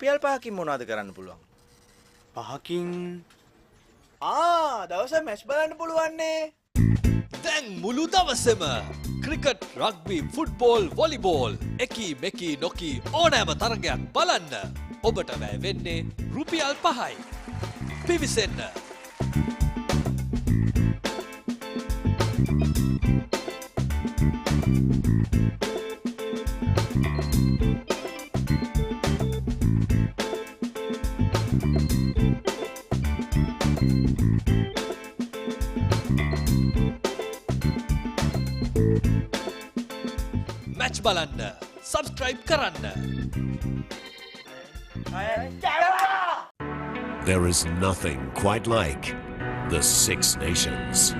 රුපියල් 5කින් මොනවද කරන්න පුළුවන්? 5කින් දවස මැච් බලන්න පුළුවන් නේ. දැන් මුළු දවසෙම ක්‍රිකට්, රග්බි, ෆුට්බෝල්, වොලිබෝල් එකී මෙකී නොකී ඕනෑම තරගයක් බලන්න ඔබට වැය වෙන්නේ රුපියල් 5යි. පිවිසෙන්න. මැච් බලන්න සබස්ක්‍රයිබ් කරන්න. There is nothing quite like the Six Nations,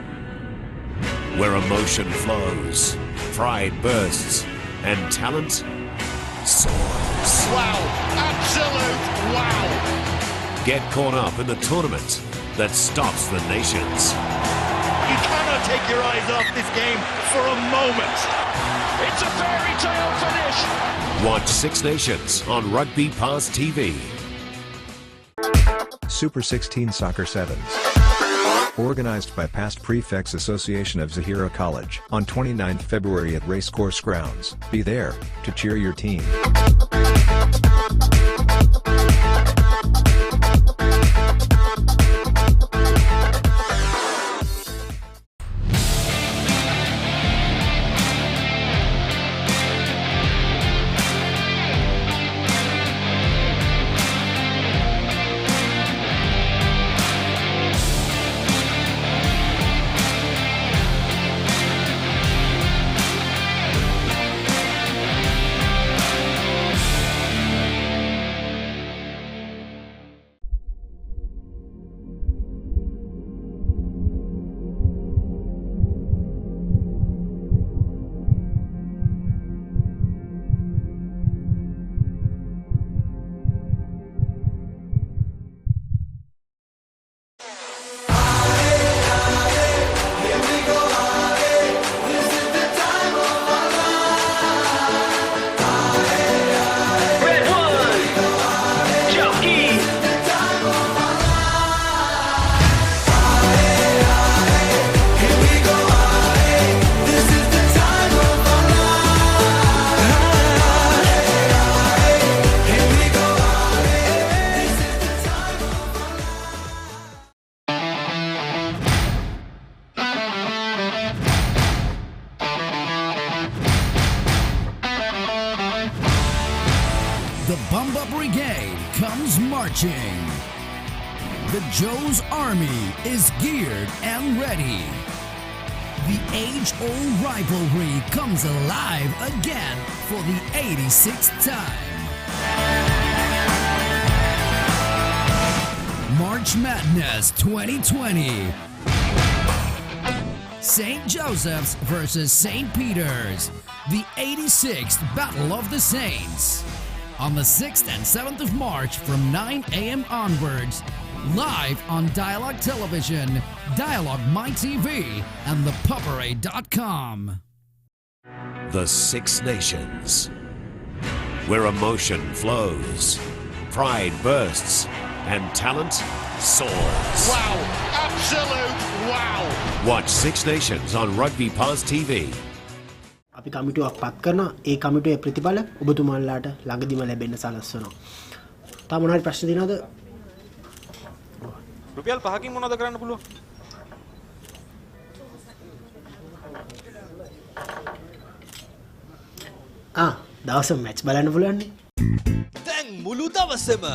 where emotion flows, pride bursts, and talent soars. Wow, absolute wow. Get caught up in the tournament that stops the nations. You cannot take your eyes off this game for a moment. It's a fairy tale finish. Watch Six Nations on Rugby Pass TV. Super 16 Soccer Sevens. Organized by past Prefects Association of Zahira College on 29th February at Racecourse Grounds. Be there to cheer your team. The Bumba Brigade comes marching. The Joe's Army is geared and ready. The age-old rivalry comes alive again for the 86th time. March Madness 2020. St. Joseph's versus St. Peter's. The 86th Battle of the Saints. On the 6th and 7th of March from 9 a.m. onwards, live on Dialogue Television, Dialogue My TV, and ThePapare.com. The Six Nations, where emotion flows, pride bursts, and talent soars. Wow, absolute wow. Watch Six Nations on Rugby Pass TV. අපි කමිටුවක් පත් කරනවා. ඒ කමිටුවේ ප්‍රතිඵල ඔබතුමාලාට ළඟදිම ලැබෙන්න සලස්වනවා. තා මොනවාරි ප්‍රශ්න තියෙනවද? රුපියල් 5කින් මොනවද කරන්න පුළුවන්? දවස මැච් බලන්න පුළුවන් නේ. දැන් මුළු දවසෙම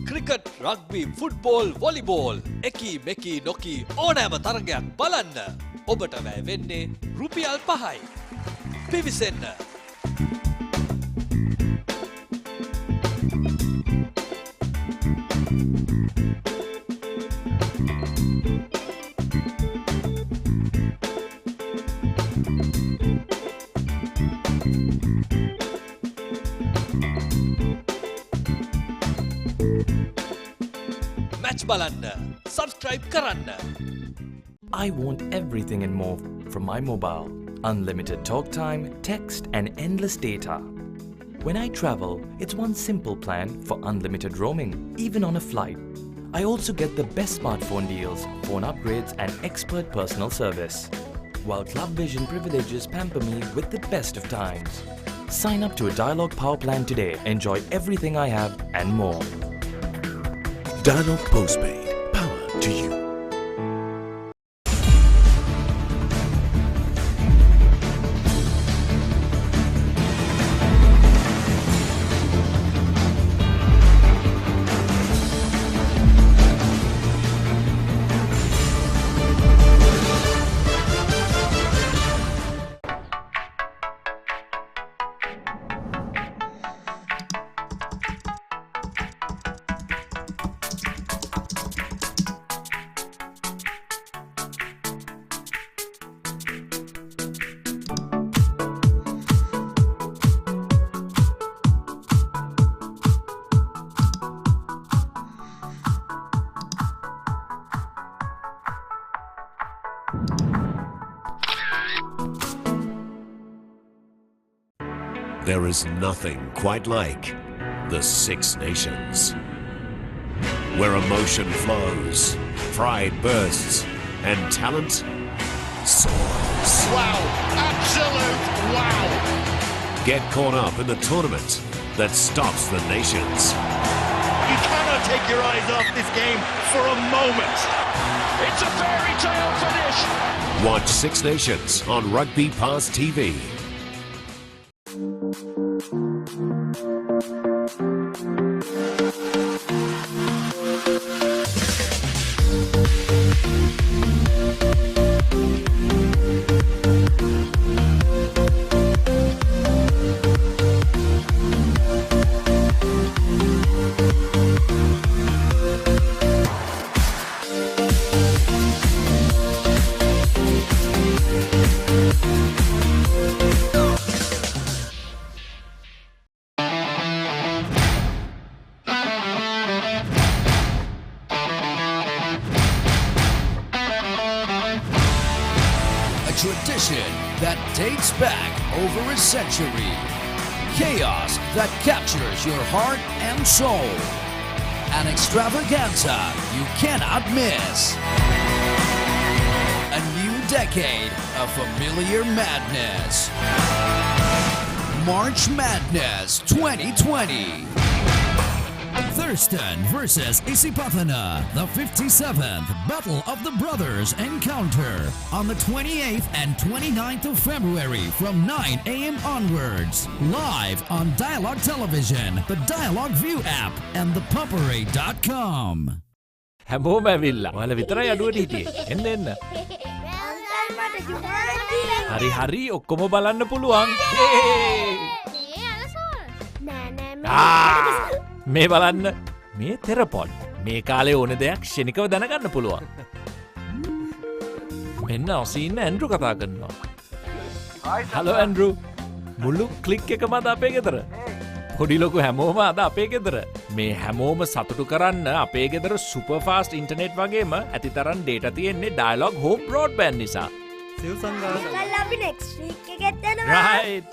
ක්‍රිකට්, රග්බි, ෆුට්බෝල්, වොලිබෝල් එකී මෙකී නොකී ඕනෑම තරගයක් බලන්න ඔබට වැය වෙන්නේ රුපියල් 5යි. පිවිසෙන්න. මැච් බලන්න සබස්ක්‍රයිබ් කරන්න. I want everything and more from my mobile. Unlimited talk time, text and endless data. When I travel, it's one simple plan for unlimited roaming, even on a flight. I also get the best smartphone deals, phone upgrades and expert personal service. While Club Vision privileges pamper me with the best of times. Sign up to a Dialog Power plan today. Enjoy everything I have and more. Dialog Postpaid. Power to you. There is nothing quite like the Six Nations, where emotion flows, pride bursts, and talent soars. Wow, absolute wow. Get caught up in the tournament that stops the nations. You cannot take your eyes off this game for a moment. It's a fairy tale finish. Watch Six Nations on Rugby Pass TV. Tradition that dates back over a century. Chaos that captures your heart and soul. An extravaganza you cannot miss. A new decade of familiar madness. March Madness 2020. Thurston versus Isipatana, the 57th Battle of the Brothers encounter on the 28th and 29th of February from 9 a.m. onwards. Live on Dialog Television, the Dialog View app, and ThePapare.com. හැමෝම ඇවිල්ලා. ඔයාලා විතරයි අඩුවට හිටියේ. එන්න එන්න. හරි හරි ඔක්කොම බලන්න පුළුවන්. මේ බලන්න. මේ තෙරපොඩ්. මේ කාලේ ඕන දෙයක් ක්ෂණිකව දැනගන්න පුළුවන්. මෙන්න ඔසීන්න ඇන්ඩ්‍රු කතා කරනවා. Hello Andrew. මුළු ක්ලික් එකම අද අපේ ගෙදර. පොඩි ලොකු හැමෝම අද අපේ ගෙදර. මේ හැමෝම සතුටු කරන්න අපේ ගෙදර සුපර් ෆාස්ට් ඉන්ටර්නෙට් වගේම ඇතිතරම් ඩේටා තියෙන්නේ ඩයලොග් හෝම් බ්‍රෝඩ්බෑන්ඩ් නිසා. සිව් සංගාස. Right.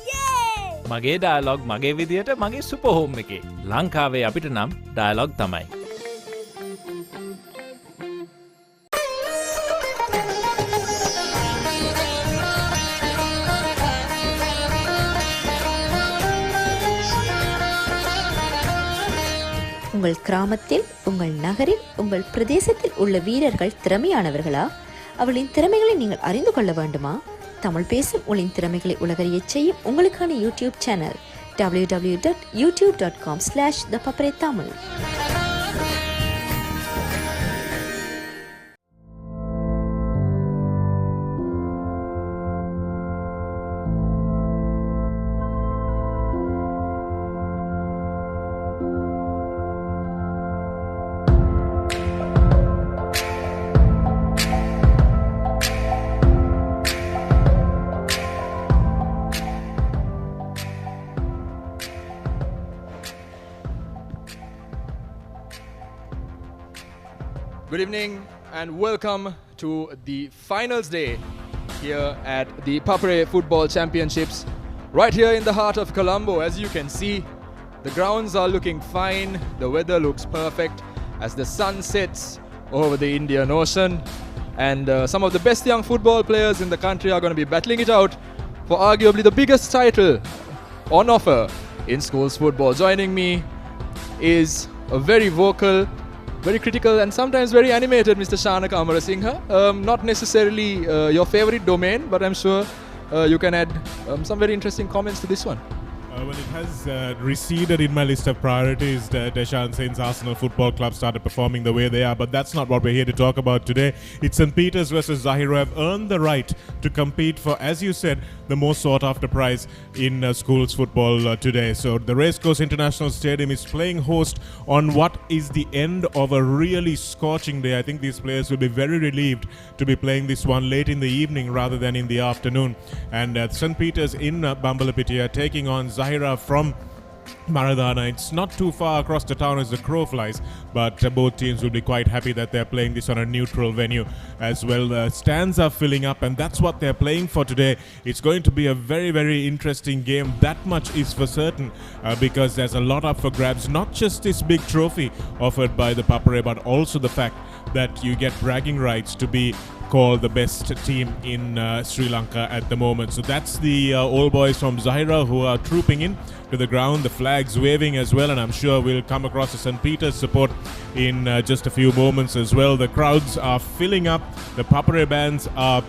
මගේ ඩයලොග් මගේ විදියට මගේ සුපර් හෝම් එකේ. ලංකාවේ අපිට නම් ඩයලොග් තමයි. உங்கள் கிராமத்தில், உங்கள் நகரில், உங்கள் பிரதேசத்தில் உள்ள வீரர்கள் திறமையானவர்களா? அவர்களின் திறமைகளை நீங்கள் அறிந்து கொள்ள வேண்டுமா? தமிழ் பேசும் உங்களின் திறமைகளை உலகறியச் செய்யும் உங்களுக்கான YouTube channel www.youtube.com/thepapare. Good evening and welcome to the finals day here at the ThePapare Football Championships Right here in the heart of Colombo, as you can see, the grounds are looking fine, the weather looks perfect as the sun sets over the Indian Ocean, and some of the best young football players in the country are going to be battling it out for arguably the biggest title on offer in schools football. Joining me is a very vocal, very critical and sometimes very animated Mr. Shanaka Amarasinghe. Not necessarily your favorite domain, but I'm sure you can add some very interesting comments to this one. Well, it has receded in my list of priorities, Deshan, since Arsenal Football Club started performing the way they are. But that's not what we're here to talk about today. It's St. Peter's versus Zahira have earned the right to compete for, as you said, the most sought-after prize in schools football today. So the Racecourse International Stadium is playing host on what is the end of a really scorching day. I think these players will be very relieved to be playing this one late in the evening rather than in the afternoon. And St. Peter's in Bambalapitiya taking on Zahira from Maradana. It's not too far across the town as the crow flies, but both teams will be quite happy that they're playing this on a neutral venue as well. Stands are filling up, and that's what they're playing for today. It's going to be a very, very interesting game. That much is for certain, because there's a lot up for grabs. Not just this big trophy offered by ThePapare, but also the fact that you get bragging rights to be called the best team in Sri Lanka at the moment. So that's the old boys from Zahira who are trooping in to the ground, the flags waving as well, and I'm sure we'll come across the St. Peter's support in just a few moments as well. The crowds are filling up, the Papare bands are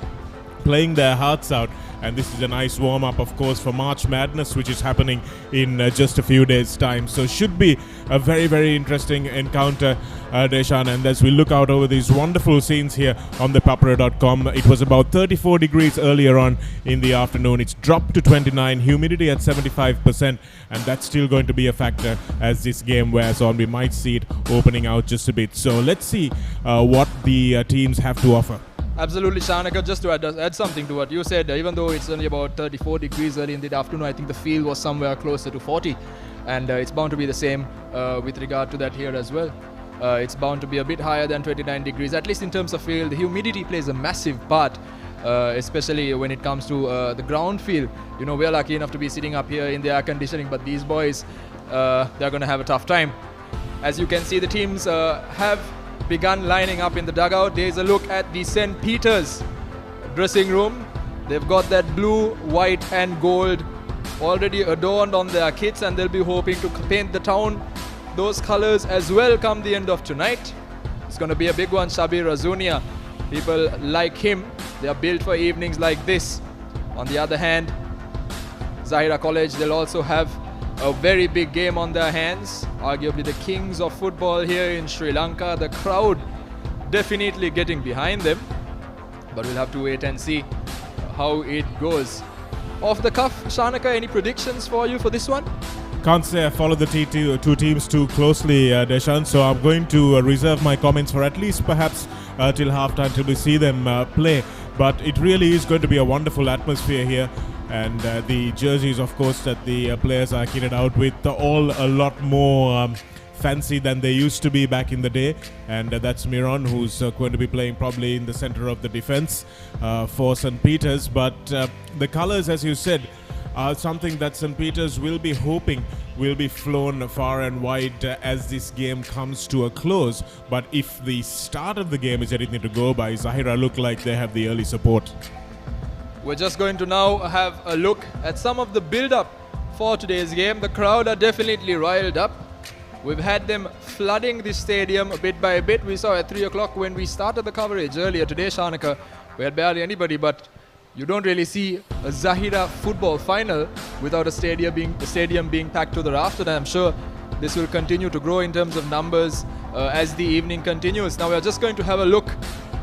playing their hearts out, and this is a nice warm-up, of course, for March Madness, which is happening in just a few days' time. So should be a very, very interesting encounter, Deshan. And as we look out over these wonderful scenes here on thepapare.com, it was about 34 degrees earlier on in the afternoon. It's dropped to 29, humidity at 75%, and that's still going to be a factor as this game wears on. We might see it opening out just a bit. So let's see what the teams have to offer. Absolutely, Shanaka. Just to add something to what you said, even though it's only about 34 degrees early in the afternoon, I think the field was somewhere closer to 40, and it's bound to be the same with regard to that here as well. It's bound to be a bit higher than 29 degrees, at least in terms of field. The humidity plays a massive part, especially when it comes to the ground feel. You know, we're lucky enough to be sitting up here in the air conditioning, but these boys, they're going to have a tough time. As you can see, the teams have begun lining up in the dugout. There's a look at the St. Peter's dressing room. They've got that blue, white and gold already adorned on their kits, and they'll be hoping to paint the town those colors as well come the end of tonight. It's going to be a big one. Shabir Azunia, people like him, they are built for evenings like this. On the other hand, Zahira College, they'll also have a very big game on their hands. Arguably the kings of football here in Sri Lanka. The crowd definitely getting behind them, but we'll have to wait and see how it goes. Off the cuff, Shanaka, any predictions for you for this one? Can't say I follow the two teams too closely, Deshan, so I'm going to reserve my comments for at least perhaps till halftime, till we see them play. But it really is going to be a wonderful atmosphere here. And the jerseys, of course, that the players are kitted out with are all a lot more fancy than they used to be back in the day. And that's Miron, who's going to be playing probably in the center of the defense for St. Peter's. But the colors, as you said, are something that St. Peter's will be hoping will be flown far and wide as this game comes to a close. But if the start of the game is anything to go by, Zahira look like they have the early support. We're just going to now have a look at some of the build-up for today's game. The crowd are definitely riled up. We've had them flooding the stadium bit by bit. We saw at 3 o'clock when we started the coverage earlier today, Shanaka, we had barely anybody, but you don't really see a Zahira football final without a stadium being packed to the rafters. I'm sure this will continue to grow in terms of numbers as the evening continues. Now we're just going to have a look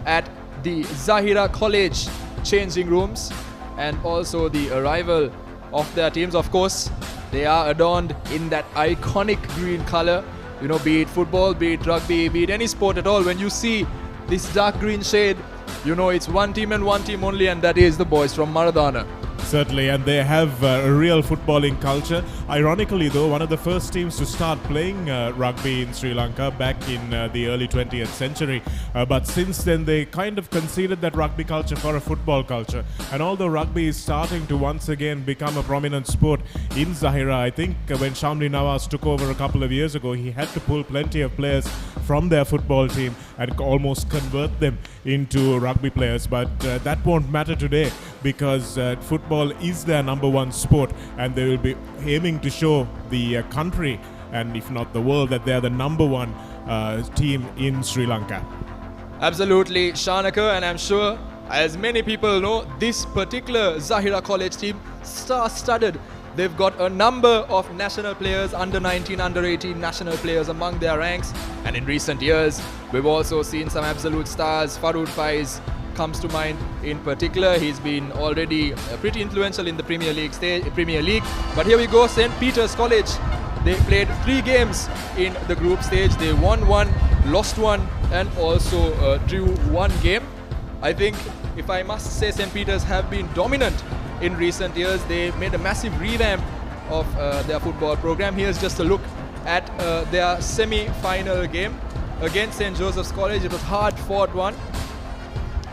at the Zahira College changing rooms and also the arrival of their teams. Of course, they are adorned in that iconic green color. You know, be it football, be it rugby, be it any sport at all. When you see this dark green shade, you know it's one team and one team only, and that is the boys from Maradana. Certainly, and they have a real footballing culture. Ironically, though, one of the first teams to start playing rugby in Sri Lanka back in the early 20th century. But since then, they kind of conceded that rugby culture for a football culture. And although rugby is starting to once again become a prominent sport in Zahira, I think when Shamli Nawaz took over a couple of years ago, he had to pull plenty of players from their football team and almost convert them into rugby players. But that won't matter today because football is their number one sport, and they will be aiming to show the country, and if not the world, that they are the number one team in Sri Lanka. Absolutely, Shanaka, and I'm sure as many people know, this particular Zahira College team, star-studded. They've got a number of national players, under 19, under 18 national players among their ranks. And in recent years, we've also seen some absolute stars. Farouk Faiz comes to mind in particular. He's been already pretty influential in the Premier League. But here we go, St. Peter's College. They played 3 games in the group stage. They won 1, lost 1, and also drew 1 game. I think, if I must say, St. Peter's have been dominant in recent years. They made a massive revamp of their football program. Here's just a look at their semi-final game against St. Joseph's College. It was hard-fought one.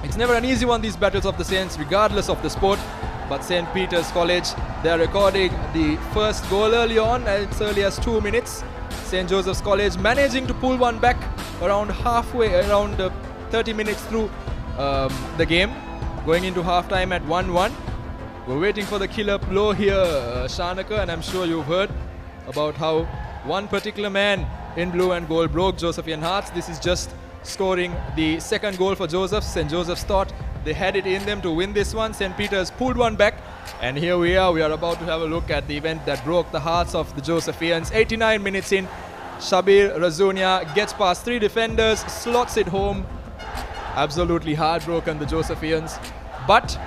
It's never an easy one, these battles of the Saints, regardless of the sport. But St. Peter's College, they're recording the first goal early on, as early as 2 minutes. St. Joseph's College managing to pull one back around halfway, around 30 minutes through the game, going into halftime at 1-1. We're waiting for the killer blow here, Shanaka, and I'm sure you've heard about how one particular man in blue and gold broke Josephian hearts. This is just scoring the second goal for Joseph. St. Joseph's thought they had it in them to win this one. St. Peter's pulled one back, and here we are. We are about to have a look at the event that broke the hearts of the Josephians. 89 minutes in, Shabir Razunia gets past 3 defenders, slots it home. Absolutely heartbroken, the Josephians. But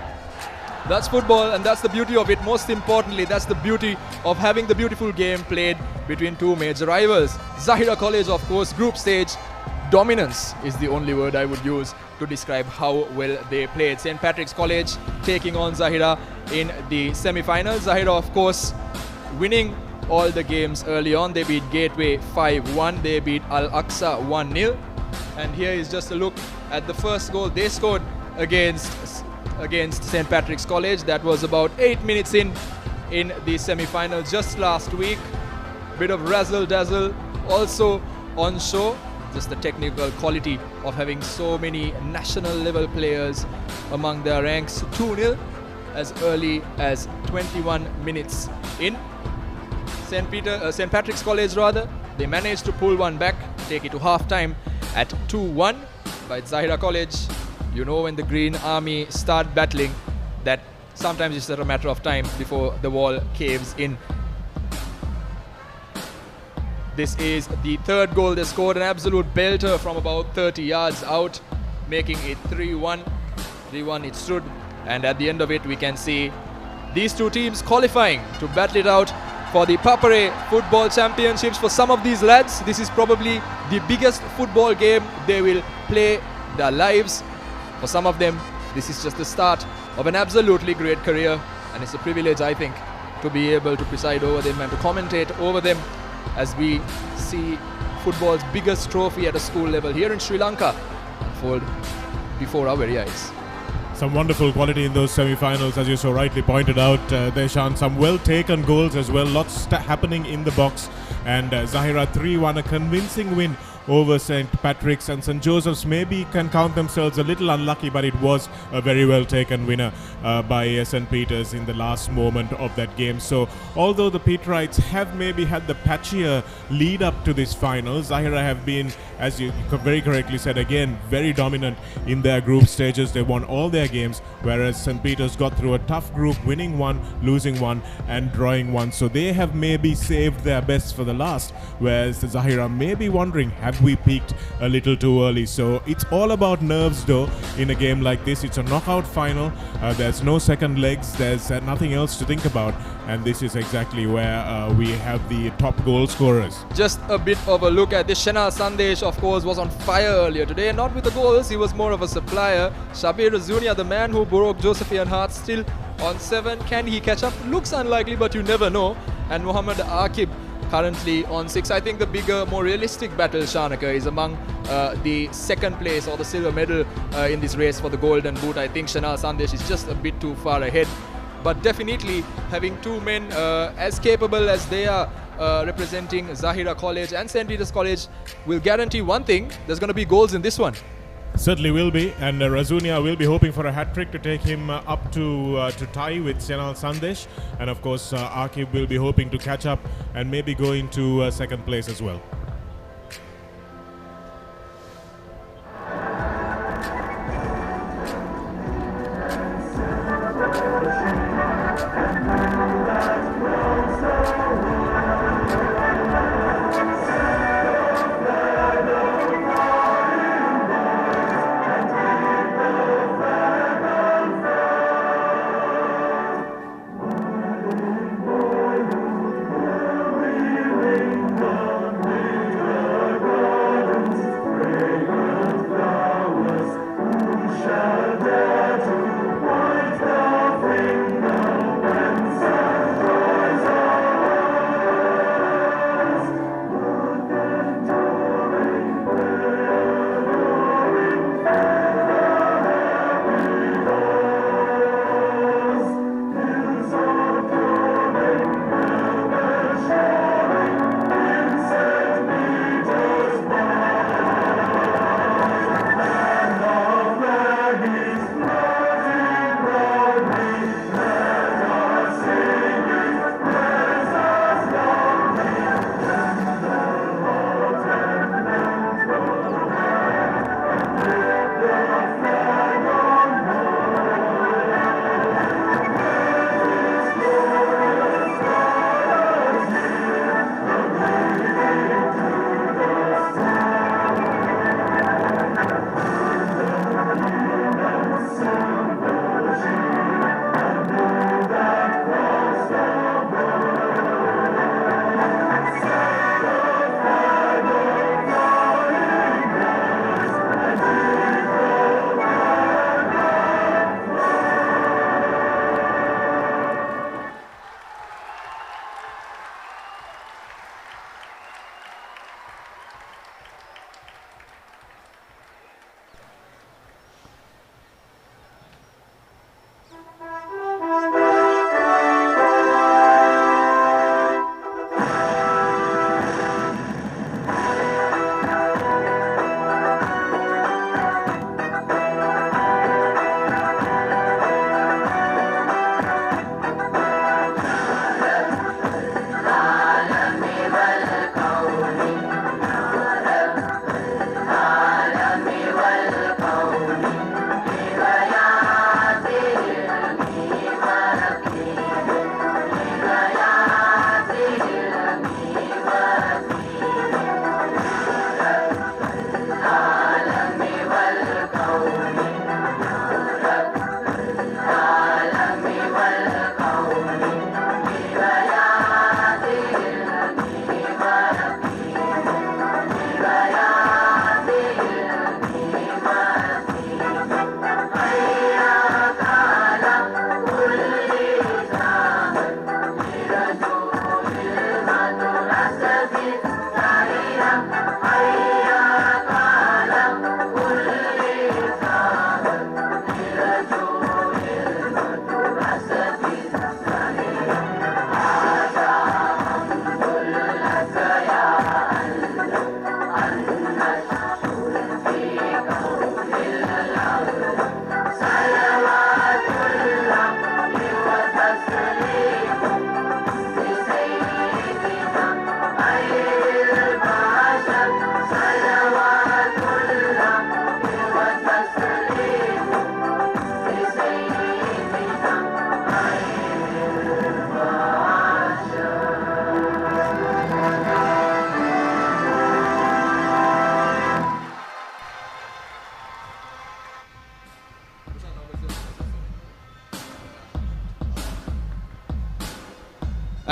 that's football, and that's the beauty of it. Most importantly, that's the beauty of having the beautiful game played between 2 major rivals. Zahira College, of course, group stage dominance is the only word I would use to describe how well they played. St. Patrick's College taking on Zahira in the semi-finals. Zahira, of course, winning all the games early on. They beat Gateway 5-1. They beat Al-Aqsa 1-0. And here is just a look at the first goal they scored against St. Patrick's College. That was about 8 minutes in the semi-final just last week. Bit of razzle-dazzle also on show. Just the technical quality of having so many national level players among their ranks. 2-0 as early as 21 minutes in. St. Patrick's College rather, they managed to pull one back, take it to half-time at 2-1. But Zahira College, you know, when the Green Army start battling, that sometimes it's just a matter of time before the wall caves in. This is the third goal they scored, an absolute belter from about 30 yards out, making it 3-1. 3-1 it stood, and at the end of it we can see these 2 teams qualifying to battle it out for the ThePapare Football Championships. For some of these lads, this is probably the biggest football game they will play their lives. For some of them, this is just the start of an absolutely great career, and it's a privilege, I think, to be able to preside over them and to commentate over them as we see football's biggest trophy at a school level here in Sri Lanka unfold before our very eyes. Some wonderful quality in those semi-finals, as you so rightly pointed out, Deshan. Some well-taken goals as well, lots happening in the box. And Zahira 3-1, a convincing win over St. Patrick's, and St. Joseph's maybe can count themselves a little unlucky, but it was a very well taken winner by St. Peter's in the last moment of that game. So although the Peterites have maybe had the patchier lead up to this final, Zahira have been, as you very correctly said again, very dominant in their group stages. They won all their games, whereas St. Peter's got through a tough group, winning 1, losing 1 and drawing 1. So they have maybe saved their best for the last, whereas the Zahira may be wondering, have we peaked a little too early? So it's all about nerves though in a game like this. It's a knockout final. There's no second legs. There's nothing else to think about. And this is exactly where we have the top goal scorers. Just a bit of a look at this. Shenal Sandesh, of course, was on fire earlier today. Not with the goals, he was more of a supplier. Shabir Razunia, the man who broke Josephian hearts, still on 7. Can he catch up? Looks unlikely, but you never know. And Mohammad Aqib currently on 6. I think the bigger, more realistic battle, Shanaka, is among the second place or the silver medal in this race for the golden boot. I think Shanal Sandesh is just a bit too far ahead. But definitely having two men as capable as they are representing Zahira College and St. Peter's College will guarantee one thing: there's going to be goals in this one. Certainly will be, and Razunia will be hoping for a hat-trick to take him up to tie with Senal Sandesh, and of course Aqib will be hoping to catch up and maybe go into second place as well.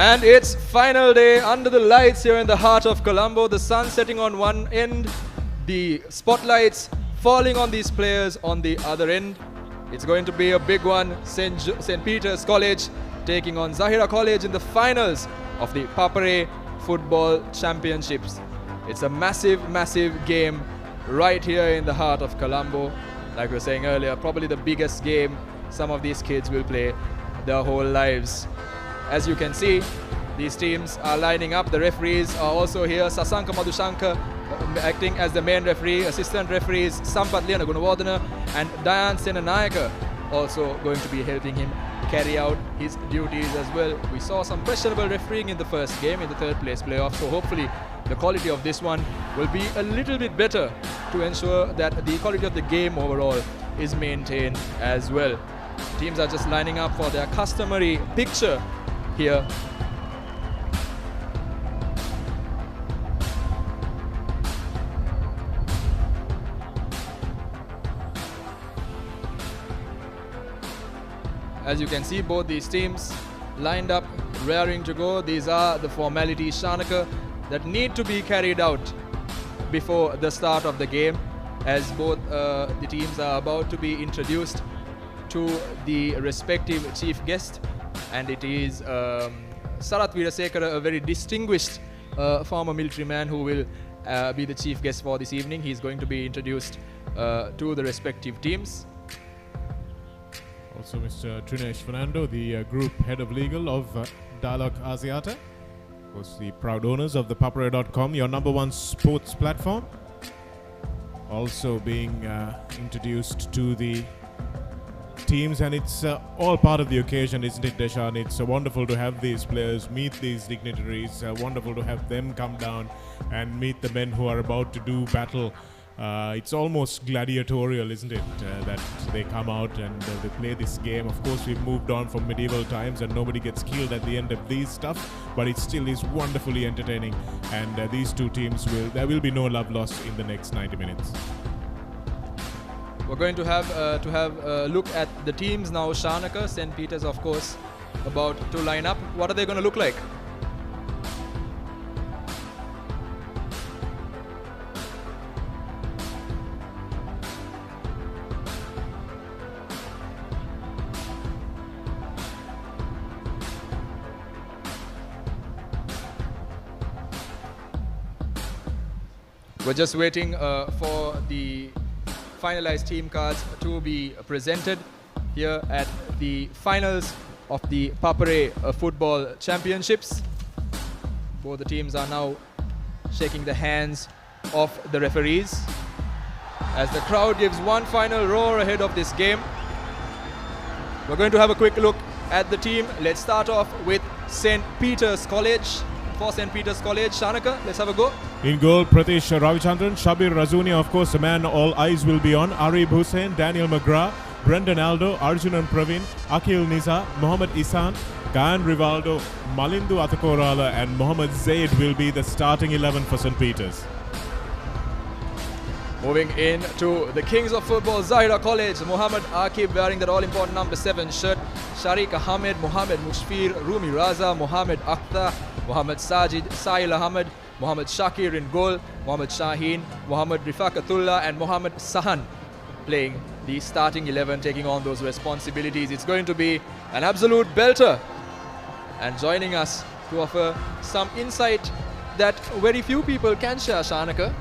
And it's final day under the lights here in the heart of Colombo. The sun setting on one end, the spotlights falling on these players on the other end. It's going to be a big one. St. Peter's College taking on Zahira College in the finals of the ThePapare Football Championships. It's a massive, massive game right here in the heart of Colombo. Like we were saying earlier, probably the biggest game some of these kids will play their whole lives. As you can see, these teams are lining up. The referees are also here. Sasanka Madhushanka acting as the main referee. Assistant referees Sampath Liyana Gunawardana and Dayan Senanayaka also going to be helping him carry out his duties as well. We saw some questionable refereeing in the first game in the third place playoff, so hopefully the quality of this one will be a little bit better to ensure that the quality of the game overall is maintained as well. Teams are just lining up for their customary picture here. As you can see, both these teams lined up, raring to go. These are the formalities, Shanaka, that need to be carried out before the start of the game, as both the teams are about to be introduced to the respective chief guest, and it is Sarath Veerasekara, a very distinguished former military man who will be the chief guest for this evening. He's going to be introduced to the respective teams. Also Mr. Trinesh Fernando, the group head of legal of Dialogue Asiata. Of course, the proud owners of ThePapare.com, your number one sports platform. Also being introduced to the teams, and it's all part of the occasion, isn't it, Deshan? It's wonderful to have these players meet these dignitaries, wonderful to have them come down and meet the men who are about to do battle. It's almost gladiatorial, isn't it, that they come out and they play this game. Of course, we've moved on from medieval times and nobody gets killed at the end of these stuff, but it still is wonderfully entertaining, and these two teams there will be no love lost in the next 90 minutes. We're going to have a look at the teams now. Shanaka, St. Peter's, of course, about to line up. What are they going to look like? We're just waiting for the finalized team cards to be presented here at the finals of the ThePapare Football Championships. Both the teams are now shaking the hands of the referees as the crowd gives one final roar ahead of this game. We're going to have a quick look at the team. Let's start off with St. Peter's College. For St. Peter's College, Shanaka, let's have a go. In goal, Pratish Ravichandran, Shabir Razunia, of course, the man all eyes will be on. Arib Hussain, Daniel McGrath, Brendan Aldo, Arjunan Praveen, Akil Nisa, Mohammad Isan, Gayan Rivaldo, Malindu Atakorala and Mohammad Zaid will be the starting 11 for St. Peter's. Moving in to the Kings of Football, Zahira College, Mohammad Akib wearing that all-important number 7 shirt, Sharik Ahmed, Mohammad Mushfir, Rumi Raza, Mohammad Akhtar, Mohammad Sajid, Sahil Ahmed, Mohammad Shakir in goal, Mohammad Shaheen, Mohammad Rifakatullah and Mohammad Sahan playing the starting 11, taking on those responsibilities. It's going to be an absolute belter. And joining us to offer some insight that very few people can share, Shanaka,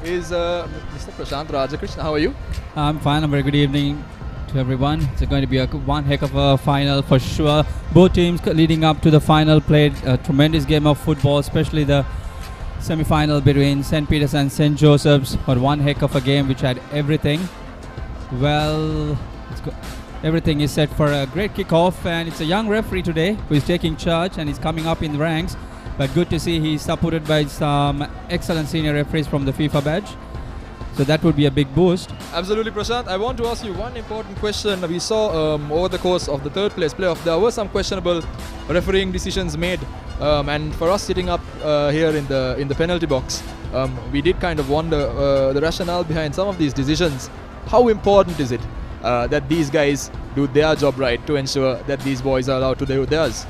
is Mr. Prashant Rajakrishna. How are you? I'm fine. A very good evening to everyone. It's going to be one heck of a final for sure. Both teams leading up to the final played a tremendous game of football, especially the semi-final between St. Peter's and St. Joseph's, but one heck of a game which had everything. Well, everything is set for a great kickoff, and it's a young referee today who is taking charge and is coming up in the ranks. But good to see he's supported by some excellent senior referees from the FIFA badge. So that would be a big boost. Absolutely, Prashant. I want to ask you one important question. We saw over the course of the third place playoff, there were some questionable refereeing decisions made. And for us sitting up here in the penalty box, we did kind of wonder the rationale behind some of these decisions. How important is it that these guys do their job right to ensure that these boys are allowed to do theirs?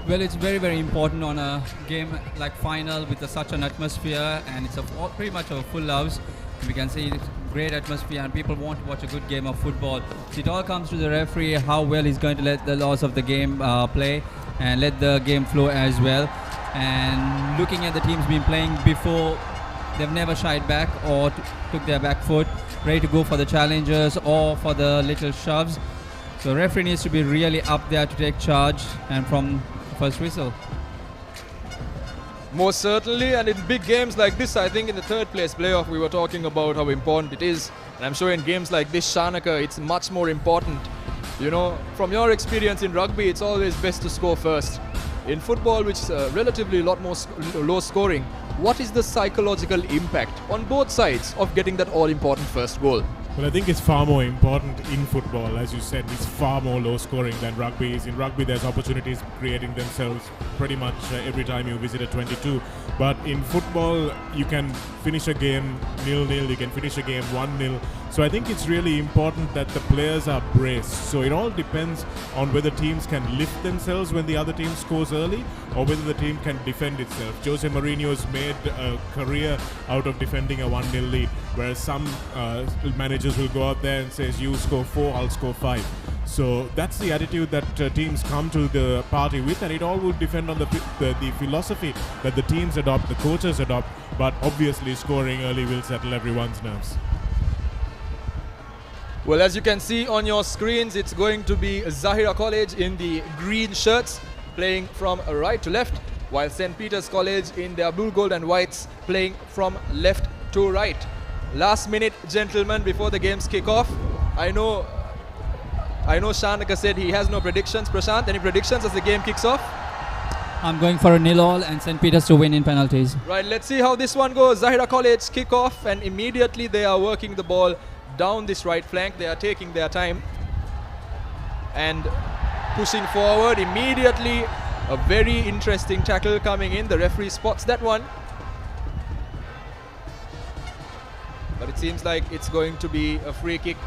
Well, it's very, very important on a game like final with such an atmosphere, and it's pretty much a full house. We can see great atmosphere and people want to watch a good game of football. So it all comes to the referee, how well he's going to let the laws of the game play and let the game flow as well. And looking at the teams been playing before, they've never shied back or took their back foot, ready to go for the challenges or for the little shoves. So referee needs to be really up there to take charge and from the first whistle. Most certainly, and in big games like this, I think in the third place playoff, we were talking about how important it is. And I'm sure in games like this, Shanaka, it's much more important. You know, from your experience in rugby, it's always best to score first. In football, which is relatively a lot more low scoring, what is the psychological impact on both sides of getting that all-important first goal? Well, I think it's far more important in football. As you said, it's far more low scoring than rugby is. In rugby, there's opportunities creating themselves pretty much every time you visit a 22. But in football, you can finish a game 0-0, you can finish a game 1-0. So I think it's really important that the players are braced. So it all depends on whether teams can lift themselves when the other team scores early or whether the team can defend itself. Jose Mourinho's made a career out of defending a 1-0 lead, whereas some managers will go out there and says, you score 4, I'll score 5. So that's the attitude that teams come to the party with, and it all will depend on the philosophy that the teams adopt, the coaches adopt, but obviously scoring early will settle everyone's nerves. Well, as you can see on your screens, it's going to be Zahira College in the green shirts playing from right to left, while St. Peter's College in their blue, gold and whites playing from left to right. Last minute, gentlemen, before the games kick off. I know Shanaka said he has no predictions. Prashant, any predictions as the game kicks off? I'm going for a 0-0 and St. Peter's to win in penalties. Right, let's see how this one goes. Zahira College kick off and immediately they are working the ball down this right flank. They are taking their time and pushing forward. Immediately a very interesting tackle coming in. The referee spots that one. But it seems like it's going to be a free kick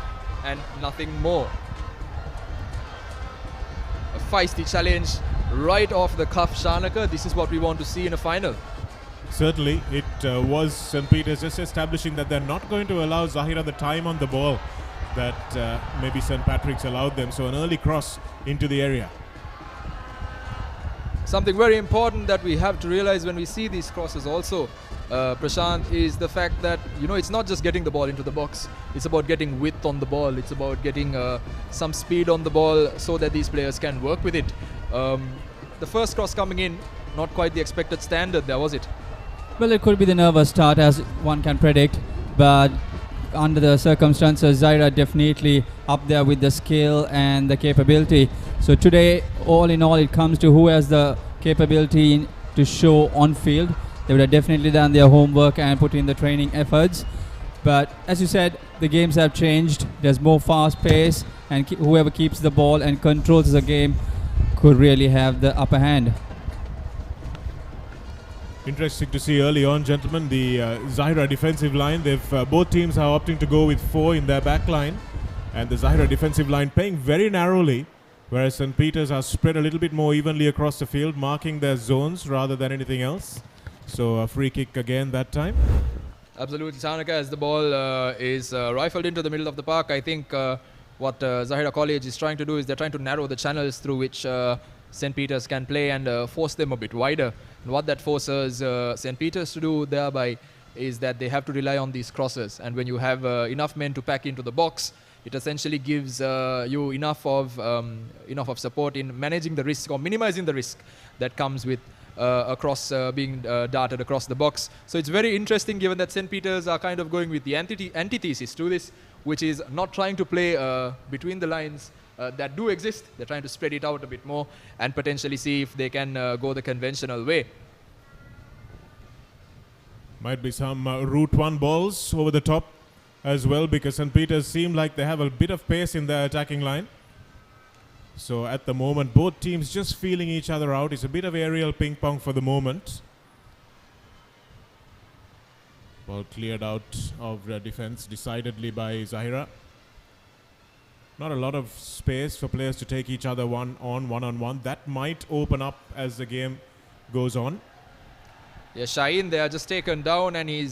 and nothing more. A feisty challenge right off the cuff, Shanaka. This is what we want to see in a final. Certainly, it was St. Peter's just establishing that they're not going to allow Zahira the time on the ball that maybe St. Patrick's allowed them. So an early cross into the area. Something very important that we have to realize when we see these crosses also, Prashant, is the fact that, you know, it's not just getting the ball into the box. It's about getting width on the ball. It's about getting some speed on the ball so that these players can work with it. The first cross coming in, not quite the expected standard there, was it? Well, it could be the nervous start as one can predict, but under the circumstances, Zahira definitely up there with the skill and the capability. So today, all in all, it comes to who has the capability to show on field. They would have definitely done their homework and put in the training efforts. But as you said, the games have changed. There's more fast pace, and whoever keeps the ball and controls the game could really have the upper hand. Interesting to see early on, gentlemen, the Zahira defensive line. Both teams are opting to go with 4 in their back line, and the Zahira defensive line playing very narrowly, whereas St. Peter's are spread a little bit more evenly across the field, marking their zones rather than anything else. So a free kick again that time. Absolutely, Shanaka, as the ball is rifled into the middle of the park. I think what Zahira College is trying to do is they're trying to narrow the channels through which St. Peter's can play and force them a bit wider. And what that forces St. Peter's to do thereby is that they have to rely on these crosses. And when you have enough men to pack into the box, it essentially gives you enough of support in managing the risk or minimizing the risk that comes with a cross being darted across the box. So it's very interesting given that St. Peter's are kind of going with the antithesis to this, which is not trying to play between the lines that do exist. They're trying to spread it out a bit more and potentially see if they can go the conventional way. Might be some route 1 balls over the top as well, because St. Peter's seem like they have a bit of pace in their attacking line. So at the moment, both teams just feeling each other out. It's a bit of aerial ping pong for the moment. Ball cleared out of the defense decidedly by Zahira. Not a lot of space for players to take each other one-on-one. That might open up as the game goes on. Yeah, Shaheen there just taken down, and he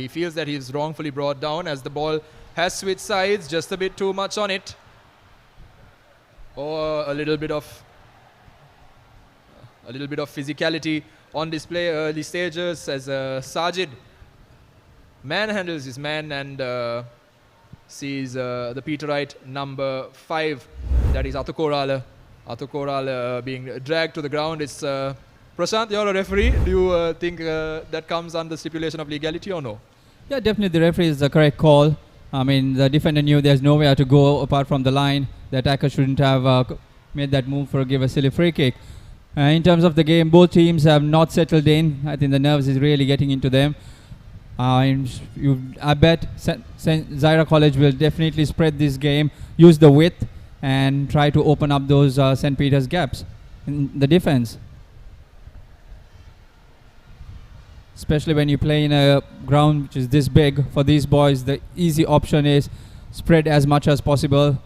feels that he's wrongfully brought down as the ball has switched sides, just a bit too much on it, or a little bit of physicality on display early stages as Sajid manhandles his man and sees the Peterite number 5, that is Athukorala being dragged to the ground. It's Prashant, you're a referee. Do you think that comes under stipulation of legality or no? Yeah, definitely the referee is the correct call. I mean, the defender knew there's nowhere to go apart from the line. The attacker shouldn't have made that move for give a silly free kick. In terms of the game, both teams have not settled in. I think the nerves is really getting into them. I bet Zahira College will definitely spread this game, use the width, and try to open up those St. Peter's gaps in the defense. Especially when you play in a ground which is this big, for these boys, the easy option is spread as much as possible.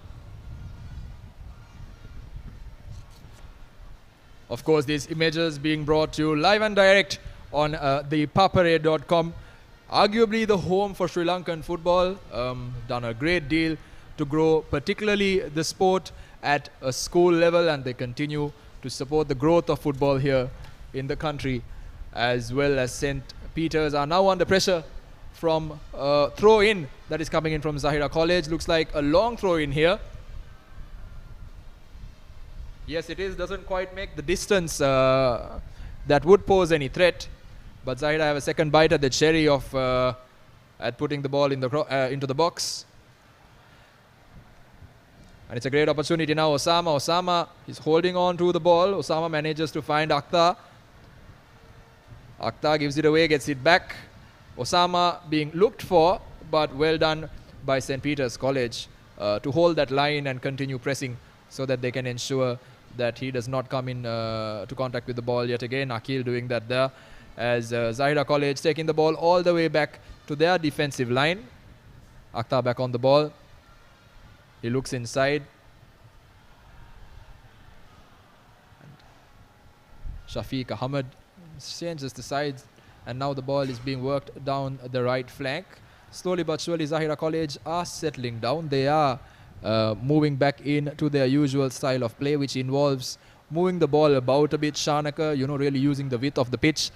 Of course, these images being brought to you live and direct on ThePapare.com. Arguably the home for Sri Lankan football. Done a great deal to grow, particularly the sport at a school level, and they continue to support the growth of football here in the country, as well as St. Peter's are now under pressure from a throw-in that is coming in from Zahira College. Looks like a long throw-in here. Yes, it is. Doesn't quite make the distance that would pose any threat. But Zahira have a second bite at the cherry of at putting the ball in the into the box. And it's a great opportunity now. Osama is holding on to the ball. Osama manages to find Akhtar. Akhtar gives it away, gets it back. Osama being looked for, but well done by St. Peter's College to hold that line and continue pressing so that they can ensure that he does not come in to contact with the ball yet again. Akil doing that there as Zahira College taking the ball all the way back to their defensive line. Akhtar back on the ball. He looks inside. Shafiq Ahmed changes the sides, and now the ball is being worked down the right flank. Slowly but surely Zahira College are settling down. They are moving back into their usual style of play, which involves moving the ball about a bit, Shanaka, really using the width of the pitch,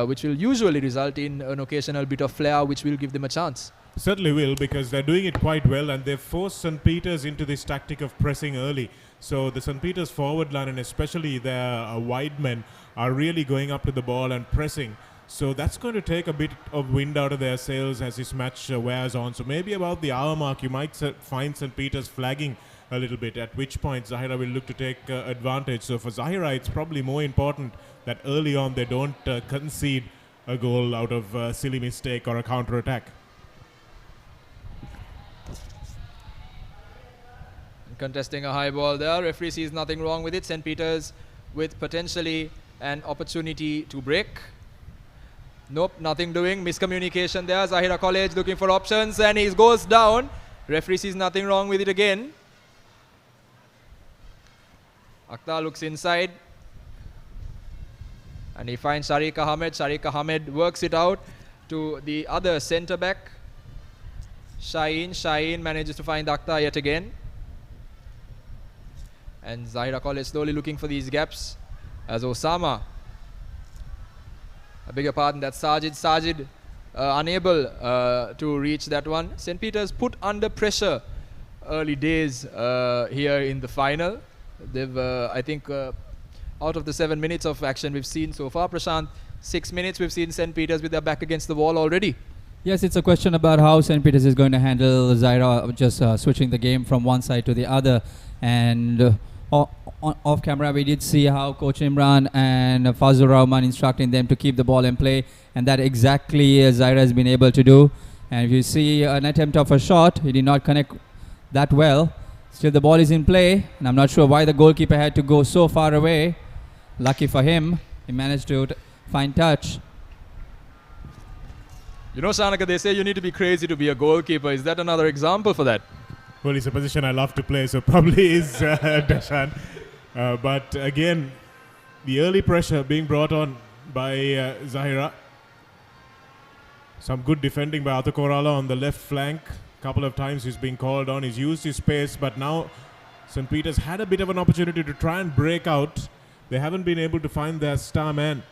which will usually result in an occasional bit of flair, which will give them a chance. Certainly will, because they're doing it quite well, and they've forced St. Peter's into this tactic of pressing early. So the St. Peter's forward line, and especially their wide men, are really going up to the ball and pressing. So that's going to take a bit of wind out of their sails as this match wears on. So maybe about the hour mark, you might find St. Peter's flagging a little bit, at which point Zahira will look to take advantage. So for Zahira, it's probably more important that early on they don't concede a goal out of a silly mistake or a counter-attack. Contesting a high ball there. Referee sees nothing wrong with it. St. Peter's with potentially an opportunity to break. Nope, nothing doing. Miscommunication there. Zahira College looking for options, and he goes down. Referee sees nothing wrong with it again. Akhtar looks inside, and he finds Sharik Ahmed. Sharik Ahmed works it out to the other centre back, Shaheen. Shaheen manages to find Akhtar yet again. And Zahira College slowly looking for these gaps as Osama, I beg your pardon, that's Sajid unable to reach that one. St. Peter's put under pressure early days here in the final. They've, I think, out of the 7 minutes of action we've seen so far, Prashant, 6 minutes we've seen St. Peter's with their back against the wall already. Yes, it's a question about how St. Peter's is going to handle Zahira just switching the game from one side to the other. And off camera, we did see how Coach Imran and Fazur Rahman instructing them to keep the ball in play, and that exactly Zahira has been able to do. And if you see an attempt of a shot, he did not connect that well. Still the ball is in play, and I'm not sure why the goalkeeper had to go so far away. Lucky for him, he managed to find touch. You know, Shanaka, they say you need to be crazy to be a goalkeeper. Is that another example for that? Well, it's a position I love to play, so probably is Dashan. But again, the early pressure being brought on by Zahira. Some good defending by Arthur Korala on the left flank. Couple of times he's been called on. He's used his pace, but now St. Peter's had a bit of an opportunity to try and break out. They haven't been able to find their star man,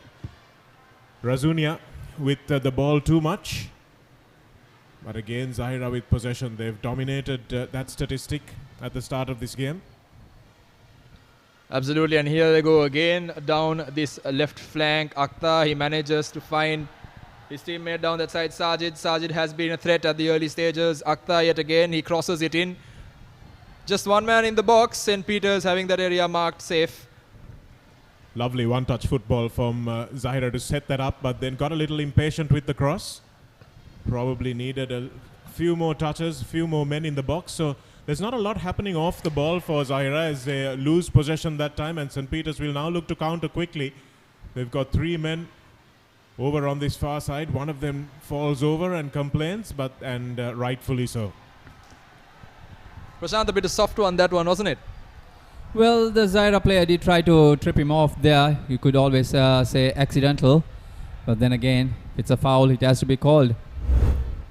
Razunia, with the ball too much. But again, Zahira with possession. They've dominated that statistic at the start of this game. Absolutely, and here they go again down this left flank. Akhtar, he manages to find his teammate down that side, Sajid. Sajid has been a threat at the early stages. Akhtar yet again, he crosses it in. Just one man in the box. St. Peter's having that area marked safe. Lovely one-touch football from Zahira to set that up, but then got a little impatient with the cross. Probably needed a few more touches, few more men in the box. So there's not a lot happening off the ball for Zahira as they lose possession that time, and St. Peter's will now look to counter quickly. They've got three men over on this far side. One of them falls over and complains, and rightfully so. Prashant, a bit of soft on that one, wasn't it? Well, the Zahira player did try to trip him off there. You could always say accidental. But then again, if it's a foul, it has to be called.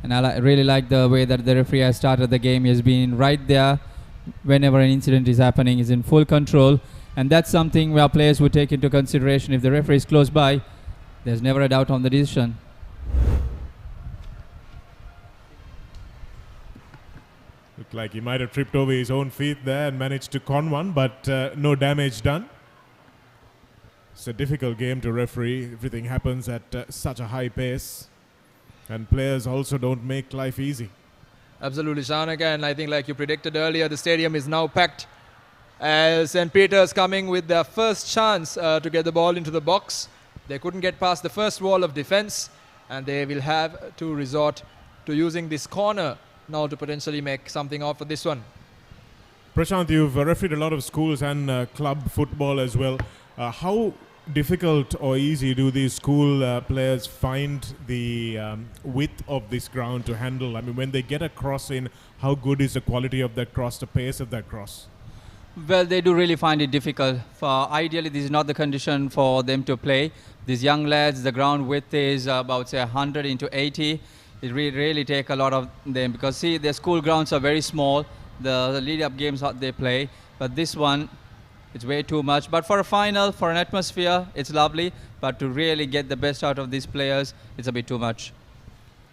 And I really like the way that the referee has started the game. He has been right there whenever an incident is happening. He's in full control. And that's something where players would take into consideration. If the referee is close by, there's never a doubt on the decision. Looked like he might have tripped over his own feet there and managed to con one, but no damage done. It's a difficult game to referee. Everything happens at such a high pace. And players also don't make life easy. Absolutely, Shanaka. And I think like you predicted earlier, the stadium is now packed. As St. Peter's coming with their first chance to get the ball into the box. They couldn't get past the first wall of defense. And they will have to resort to using this corner now to potentially make something out for this one. Prashant, you've refereed a lot of schools and club football as well. How difficult or easy do these school players find the width of this ground to handle? I mean, when they get a cross in, how good is the quality of that cross, the pace of that cross? Well, they do really find it difficult. Ideally, this is not the condition for them to play. These young lads, the ground width is about, say, 100 into 80. It really take a lot of them because, see, their school grounds are very small. The lead-up games they play. But this one, it's way too much. But for a final, for an atmosphere, it's lovely. But to really get the best out of these players, it's a bit too much.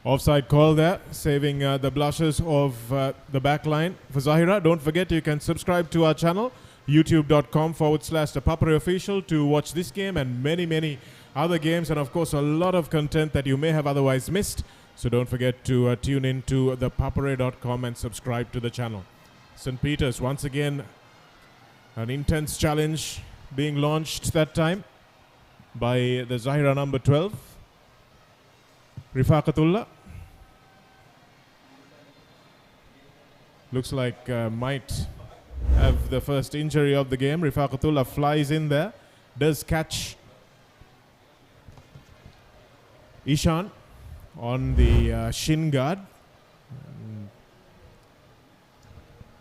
Offside call there, saving the blushes of the back line. For Zahira, don't forget you can subscribe to our channel, youtube.com/ThePapare official, to watch this game and many, many other games. And of course, a lot of content that you may have otherwise missed. So don't forget to tune in to ThePapare.com and subscribe to the channel. St. Peter's, once again, an intense challenge being launched that time by the Zahira number 12. Rifaqatullah. Looks like might have the first injury of the game. Rifaqatullah flies in there, does catch Ishan on the shin guard.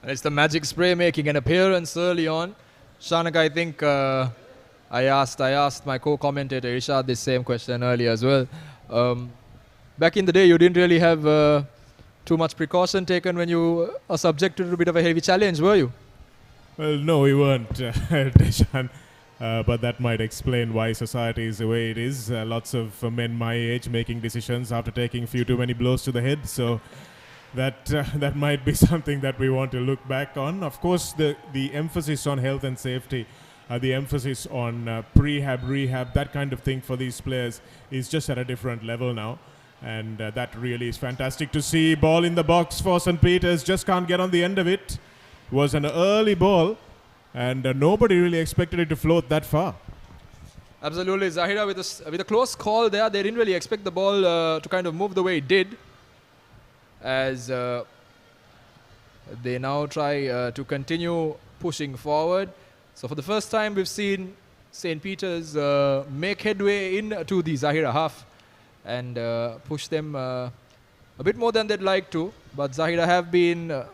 And it's the Magic Spray making an appearance early on. Shanaka, I think I asked my co-commentator Irshad this same question earlier as well. Back in the day, you didn't really have too much precaution taken when you are subjected to a bit of a heavy challenge, were you? Well, no, we weren't, Deshan. But that might explain why society is the way it is. Lots of men my age making decisions after taking a few too many blows to the head. So that might be something that we want to look back on. Of course, the emphasis on health and safety, the emphasis on prehab, rehab, that kind of thing for these players is just at a different level now. And that really is fantastic to see. Ball in the box for St. Peter's. Just can't get on the end of it. Was an early ball. And nobody really expected it to float that far. Absolutely. Zahira with a close call there. They didn't really expect the ball to kind of move the way it did. As they now try to continue pushing forward. So for the first time, we've seen St. Peter's make headway into the Zahira half and push them a bit more than they'd like to. But Zahira have been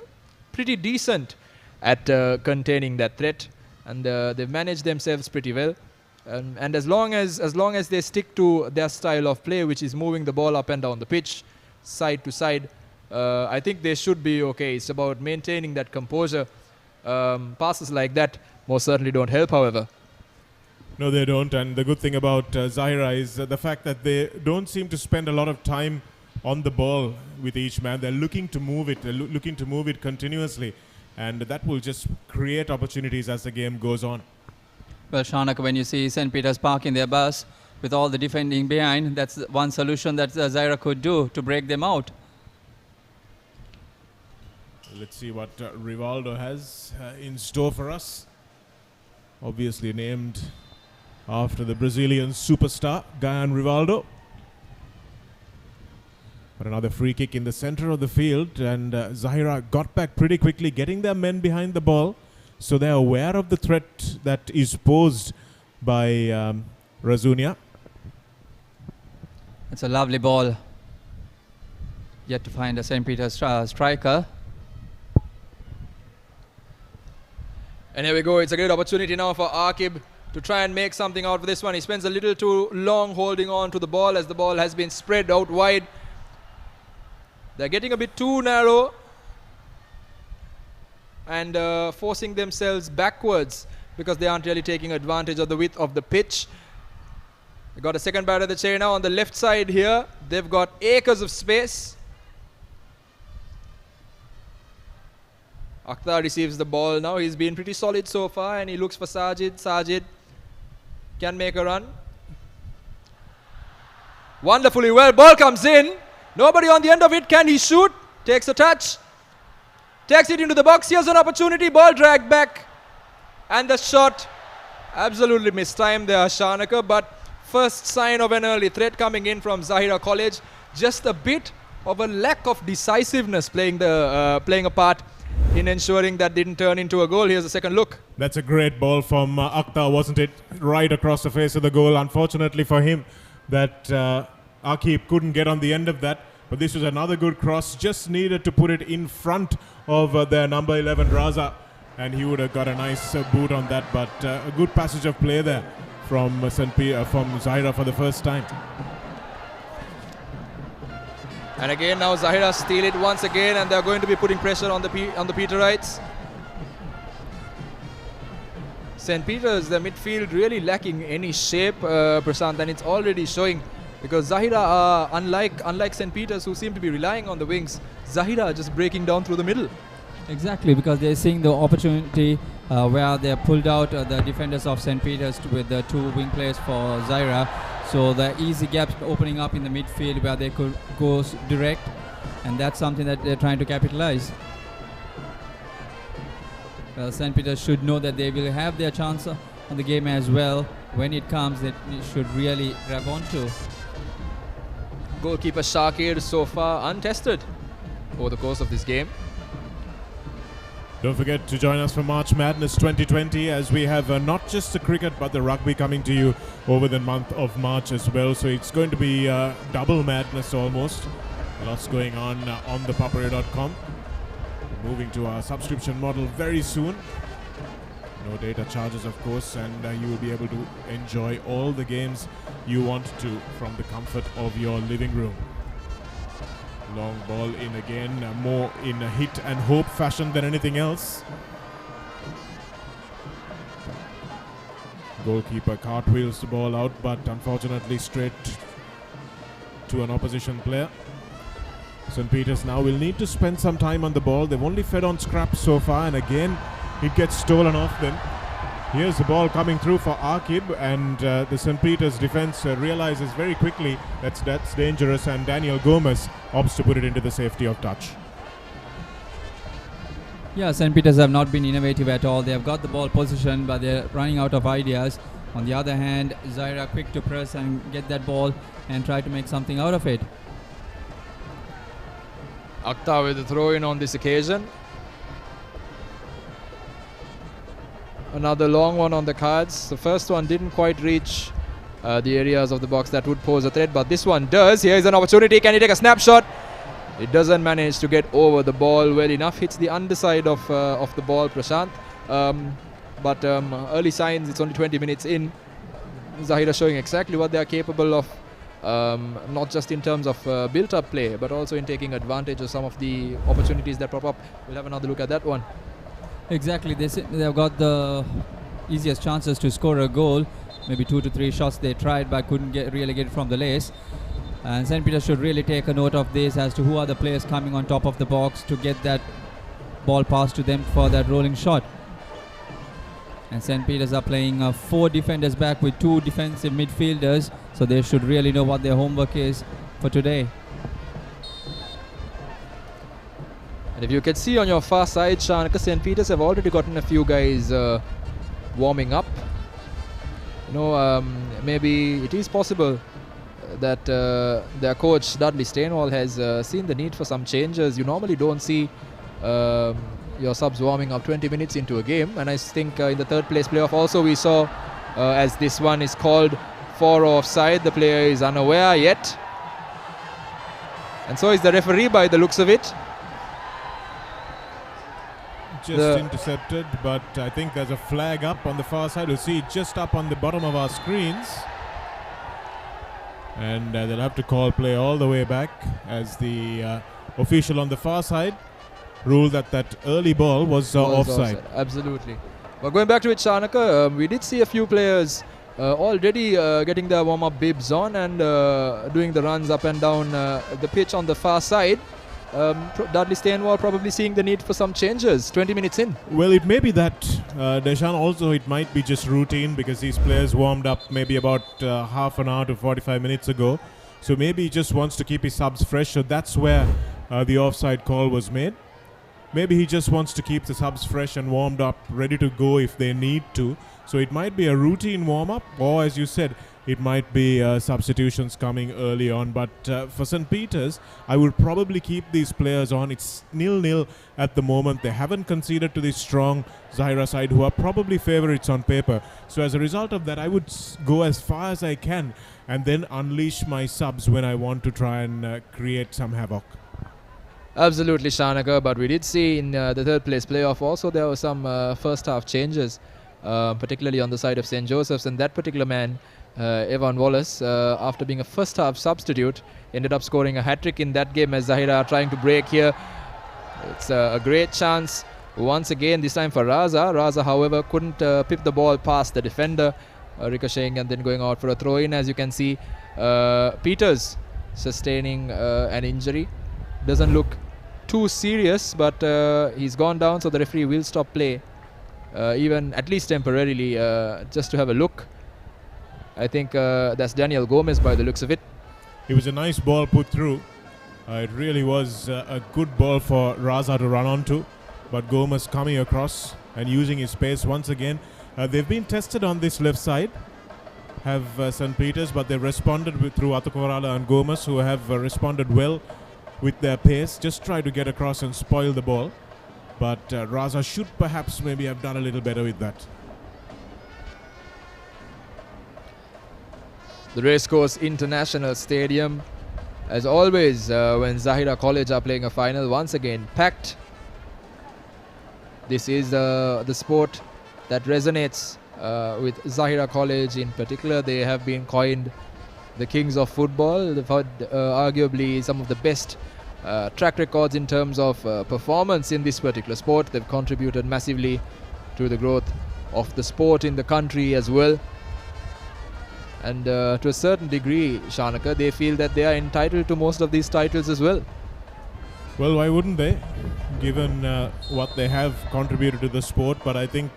pretty decent at containing that threat, and they've managed themselves pretty well. And as long as they stick to their style of play, which is moving the ball up and down the pitch, side to side, I think they should be okay. It's about maintaining that composure. Passes like that most certainly don't help, however. No, they don't. And the good thing about Zahira is the fact that they don't seem to spend a lot of time on the ball with each man. They're looking to move it. They're looking to move it continuously. And that will just create opportunities as the game goes on. Well, Shanak, when you see St. Peter's parking their bus with all the defending behind, that's one solution that Zahira could do to break them out. Let's see what Rivaldo has in store for us. Obviously named after the Brazilian superstar, Gayan Rivaldo. But another free kick in the center of the field, and Zahira got back pretty quickly, getting their men behind the ball. So they're aware of the threat that is posed by Razunia. It's a lovely ball. Yet to find a St. Peter's striker. And here we go. It's a great opportunity now for Akib to try and make something out of this one. He spends a little too long holding on to the ball as the ball has been spread out wide. They're getting a bit too narrow and forcing themselves backwards because they aren't really taking advantage of the width of the pitch. They got a second batter of the chair now on the left side here. They've got acres of space. Akhtar receives the ball now. He's been pretty solid so far and he looks for Sajid. Sajid can make a run. Wonderfully well. Ball comes in. Nobody on the end of it. Can he shoot? Takes a touch. Takes it into the box. Here's an opportunity. Ball dragged back. And the shot absolutely mistimed there, Shanaka. But first sign of an early threat coming in from Zahira College. Just a bit of a lack of decisiveness playing a part in ensuring that didn't turn into a goal. Here's a second look. That's a great ball from Akhtar, wasn't it? Right across the face of the goal. Unfortunately for him, that Akib couldn't get on the end of that. But this was another good cross. Just needed to put it in front of their number 11, Raza. And he would have got a nice boot on that. But a good passage of play there from Zahira for the first time. And again now Zahira steal it once again, and they're going to be putting pressure on the Peterites. St. Peter's, the midfield really lacking any shape, Prashant, and it's already showing because Zahira are unlike St. Peter's, who seem to be relying on the wings. Zahira are just breaking down through the middle. Exactly, because they're seeing the opportunity where they pulled out the defenders of St. Peter's with the two wing players for Zahira. So the easy gaps opening up in the midfield where they could go direct, and that's something that they're trying to capitalize. St. Peter's should know that they will have their chance on the game as well. When it comes, that it should really grab onto. Goalkeeper Shakir so far untested over the course of this game. Don't forget to join us for March Madness 2020 as we have not just the cricket but the rugby coming to you over the month of March as well. So it's going to be double madness almost. Lots going on ThePapare.com. Moving to our subscription model very soon. No data charges, of course, and you will be able to enjoy all the games you want to from the comfort of your living room. Long ball in again, more in a hit and hope fashion than anything else. Goalkeeper cartwheels the ball out, but unfortunately straight to an opposition player. St. Peter's now will need to spend some time on the ball. They've only fed on scraps so far, and again it gets stolen off them. Here's the ball coming through for Akib, and the St. Peter's defense realizes very quickly that's dangerous, and Daniel Gomez opts to put it into the safety of touch. Yeah, St. Peter's have not been innovative at all. They have got the ball positioned, but they're running out of ideas. On the other hand, Zahira quick to press and get that ball and try to make something out of it. Akhtar with the throw in on this occasion. Another long one on the cards. The first one didn't quite reach the areas of the box that would pose a threat, but this one does. Here's an opportunity. Can he take a snapshot? It doesn't manage to get over the ball well enough. Hits the underside of the ball, Prashant. But early signs, it's only 20 minutes in. Zahira showing exactly what they are capable of, not just in terms of built-up play, but also in taking advantage of some of the opportunities that pop up. We'll have another look at that one. Exactly, they've got the easiest chances to score a goal. Maybe 2 to 3 shots they tried, but couldn't really get it from the lace. And St. Peter should really take a note of this as to who are the players coming on top of the box to get that ball passed to them for that rolling shot. And St. Peter's are playing 4 defenders back with 2 defensive midfielders, so they should really know what their homework is for today. And if you can see on your far side, Shanaka, St. Peter's have already gotten a few guys warming up. Maybe it is possible that their coach Dudley Stainwall has seen the need for some changes. You normally don't see your subs warming up 20 minutes into a game, and I think in the third place playoff also we saw, as this one is called for offside, the player is unaware yet, and so is the referee by the looks of it. Just intercepted, but I think there's a flag up on the far side. We'll see it just up on the bottom of our screens. And they'll have to call play all the way back as the official on the far side ruled that early ball was offside. Absolutely. But going back to it, Shanaka, we did see a few players already getting their warm-up bibs on and doing the runs up and down the pitch on the far side. Dudley Stainwall probably seeing the need for some changes 20 minutes in. Well, it may be that, Deshan, also it might be just routine because these players warmed up maybe about half an hour to 45 minutes ago. So maybe he just wants to keep his subs fresh. So that's where the offside call was made. Maybe he just wants to keep the subs fresh and warmed up, ready to go if they need to. So it might be a routine warm-up, or as you said, it might be substitutions coming early on. But for St. Peter's, I would probably keep these players on. It's 0-0 at the moment. They haven't conceded to this strong Zahira side, who are probably favourites on paper. So as a result of that, I would go as far as I can and then unleash my subs when I want to try and create some havoc. Absolutely, Shanaka. But we did see in the third place playoff also there were some first half changes, particularly on the side of St. Joseph's, and that particular man, Evan Wallace, after being a first half substitute, ended up scoring a hat-trick in that game as Zahira are trying to break here. It's a great chance once again, this time for Raza. Raza, however, couldn't pip the ball past the defender, ricocheting and then going out for a throw-in. As you can see, Peters sustaining an injury. Doesn't look too serious, but he's gone down, so the referee will stop play, even at least temporarily, just to have a look. I think that's Daniel Gomez by the looks of it. It was a nice ball put through. It really was a good ball for Raza to run onto. But Gomez coming across and using his pace once again. They've been tested on this left side, have St. Peter's, but they've responded through Atakorala and Gomez, who have responded well with their pace. Just try to get across and spoil the ball. But Raza should perhaps maybe have done a little better with that. The Racecourse International Stadium, as always, when Zahira College are playing a final, once again packed. This is the sport that resonates with Zahira College in particular. They have been coined the kings of football. They've had arguably some of the best track records in terms of performance in this particular sport. They've contributed massively to the growth of the sport in the country as well. And to a certain degree, Shanaka, they feel that they are entitled to most of these titles as well. Well, why wouldn't they, given what they have contributed to the sport? But I think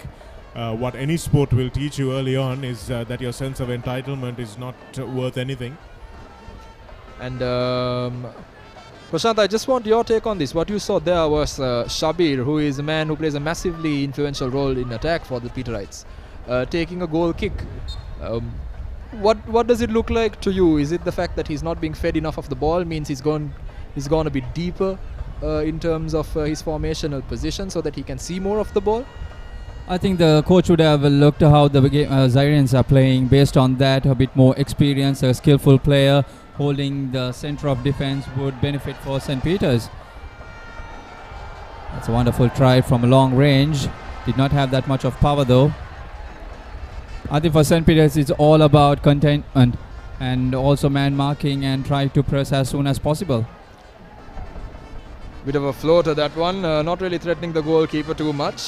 what any sport will teach you early on is that your sense of entitlement is not worth anything. And Prashant, I just want your take on this. What you saw there was Shabir, who is a man who plays a massively influential role in attack for the Peterites, taking a goal kick. What does it look like to you? Is it the fact that he's not being fed enough of the ball means he's gone a bit deeper in terms of his formational position so that he can see more of the ball? I think the coach would have looked at how the Zairians are playing. Based on that, a bit more experience, a skillful player holding the center of defense would benefit for St. Peter's. That's a wonderful try from a long range. Did not have that much of power though. I think for St. Peter's it's all about containment and also man marking and try to press as soon as possible. Bit of a floater, that one, not really threatening the goalkeeper too much,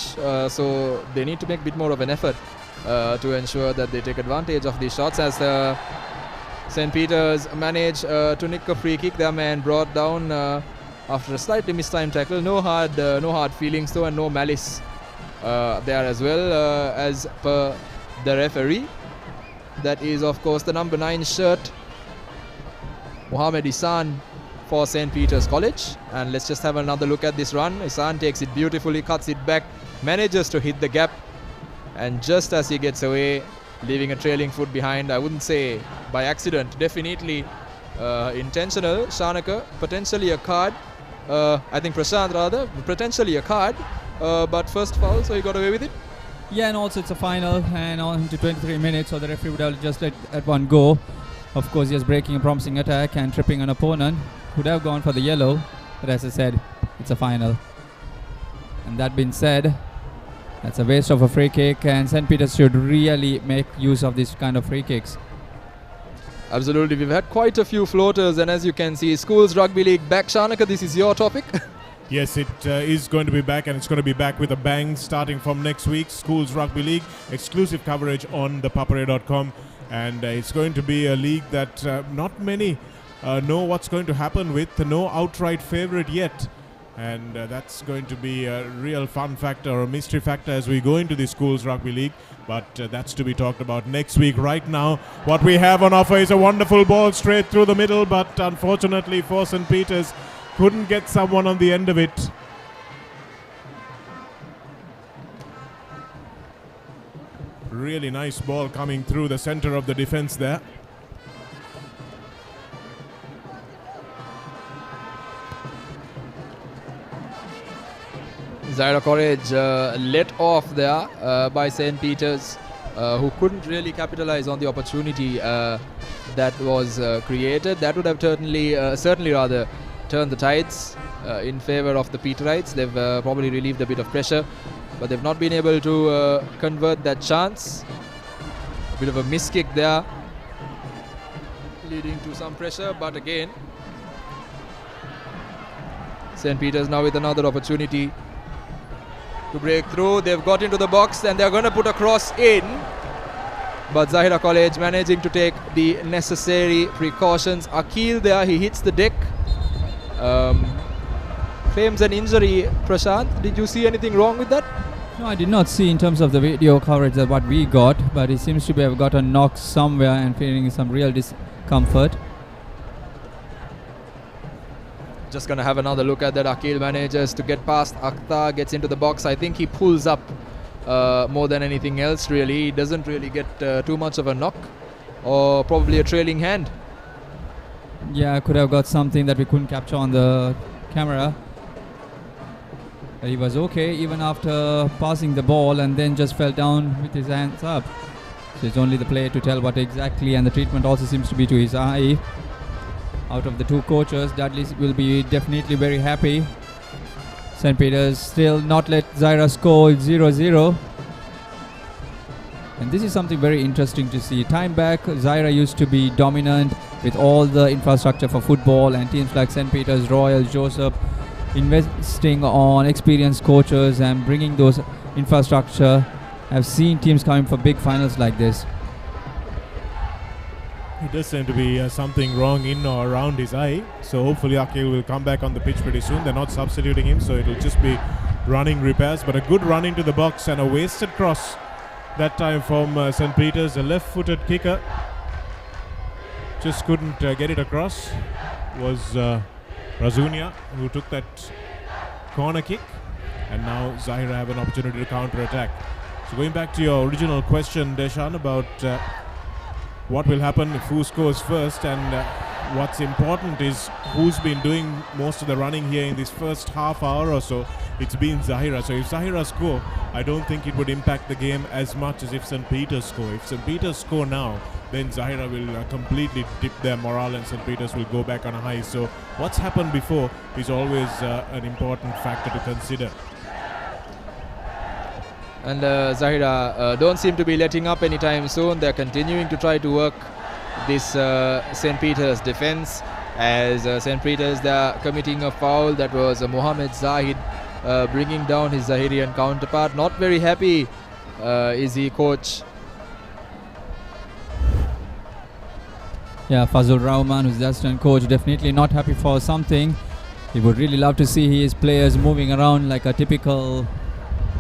so they need to make a bit more of an effort to ensure that they take advantage of these shots. As St. Peter's manage to nick a free kick, their man brought down after a slightly mistimed tackle. No hard feelings though, and no malice there as well, as per the referee. That is of course the number 9 shirt, Mohamed Isan, for St. Peter's College. And let's just have another look at this run. Isan takes it beautifully, cuts it back, manages to hit the gap, and just as he gets away, leaving a trailing foot behind, I wouldn't say by accident, definitely intentional. Shanaka, potentially a card. I think Prashant rather, potentially a card, but first foul, so he got away with it. Yeah, and also it's a final and on to 23 minutes, so the referee would have just let that one go. Of course, he is breaking a promising attack and tripping an opponent. Could have gone for the yellow, but as I said, it's a final. And that being said, that's a waste of a free kick, and St. Peter's should really make use of this kind of free kicks. Absolutely, we've had quite a few floaters, and as you can see, Schools Rugby League back. Shanaka, this is your topic. Yes, it is going to be back, and it's going to be back with a bang starting from next week. Schools Rugby League, exclusive coverage on ThePapare.com, and it's going to be a league that not many know what's going to happen with. No outright favourite yet, and that's going to be a real fun factor or a mystery factor as we go into the Schools Rugby League, but that's to be talked about next week. Right now, what we have on offer is a wonderful ball straight through the middle, but unfortunately for St. Peter's, couldn't get someone on the end of it. Really nice ball coming through the center of the defense there. Zahira College let off there by St. Peter's, who couldn't really capitalize on the opportunity that was created. That would have certainly rather turned the tides in favor of the Peterites. They've probably relieved a bit of pressure, but they've not been able to convert that chance. A bit of a miss kick there, leading to some pressure, but again, St. Peter's now with another opportunity to break through. They've got into the box and they're going to put a cross in, but Zahira College managing to take the necessary precautions. Akil there, he hits the deck, claims an injury. Prashant, did you see anything wrong with that? No, I did not see in terms of the video coverage that what we got, but he seems to have got a knock somewhere and feeling some real discomfort. Just going to have another look at that. Akil manages to get past Akhtar, gets into the box. I think he pulls up more than anything else, really. He doesn't really get too much of a knock, or probably a trailing hand. Yeah, could have got something that we couldn't capture on the camera. But he was okay even after passing the ball and then just fell down with his hands up. So it's only the player to tell what exactly, and the treatment also seems to be to his eye. Out of the two coaches, Dudley will be definitely very happy. St. Peter's still not let Zahira score 0-0. And this is something very interesting to see. Time back, Zahira used to be dominant with all the infrastructure for football, and teams like St. Peter's, Royal, Joseph investing on experienced coaches and bringing those infrastructure. I've seen teams coming for big finals like this. It does seem to be something wrong in or around his eye, so hopefully Akil will come back on the pitch pretty soon. They're not substituting him, so it'll just be running repairs, but a good run into the box and a wasted cross that time from St. Peter's, a left-footed kicker. Just couldn't get it across. Was Razunia who took that corner kick, and now Zahira have an opportunity to counter-attack. So going back to your original question, Deshan, about what will happen if who scores first, and what's important is who's been doing most of the running here in this first half hour or so. It's been Zahira. So if Zahira score, I don't think it would impact the game as much as if St. Peter's score. If St. Peter's score now, then Zahira will completely dip their morale and St. Peter's will go back on a high. So what's happened before is always an important factor to consider. And Zahira don't seem to be letting up anytime soon. They're continuing to try to work this St. Peter's defense. As St. Peter's, they're committing a foul. That was Mohamed Zahid bringing down his Zahirian counterpart. Not very happy is he, coach. Yeah, Fazul Rahman, who's the assistant coach, definitely not happy for something. He would really love to see his players moving around like a typical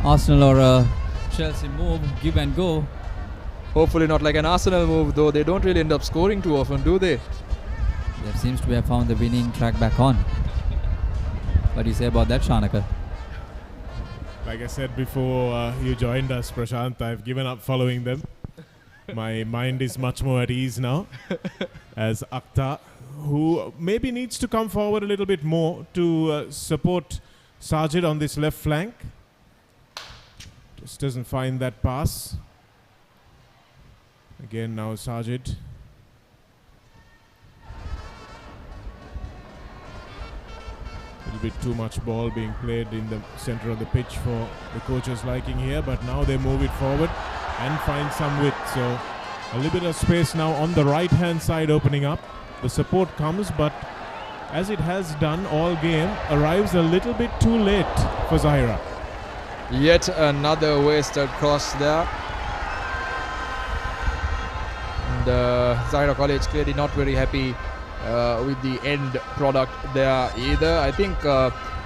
Arsenal or a Chelsea move, give and go. Hopefully not like an Arsenal move, though. They don't really end up scoring too often, do they? They seems to have found the winning track back on. What do you say about that, Shanaka? Like I said before you joined us, Prashant, I've given up following them. My mind is much more at ease now. As Akhtar, who maybe needs to come forward a little bit more to support Sajid on this left flank. Just doesn't find that pass. Again now Sajid. A little bit too much ball being played in the center of the pitch for the coach's liking here, but now they move it forward and find some width. So a little bit of space now on the right hand side opening up. The support comes, but as it has done all game, arrives a little bit too late for Zahira. Yet another wasted cross there. And Zahira College clearly not very happy with the end product there either. I think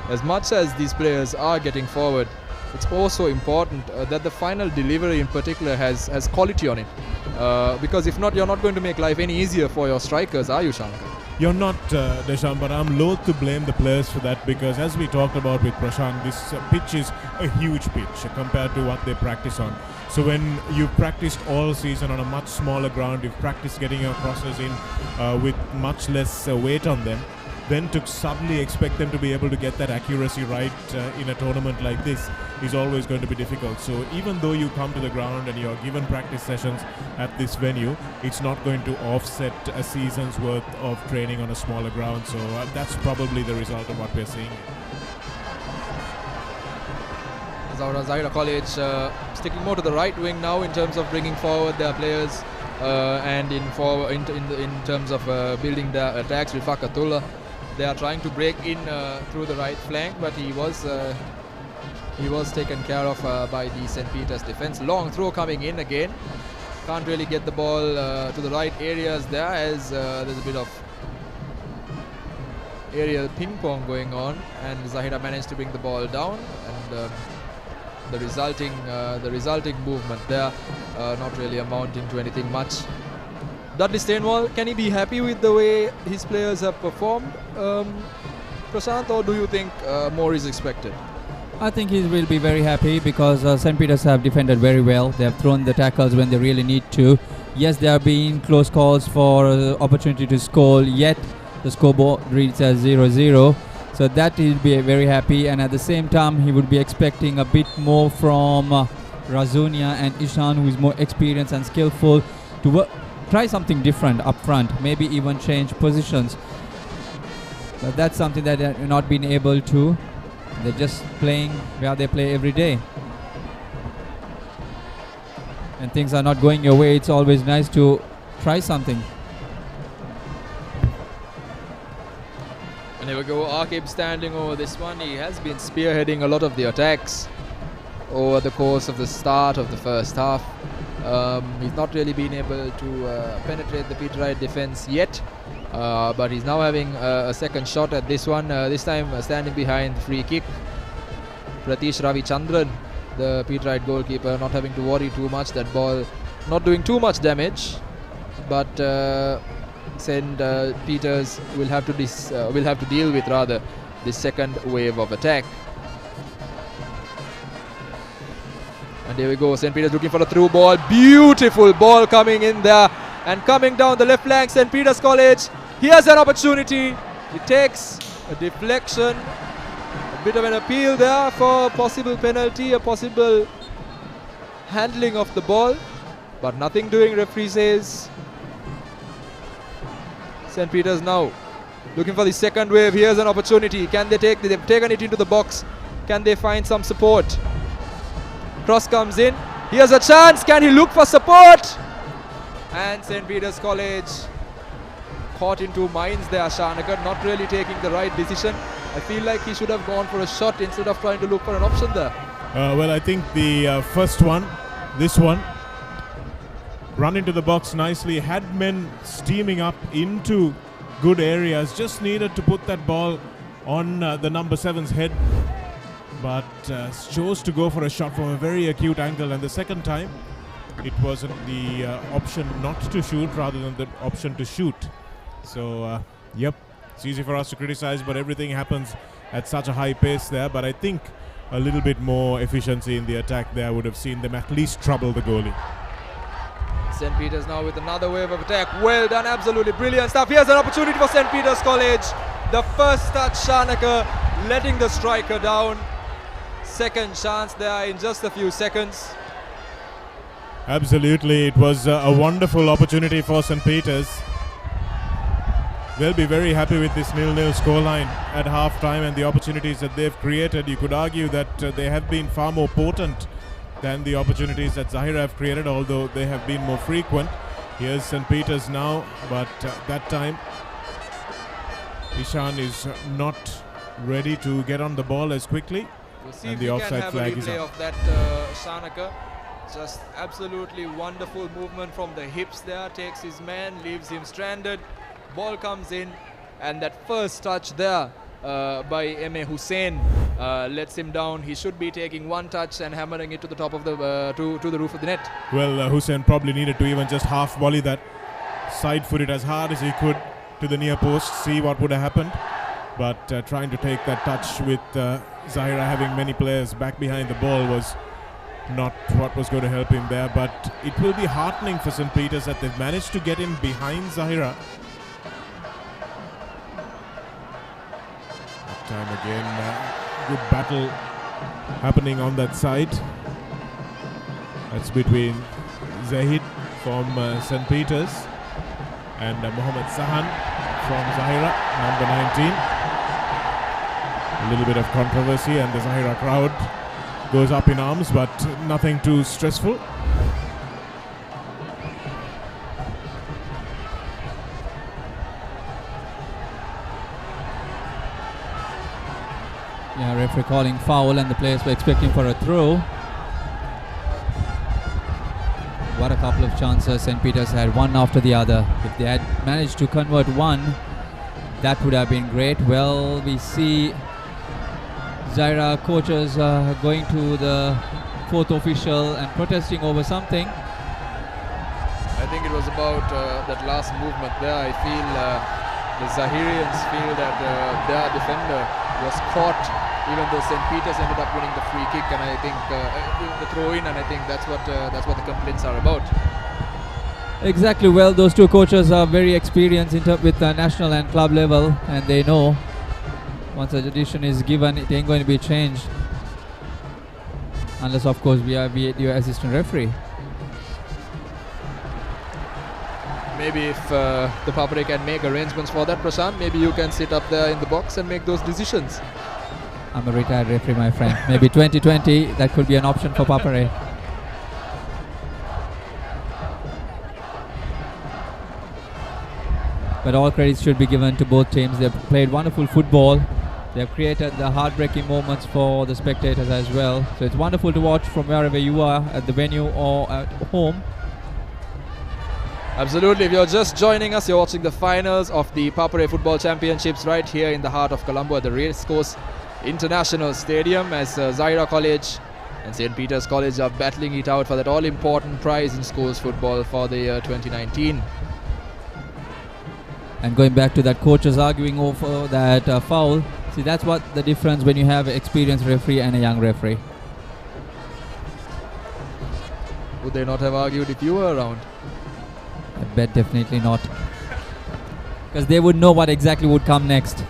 as much as these players are getting forward, it's also important that the final delivery in particular has quality on it. Because if not, you're not going to make life any easier for your strikers, are you, Shankar? You're not, Desham, but I'm loath to blame the players for that, because as we talked about with Prashant, this pitch is a huge pitch compared to what they practice on. So when you've practiced all season on a much smaller ground, you've practiced getting your crosses in with much less weight on them, then to suddenly expect them to be able to get that accuracy right in a tournament like this is always going to be difficult. So even though you come to the ground and you're given practice sessions at this venue, it's not going to offset a season's worth of training on a smaller ground. So that's probably the result of what we're seeing. Zahira College sticking more to the right wing now in terms of bringing forward their players and in terms of building their attacks. Rifakatullah, they are trying to break in through the right flank, but he was taken care of by the St. Peter's defense. Long throw coming in again. Can't really get the ball to the right areas there, as there's a bit of aerial ping pong going on, and Zahira managed to bring the ball down, and the resulting movement there not really amounting to anything much. Dudley Stainwell, can he be happy with the way his players have performed, Prashant, or do you think more is expected? I think he will be very happy, because St. Peter's have defended very well. They have thrown the tackles when they really need to. Yes, there have been close calls for opportunity to score, yet the scoreboard reads as 0-0. So that he'll be very happy, and at the same time he would be expecting a bit more from Razunia and Ishan, who is more experienced and skillful, to try something different up front, maybe even change positions. But that's something that they're not been able to. They're just playing where they play every day. And things are not going your way, it's always nice to try something. And here we go, Akib standing over this one. He has been spearheading a lot of the attacks over the course of the start of the first half. He's not really been able to penetrate the Peterite defense yet, but he's now having a second shot at this one, this time standing behind the free kick. Pratish Ravichandran, the Peterite goalkeeper, not having to worry too much, that ball not doing too much damage, but St. Peter's will have to deal with rather this second wave of attack. And there we go, St. Peter's looking for a through ball. Beautiful ball coming in there and coming down the left flank. St. Peter's College, here's an opportunity. It takes a deflection, a bit of an appeal there for a possible penalty, a possible handling of the ball, but nothing doing, referee says. St. Peter's now looking for the second wave. Here's an opportunity. Can they take? They've taken it into the box. Can they find some support? Cross comes in. Here's a chance. Can he look for support? And St. Peter's College caught into minds there. Shanakar not really taking the right decision. I feel like he should have gone for a shot instead of trying to look for an option there. Well, I think the first one, this one, run into the box nicely, had men steaming up into good areas, just needed to put that ball on the number 7's head, but chose to go for a shot from a very acute angle. And the second time, it wasn't the option not to shoot rather than the option to shoot. So, yep, it's easy for us to criticize, but everything happens at such a high pace there. But I think a little bit more efficiency in the attack there would have seen them at least trouble the goalie. St. Peter's now with another wave of attack. Well done, absolutely brilliant stuff. Here's an opportunity for St. Peter's College. The first touch, Shanakar letting the striker down. Second chance there in just a few seconds. Absolutely, it was a wonderful opportunity for St. Peter's. They'll be very happy with this 0-0 scoreline at half-time and the opportunities that they've created. You could argue that they have been far more potent than the opportunities that Zahira have created, although they have been more frequent. Here's St. Peter's now, but that time Ishan is not ready to get on the ball as quickly, and the offside flag is up. Of that Shanakar, just absolutely wonderful movement from the hips there, takes his man, leaves him stranded. Ball comes in, and that first touch there by M.A. Hussain lets him down. He should be taking one touch and hammering it to the top of the to the roof of the net. Well, Hussain probably needed to even just half volley that, side-foot it as hard as he could to the near post, see what would have happened. But trying to take that touch with Zahira having many players back behind the ball was not what was going to help him there. But it will be heartening for St. Peter's that they've managed to get in behind Zahira. Time again, good battle happening on that side. That's between Zahid from St. Peter's and Mohammed Sahan from Zahira, number 19. A little bit of controversy and the Zahira crowd goes up in arms, but nothing too stressful. Yeah, referee calling foul and the players were expecting for a throw. What a couple of chances St. Peter's had, one after the other. If they had managed to convert one, that would have been great. Well, we see Zahira coaches going to the fourth official and protesting over something. I think it was about that last movement there. I feel the Zahirians feel that their defender was caught, even though St. Peter's ended up winning the free kick, and I think the throw-in, and I think that's what the complaints are about. Exactly. Well, those two coaches are very experienced with national and club level, and they know once a decision is given, it ain't going to be changed, unless of course we are your assistant referee. Maybe if the ThePapare can make arrangements for that, Prashant, maybe you can sit up there in the box and make those decisions. I'm a retired referee, my friend. Maybe 2020, that could be an option for ThePapare. But all credits should be given to both teams. They've played wonderful football. They've created the heartbreaking moments for the spectators as well. So it's wonderful to watch from wherever you are, at the venue or at home. Absolutely. If you're just joining us, you're watching the finals of the ThePapare Football Championships right here in the heart of Colombo at the Racecourse International Stadium, as Zahira College and St. Peter's College are battling it out for that all-important prize in schools football for the year 2019. And going back to that, coaches arguing over that foul. See, that's what the difference when you have an experienced referee and a young referee. Would they not have argued if you were around? I bet definitely not. Because they would know what exactly would come next.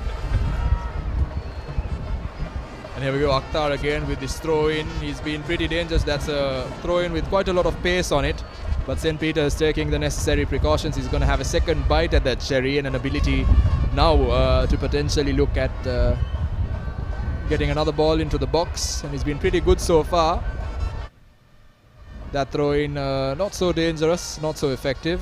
And here we go, Akhtar again with this throw-in. He's been pretty dangerous. That's a throw-in with quite a lot of pace on it. But St. Peter's taking the necessary precautions. He's going to have a second bite at that cherry and an ability now to potentially look at getting another ball into the box. And he's been pretty good so far. That throw in not so dangerous, not so effective.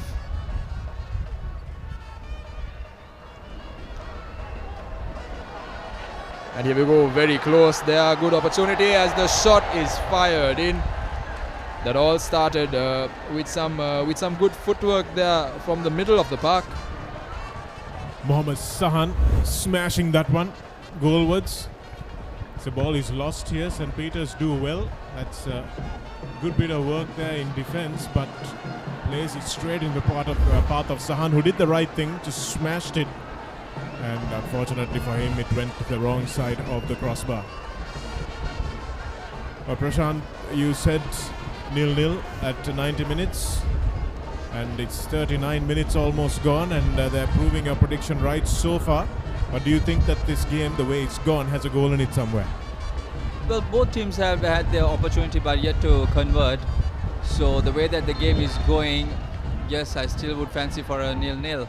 And here we go, very close there. Good opportunity as the shot is fired in. That all started with some good footwork there from the middle of the park. Mohammad Sahan smashing that one goalwards. The ball is lost here. St. Peter's do well. That's a good bit of work there in defense, but plays it straight in the path of Sahan, who did the right thing, just smashed it. And unfortunately for him, it went to the wrong side of the crossbar. Prashant, you said 0-0 at 90 minutes. And it's 39 minutes almost gone, and they're proving your prediction right so far. But do you think that this game, the way it's gone, has a goal in it somewhere? Well, both teams have had their opportunity but yet to convert. So the way that the game is going, yes, I still would fancy for a 0-0.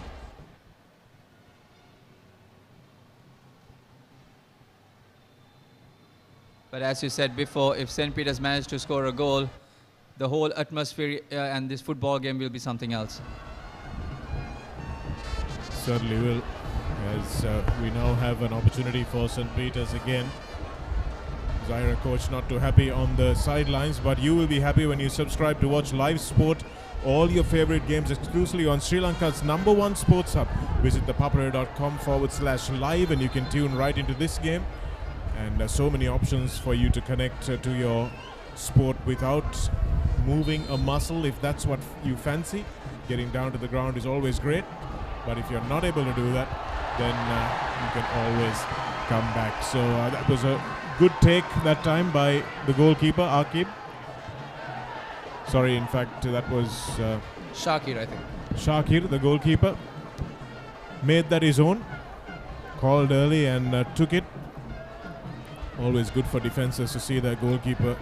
But as you said before, if St. Peter's managed to score a goal, the whole atmosphere and this football game will be something else. Certainly will, as we now have an opportunity for St. Peter's again. Zahira coach not too happy on the sidelines, but you will be happy when you subscribe to watch live sport, all your favorite games exclusively on Sri Lanka's #1 sports hub. Visit thepapare.com/live and you can tune right into this game. And so many options for you to connect to your sport without moving a muscle, if that's what you fancy. Getting down to the ground is always great, but if you're not able to do that, then you can always come back. So that was a good take that time by the goalkeeper, Akib. Sorry, in fact, that was Shakir, I think. Shakir, the goalkeeper, made that his own, called early and took it. Always good for defenses to see their goalkeeper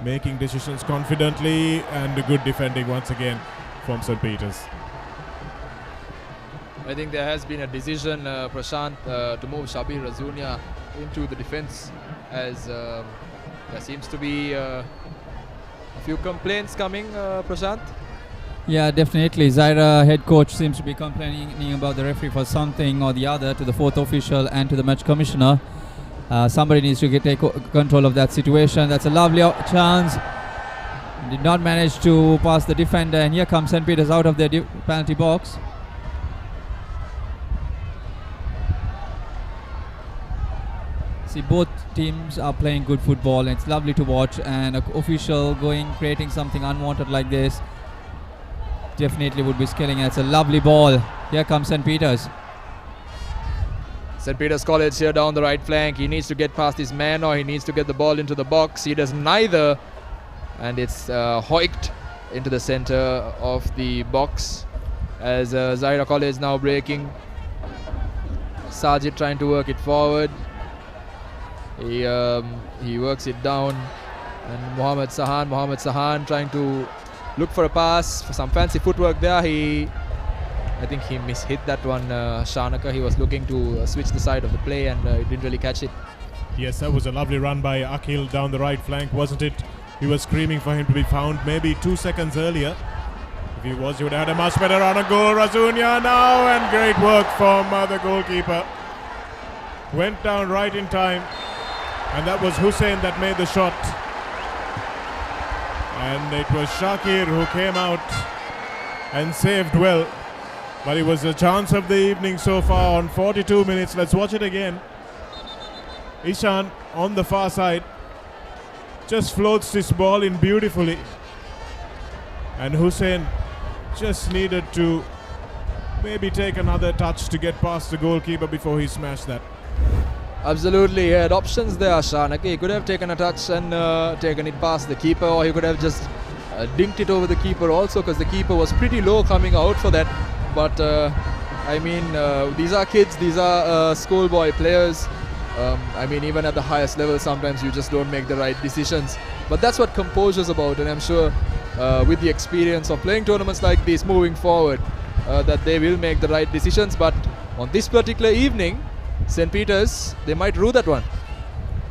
making decisions confidently, and good defending once again from St. Peter's. I think there has been a decision, Prashant, to move Shabir Razunia into the defense, as there seems to be a few complaints coming, Prashant. Yeah, definitely. Zahira head coach seems to be complaining about the referee for something or the other to the fourth official and to the match commissioner. Somebody needs to take control of that situation. That's a lovely chance. Did not manage to pass the defender, and here comes St. Peter's out of their penalty box. See, both teams are playing good football, and it's lovely to watch. And an official creating something unwanted like this definitely would be skilling. And it's a lovely ball. Here comes St. Peter's. St. Peter's College here down the right flank. He needs to get past his man, or he needs to get the ball into the box. He does neither, and it's hoiked into the center of the box as Zahira College now breaking. Sajid trying to work it forward. He works it down, and Mohammad Sahan trying to look for a pass, for some fancy footwork there. I think he mishit that one, Shanaka. He was looking to switch the side of the play, and he didn't really catch it. Yes, that was a lovely run by Akhil down the right flank, wasn't it? He was screaming for him to be found maybe 2 seconds earlier. If he was, he would have had a much better run on goal. Razunia now, and great work from the goalkeeper. Went down right in time, and that was Hussein that made the shot. And it was Shakir who came out and saved well. But it was a chance of the evening so far on 42 minutes. Let's watch it again. Ishan on the far side just floats this ball in beautifully. And Hussein just needed to maybe take another touch to get past the goalkeeper before he smashed that. Absolutely, he had options there, Shanaka. He could have taken a touch and taken it past the keeper, or he could have just dinked it over the keeper also, because the keeper was pretty low coming out for that. But I mean, these are kids, these are schoolboy players. I mean, even at the highest level, sometimes you just don't make the right decisions. But that's what composure's about, and I'm sure with the experience of playing tournaments like this moving forward, that they will make the right decisions. But on this particular evening, St. Peter's, they might rue that one.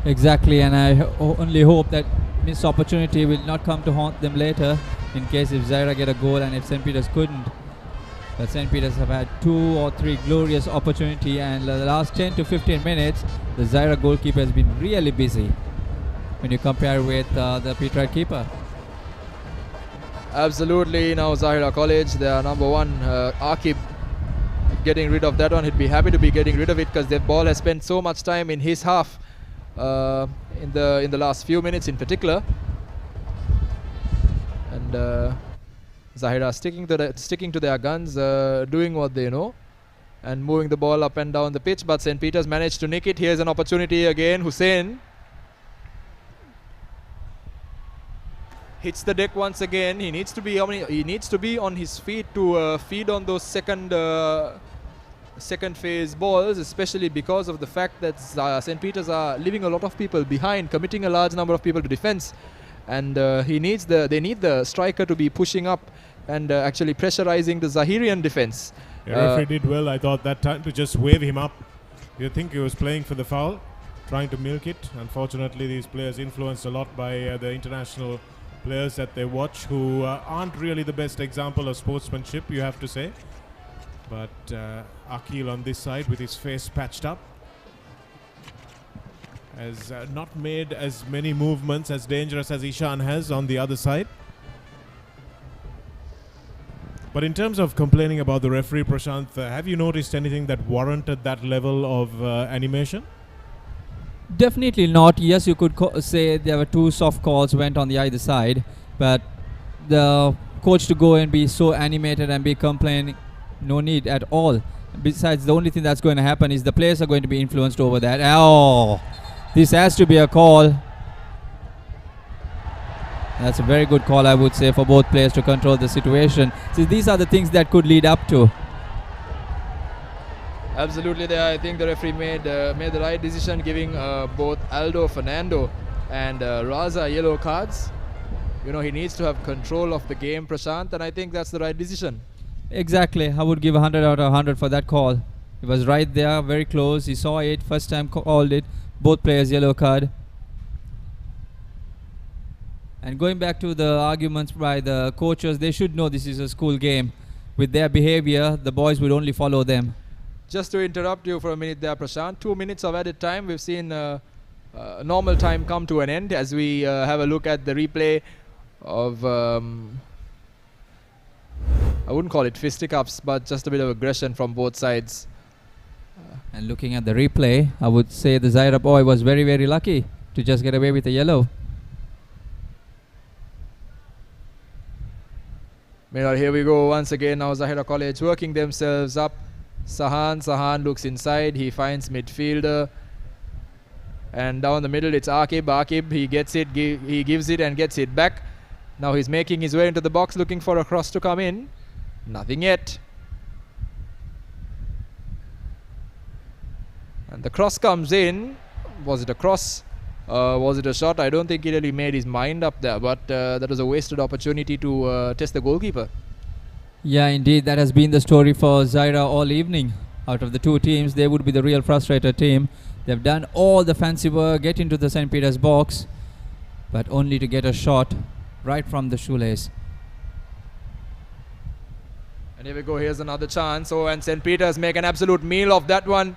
Exactly, and I only hope that missed opportunity will not come to haunt them later in case if Zahira get a goal and if St. Peter's couldn't. But St. Peter's have had 2 or 3 glorious opportunity, and the last 10 to 15 minutes, the Zahira goalkeeper has been really busy when you compare with the Peterite keeper. Absolutely. Now Zahira College, their number one, Akib, getting rid of that one. He'd be happy to be getting rid of it because their ball has spent so much time in his half in the last few minutes in particular. And Zahira sticking to their guns, doing what they know and moving the ball up and down the pitch, but St. Peter's managed to nick it. Here's an opportunity again. Hussein hits the deck once again. He needs to be on his feet to feed on those second phase balls, especially because of the fact that St. Peter's are leaving a lot of people behind, committing a large number of people to defense, and they need the striker to be pushing up and actually pressurizing the Zahirian defense. The referee did well, I thought, that time to just wave him up. You think he was playing for the foul, trying to milk it. Unfortunately, these players influenced a lot by the international players that they watch, who aren't really the best example of sportsmanship, you have to say. But Akil on this side with his face patched up has not made as many movements as dangerous as Ishan has on the other side. But in terms of complaining about the referee, Prashant, have you noticed anything that warranted that level of animation? Definitely not. Yes, you could say there were 2 soft calls went on the either side, but the coach to go and be so animated and be complaining, no need at all. Besides, the only thing that's going to happen is the players are going to be influenced over that. Oh, this has to be a call. That's a very good call, I would say, for both players to control the situation. So these are the things that could lead up to. Absolutely, there. I think the referee made the right decision, giving both Aldo, Fernando, and Raza yellow cards. You know, he needs to have control of the game, Prashant, and I think that's the right decision. Exactly. I would give 100 out of 100 for that call. It was right there, very close. He saw it, first time called it. Both players yellow card. And going back to the arguments by the coaches, they should know this is a school game. With their behavior, the boys would only follow them. Just to interrupt you for a minute there, Prashant, 2 minutes of added time. We've seen normal time come to an end as we have a look at the replay of, I wouldn't call it fisticuffs, but just a bit of aggression from both sides. And looking at the replay, I would say the Zahira boy was very, very lucky to just get away with a yellow. Meanwhile, here we go once again. Now Zahira College working themselves up. Sahan looks inside. He finds midfielder. And down the middle, it's Akib. He gets it. He gives it and gets it back. Now he's making his way into the box, looking for a cross to come in. Nothing yet. And the cross comes in. Was it a cross? Was it a shot? I don't think he really made his mind up there, but that was a wasted opportunity to test the goalkeeper. Yeah, indeed, that has been the story for Zahira all evening. Out of the 2 teams, they would be the real frustrated team. They've done all the fancy work, get into the St. Peter's box, but only to get a shot right from the shoelace. And here we go, here's another chance. Oh, and St. Peter's make an absolute meal of that one.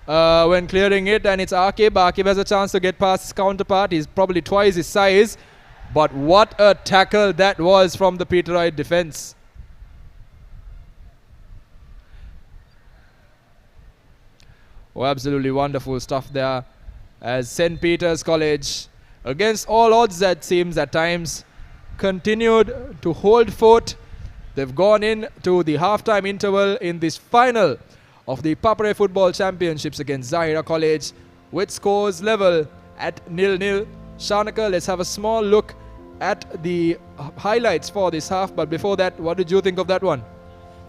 When clearing it, and it's Akib. Akib has a chance to get past his counterpart. He's probably twice his size, but what a tackle that was from the Peterite defense. Oh, absolutely wonderful stuff there, as St. Peter's College, against all odds that seems at times, continued to hold fort. They've gone in to the halftime interval in this final of the ThePapare Football Championships against Zahira College with scores level at 0-0. Shanaka, let's have a small look at the highlights for this half. But before that, what did you think of that one?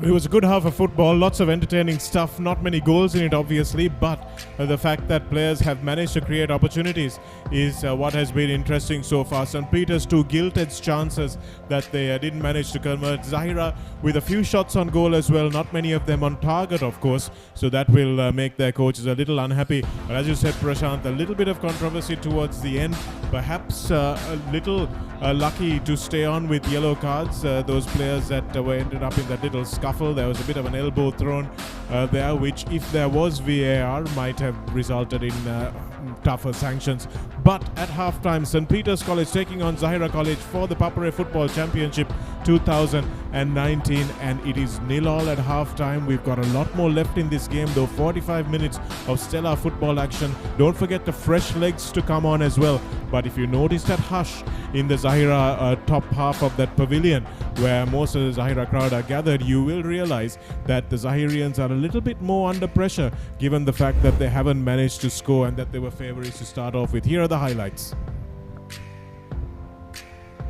It was a good half of football, lots of entertaining stuff, not many goals in it obviously, but the fact that players have managed to create opportunities is what has been interesting so far. St. Peter's 2 gilt-edged chances that they didn't manage to convert. Zahira with a few shots on goal as well, not many of them on target of course, so that will make their coaches a little unhappy. But as you said, Prashant, a little bit of controversy towards the end, perhaps a little lucky to stay on with yellow cards. Those players that were ended up in that little scuffle, there was a bit of an elbow thrown there, which if there was VAR might have resulted in tougher sanctions. But at halftime, St. Peter's College taking on Zahira College for the ThePapare Football Championship 2019, and it is 0-0 at halftime. We've got a lot more left in this game though, 45 minutes of stellar football action. Don't forget the fresh legs to come on as well. But if you notice that hush in the Zahira top half of that pavilion where most of the Zahira crowd are gathered, you will realize that the Zahirians are a little bit more under pressure given the fact that they haven't managed to score and that they were favourites to start off with. Here are the highlights.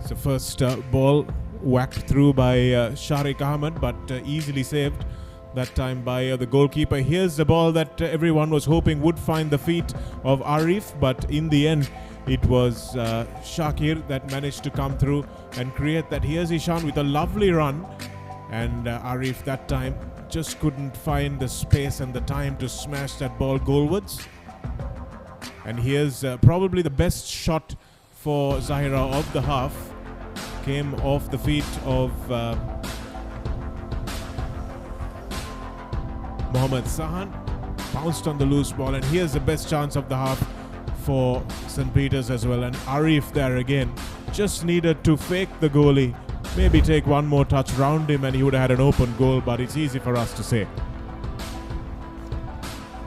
So first ball whacked through by Sharik Ahmed, but easily saved that time by the goalkeeper. Here's the ball that everyone was hoping would find the feet of Arif, but in the end it was Shakir that managed to come through and create that. Here's Ishan with a lovely run, and Arif that time just couldn't find the space and the time to smash that ball goalwards. And here's probably the best shot for Zahira of the half. Came off the feet of Mohammad Sahan, bounced on the loose ball, and here's the best chance of the half for St. Peter's as well. And Arif there again just needed to fake the goalie, maybe take one more touch round him and he would have had an open goal, but it's easy for us to say.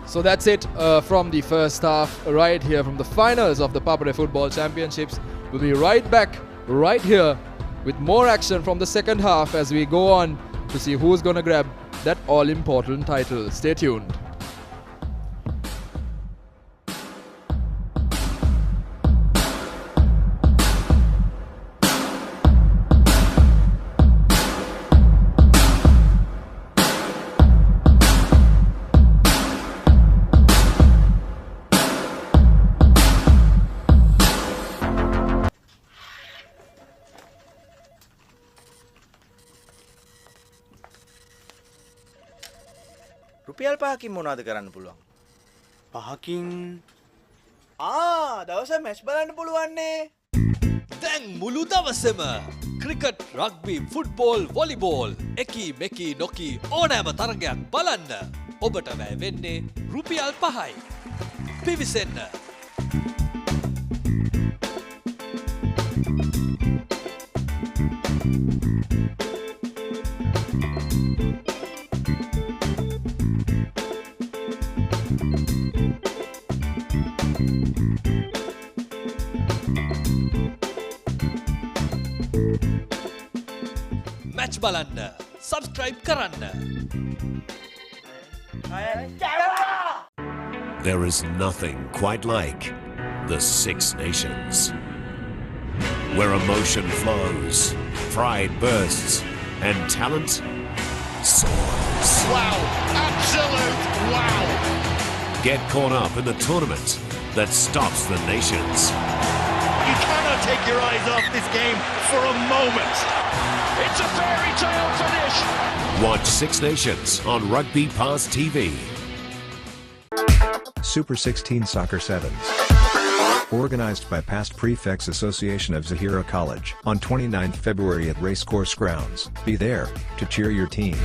So that's it from the first half, right here from the finals of the ThePapare Football Championships. We'll be right back right here with more action from the second half as we go on to see who's going to grab that all-important title. Stay tuned. රුපියල් 5කින් මොනවද කරන්න පුළුවන්? 5කින් දවස match බලන්න පුළුවන්නේ. දැන් මුළු දවසම ක්‍රිකට්, රග්බි, ෆුට්බෝල්, වොලිබෝල් එකී මෙකී නොකී ඕනෑම තරගයක් බලන්න ඔබට වැය වෙන්නේ රුපියල් 5යි. පිවිසෙන්න. මැච් බලන්න සබස්ක්‍රයිබ් කරන්න. There is nothing quite like the Six Nations, where emotion flows, pride bursts, and talent soars. Wow, absolute wow. Get caught up in the tournament that stops the nations. You cannot take your eyes off this game for a moment. It's a fairy tale finish. Watch Six Nations on Rugby Pass TV. Super 16 Soccer Sevens. Organized by past Prefects Association of Zahira College on 29th February at Racecourse Grounds. Be there to cheer your team.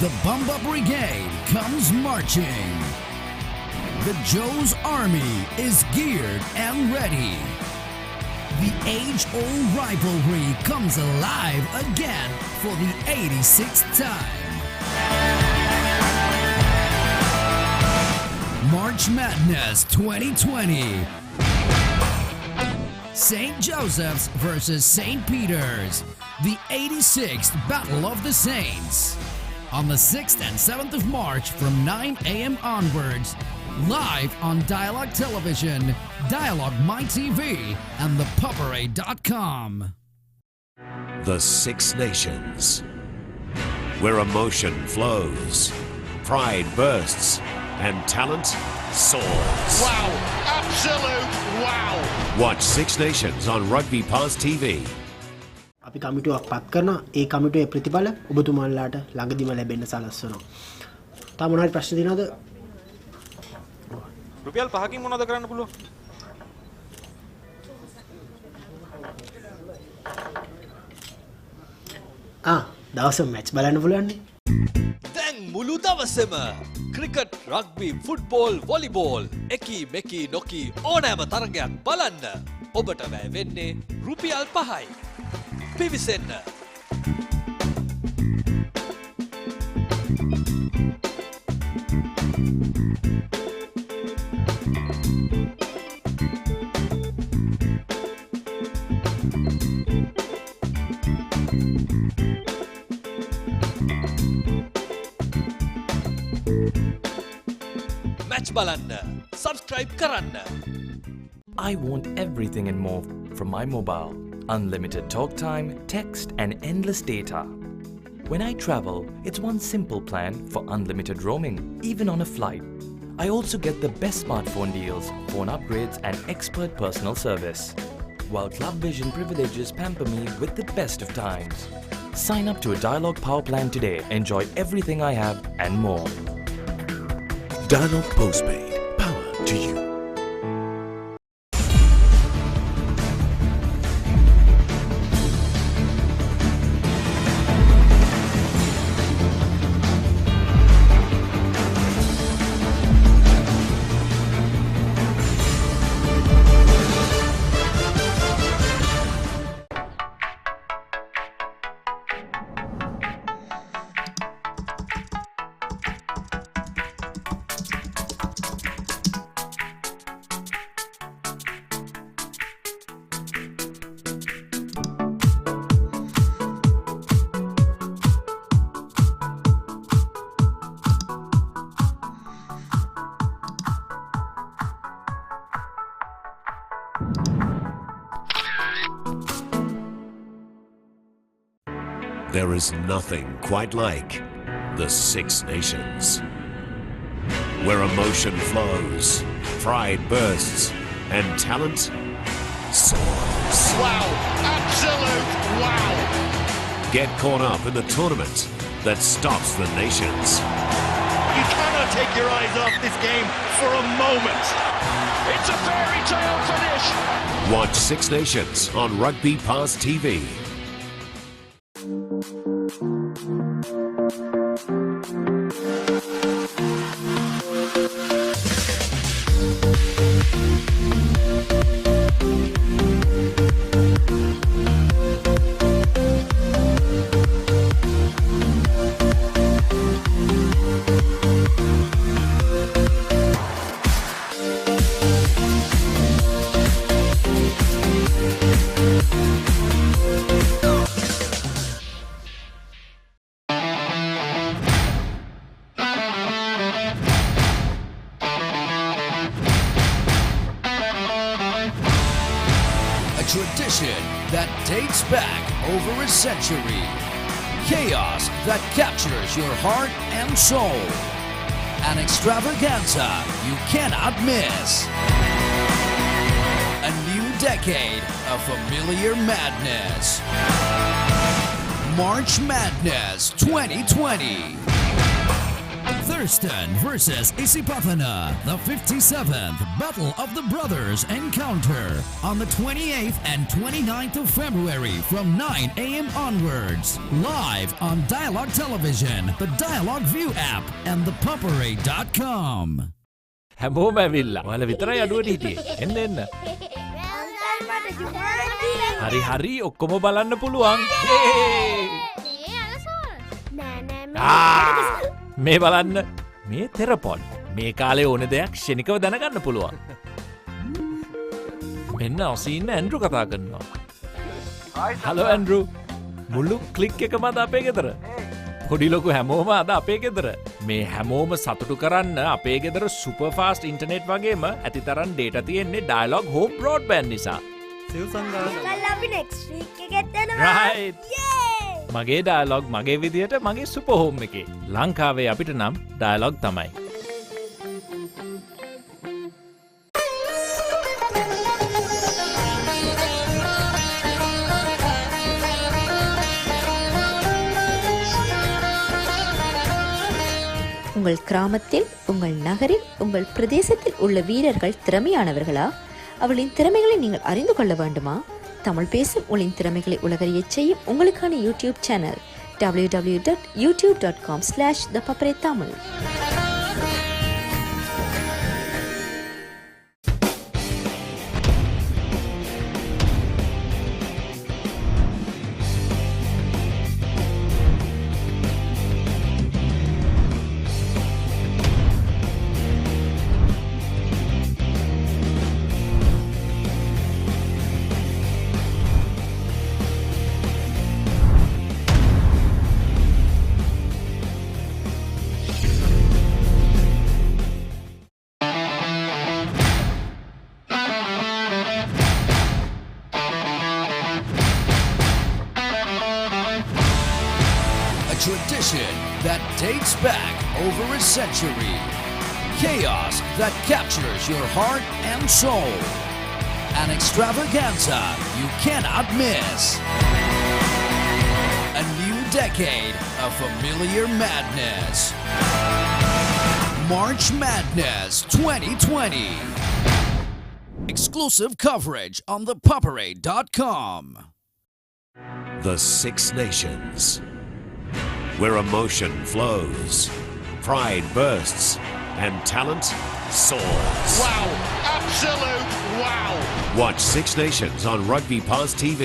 The Bumba Brigade comes marching. The Joe's Army is geared and ready. The age-old rivalry comes alive again for the 86th time. March Madness 2020. St. Joseph's versus St. Peter's. The 86th Battle of the Saints. On the 6th and 7th of March from 9 a.m. onwards. Live on Dialogue Television, Dialogue My TV, and ThePapare.com. The Six Nations, where emotion flows, pride bursts, and talent soars. Wow, absolute wow. Watch Six Nations on Rugby Pass TV. අපි කමිටුවක් පත් කරනවා. ඒ කමිටුවේ ප්‍රතිඵල ඔබතුමාලාට ළඟදිම ලැබෙන්න සලස්වනවා. තා මොනවාරි ප්‍රශ්න තියෙනවද? රුපියල් 5කින් මොනවද කරන්න පුළුවන්? දවසම මැච් බලන්න පුළුවන් නේ. දැන් මුළු දවසම ක්‍රිකට්, රග්බි, ෆුට්බෝල්, වොලිබෝල් එකී මෙකී නොකී ඕනෑම තරගයක් බලන්න ඔබට වැය වෙන්නේ රුපියල් 5යි. පිවිසෙන්න. Match balanna, subscribe karanna. I want everything and more from my mobile. Unlimited talk time, text and endless data. When I travel, it's one simple plan for unlimited roaming, even on a flight. I also get the best smartphone deals, phone upgrades and expert personal service. While Club Vision privileges pamper me with the best of times. Sign up to a Dialogue Power plan today. Enjoy everything I have and more. Dialogue Postpaid. Power to you. There is nothing quite like the Six Nations, where emotion flows, pride bursts, and talent soars. Wow, absolute wow. Get caught up in the tournament that stops the nations. You cannot take your eyes off this game for a moment. It's a fairy tale finish. Watch Six Nations on Rugby Pass TV. Tradition that dates back over a century. Chaos that captures your heart and soul. An extravaganza you cannot miss. A new decade of familiar madness. March Madness 2020. Thurston versus Isipatana, the 57th Battle of the Brothers encounter on the 28th and 29th of February from 9 a.m. onwards. Live on Dialogue Television, the Dialogue View app, and ThePapare.com. හැමෝම ඇවිල්ලා. ඔයාලා විතරයි අඩුවට හිටියේ. එන්න එන්න. හරි හරි ඔක්කොම බලන්න පුළුවන්. මේ බලන්න. මේ තෙරපොන්. මේ කාලේ ඕන දෙයක් ක්ෂණිකව දැනගන්න පුළුවන්. මෙන්න ඔසීන්න ඇන්ඩ්‍රු කතා කරනවා. Hello Andrew. මුළු ක්ලික් එකම අද අපේ ගෙදර. පොඩි ලොකු හැමෝම අද අපේ ගෙදර. මේ හැමෝම සතුටු කරන්න අපේ ගෙදර සුපර් ෆාස්ට් ඉන්ටර්නෙට් වගේම ඇතිතරම් ඩේටා තියෙන්නේ ඩයලොග් හෝම් බ්‍රෝඩ්බෑන්ඩ් නිසා. Right. මගේ ඩයලොග් මගේ විදියට මගේ සුපර් හෝම් එකේ. ලංකාවේ අපිට නම් ඩයලොග් තමයි. உங்கள் கிராமத்தில், உங்கள் நகரில், உங்கள் பிரதேசத்தில் உள்ள வீரர்கள் திறமையானவர்களா? அவளின் திறமைகளை நீங்கள் அறிந்து கொள்ள வேண்டுமா? தமிழ் பேசும் உங்களின் திறமைகளை உலகறியச் செய்யும் உங்களுக்கான YouTube channel www.youtube.com/ThePapare. Tradition that dates back over a century. Chaos that captures your heart and soul. An extravaganza you cannot miss. A new decade of familiar madness. March Madness 2020. Exclusive coverage on ThePapare.com. The Six Nations, where emotion flows, pride bursts, and talent soars. Wow, absolute wow. Watch Six Nations on Rugby Pass TV.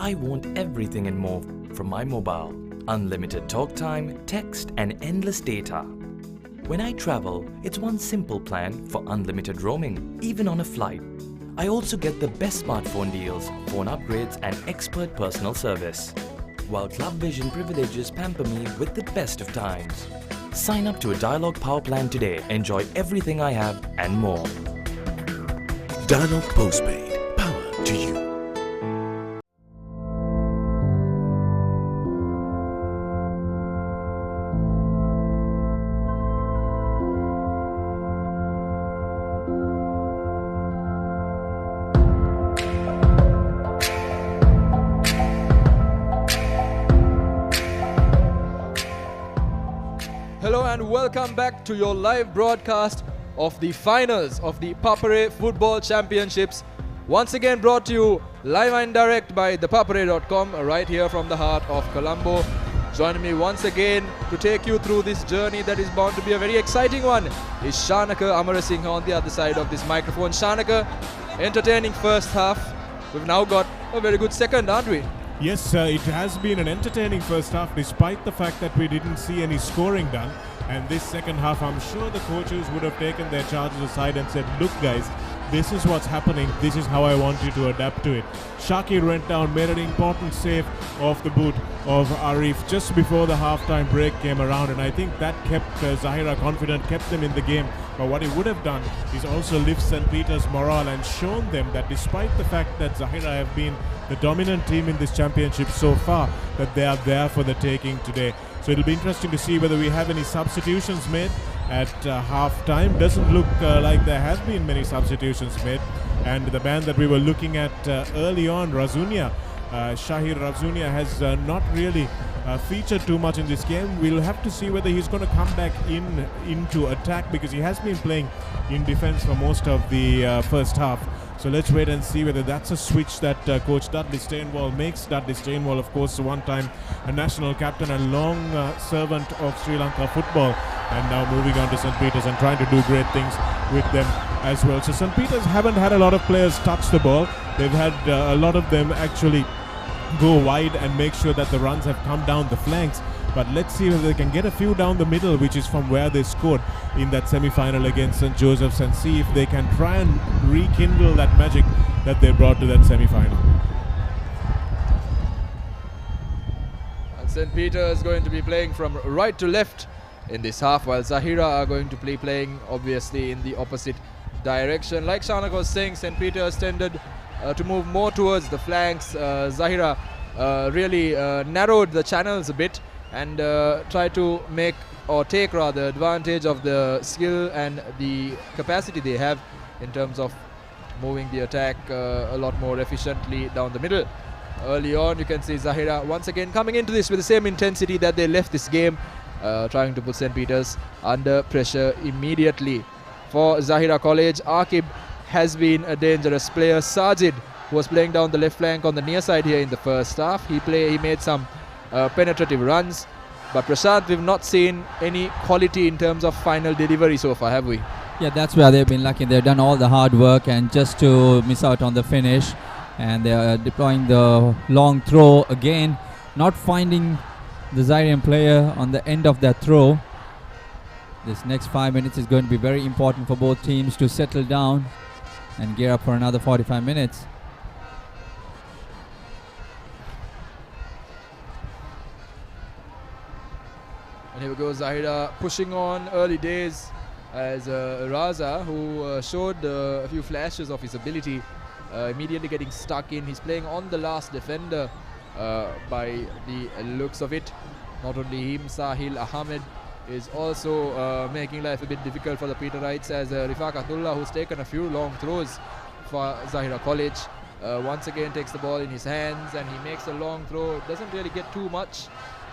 I want everything and more from my mobile. Unlimited talk time, text and endless data. When I travel, it's one simple plan for unlimited roaming, even on a flight. I also get the best smartphone deals, phone upgrades and expert personal service. While Club Vision privileges pamper me with the best of times. Sign up to a Dialogue Power plan today. Enjoy everything I have and more. Dialogue Postpaid. Power to you. and welcome back to your live broadcast of the finals of the ThePapare Football Championships. Once again brought to you live and direct by ThePapare.com, right here from the heart of Colombo. Joining me once again to take you through this journey that is bound to be a very exciting one is Shanaka Amarasinghe on the other side of this microphone. Shanaka, entertaining first half. We've now got a very good second, aren't we? Yes, it has been an entertaining first half despite the fact that we didn't see any scoring done. And this second half, I'm sure the coaches would have taken their charges aside and said, look guys, this is what's happening, this is how I want you to adapt to it. Shakir went down, made an important save off the boot of Arif just before the halftime break came around, and I think that kept Zahira confident, kept them in the game. But what he would have done is also lift St. Peter's morale and shown them that despite the fact that Zahira have been the dominant team in this championship so far, that they are there for the taking today. So it'll be interesting to see whether we have any substitutions made at half-time. Doesn't look like there has been many substitutions made. And the man that we were looking at early on, Razunia, Shahir Razunia, has not really featured too much in this game. We'll have to see whether he's going to come back into attack, because he has been playing in defense for most of the first half. So let's wait and see whether that's a switch that Coach Dudley Stainwall makes. Dudley Stainwall, of course, one time a national captain and long servant of Sri Lanka football, and now moving on to St. Peter's and trying to do great things with them as well. So St. Peter's haven't had a lot of players touch the ball. They've had a lot of them actually go wide and make sure that the runs have come down the flanks. But let's see whether they can get a few down the middle, which is from where they scored in that semi-final against St. Joseph's, and see if they can try and rekindle that magic that they brought to that semi-final. And St. Peter is going to be playing from right to left in this half, while Zahira are going to be playing obviously in the opposite direction. Like Shanak was saying, St. Peter's tended to move more towards the flanks. Zahira really narrowed the channels a bit and tried to take advantage of the skill and the capacity they have in terms of moving the attack a lot more efficiently down the middle. Early on, you can see Zahira once again coming into this with the same intensity that they left this game, trying to put St. Peter's under pressure immediately. For Zahira College, Aqib has been a dangerous player. Sajid, who was playing down the left flank on the near side here in the first half, he made some penetrative runs, but Prashant, we've not seen any quality in terms of final delivery so far, have we? Yeah, that's where they've been lucky. They've done all the hard work and just to miss out on the finish, and they are deploying the long throw again, not finding the Zairian player on the end of that throw. This next 5 minutes is going to be very important for both teams to settle down and gear up for another 45 minutes. And here we go, Zahira pushing on early days as Raza, who showed a few flashes of his ability, immediately getting stuck in. He's playing on the last defender by the looks of it. Not only him, Sahil Ahmed is also making life a bit difficult for the Peterites, as Rifaqatullah, who's taken a few long throws for Zahira College, once again takes the ball in his hands and he makes a long throw. Doesn't really get too much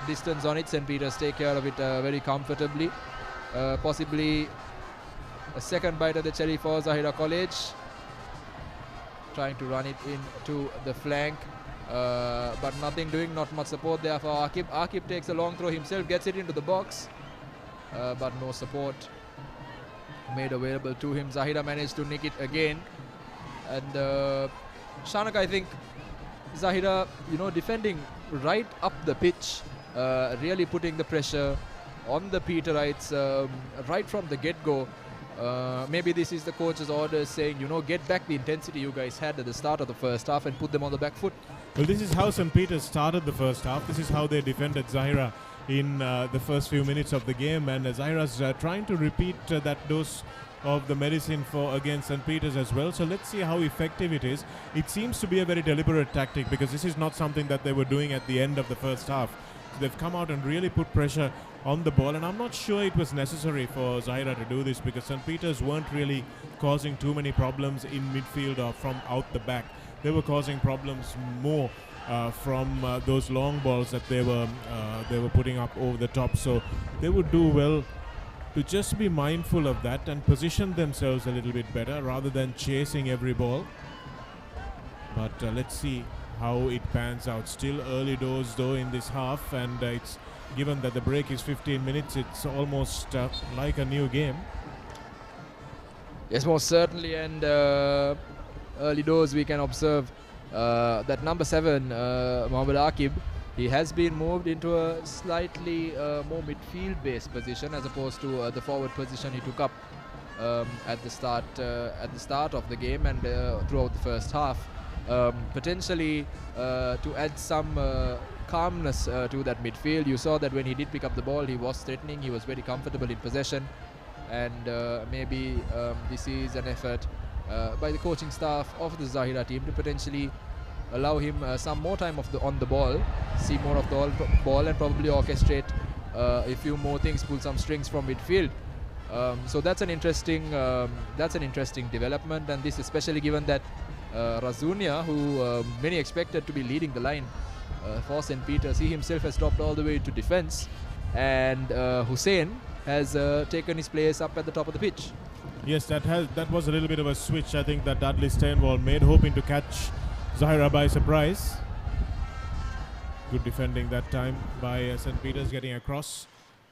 distance on it. St. Peter's take care of it very comfortably. Possibly a second bite of the cherry for Zahira College, trying to run it into the flank, but nothing doing, not much support there for Aqib. Aqib takes a long throw himself, gets it into the box, but no support made available to him. Zahira managed to nick it again, and Shanak, I think Zahira, defending right up the pitch, really putting the pressure on the Peterites right from the get-go. Maybe this is the coach's orders saying, get back the intensity you guys had at the start of the first half and put them on the back foot. Well, this is how St. Peter's started the first half. This is how they defended Zahira in the first few minutes of the game, and Zahira's trying to repeat that dose of the medicine against St. Peter's as well. So let's see how effective it is. It seems to be a very deliberate tactic, because this is not something that they were doing at the end of the first half. So they've come out and really put pressure on the ball, and I'm not sure it was necessary for Zahira to do this, because St. Peter's weren't really causing too many problems in midfield or from out the back. They were causing problems more from those long balls that they were putting up over the top. So they would do well to just be mindful of that and position themselves a little bit better rather than chasing every ball. But let's see how it pans out. Still early doors though in this half, and it's given that the break is 15 minutes, it's almost like a new game. Yes, most certainly, and early doors we can observe that number 7, Mohamed Akib, he has been moved into a slightly more midfield-based position as opposed to the forward position he took up at the start of the game and throughout the first half. Potentially to add some calmness to that midfield. You saw that when he did pick up the ball, he was threatening, he was very comfortable in possession, and maybe this is an effort by the coaching staff of the Zahira team to potentially allow him some more time on the ball, see more of the ball, and probably orchestrate a few more things, pull some strings from midfield. So that's an interesting development, and this especially given that Razunia, who many expected to be leading the line for St. Peter's, he himself has dropped all the way to defence, and Hussein has taken his place up at the top of the pitch. Yes, that was a little bit of a switch, I think, that Dudley Steinwall made, hoping to catch Zahira by surprise. Good defending that time by St. Peter's, getting across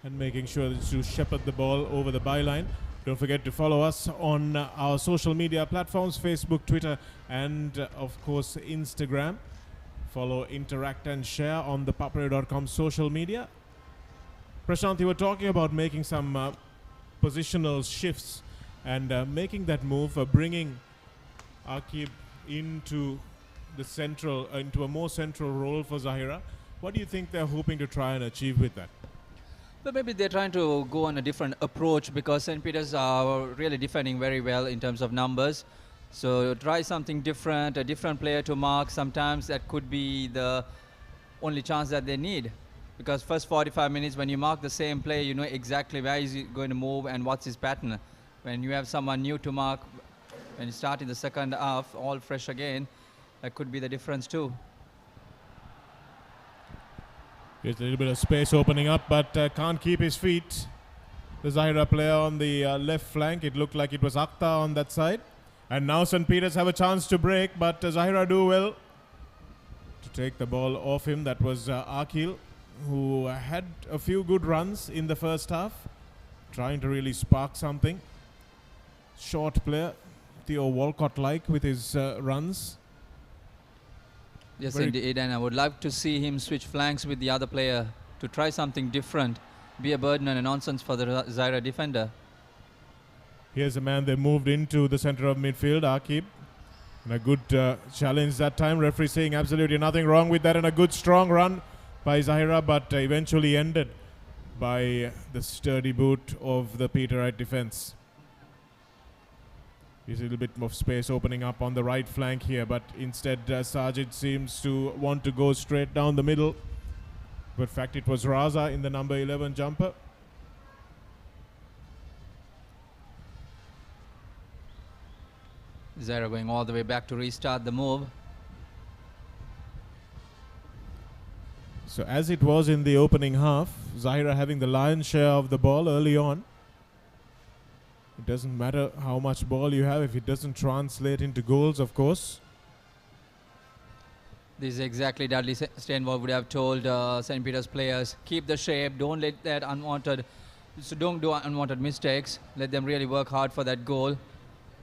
and making sure to shepherd the ball over the byline. Don't forget to follow us on our social media platforms, Facebook, Twitter, and of course Instagram. Follow, interact and share on ThePapare.com social media. Prashant, you were talking about making some positional shifts and making that move, bringing Akib into a more central role for Zahira. What do you think they're hoping to try and achieve with that? Well, maybe they're trying to go on a different approach because St. Peter's are really defending very well in terms of numbers. So try something different, a different player to mark. Sometimes that could be the only chance that they need. Because first 45 minutes, when you mark the same player, you know exactly where he's going to move and what's his pattern. When you have someone new to mark, when you start in the second half, all fresh again, that could be the difference too. There's a little bit of space opening up, but can't keep his feet. The Zahira player on the left flank, it looked like it was Akhtar on that side. And now St. Peter's have a chance to break, but Zahira do well to take the ball off him. That was Akil, who had a few good runs in the first half, trying to really spark something. Short player, Theo Walcott-like with his runs. Yes, indeed, and I would love to see him switch flanks with the other player to try something different, be a burden and a nonsense for the Zahira defender. Here's a man they moved into the center of midfield, Akib. And a good challenge that time. Referee saying absolutely nothing wrong with that, and a good strong run by Zahira, but eventually ended by the sturdy boot of the Peterite defense. There's a little bit more space opening up on the right flank here, but instead Sajid seems to want to go straight down the middle. But in fact, it was Raza in the number 11 jumper. Zahira going all the way back to restart the move. So as it was in the opening half, Zahira having the lion's share of the ball early on. It doesn't matter how much ball you have if it doesn't translate into goals, of course. This is exactly Dudley Steinwall would have told St. Peter's players, keep the shape, don't let that don't do unwanted mistakes, let them really work hard for that goal.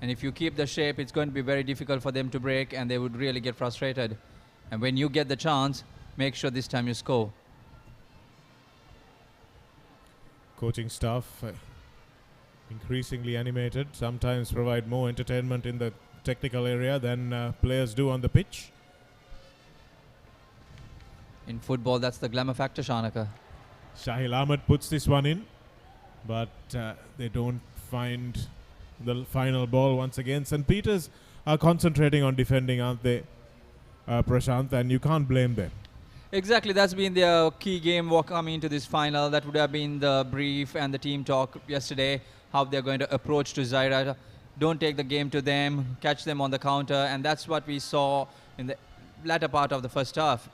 And if you keep the shape, it's going to be very difficult for them to break and they would really get frustrated. And when you get the chance, make sure this time you score. Coaching staff increasingly animated, sometimes provide more entertainment in the technical area than players do on the pitch. In football, that's the glamour factor, Shanaka. Shahil Ahmed puts this one in, but they don't find the final ball once again. St. Peter's are concentrating on defending, aren't they, Prashant? And you can't blame them. Exactly, that's been their key game coming into this final. That would have been the brief and the team talk yesterday, how they're going to approach to Zahira. Don't take the game to them, catch them on the counter, and that's what we saw in the latter part of the first half.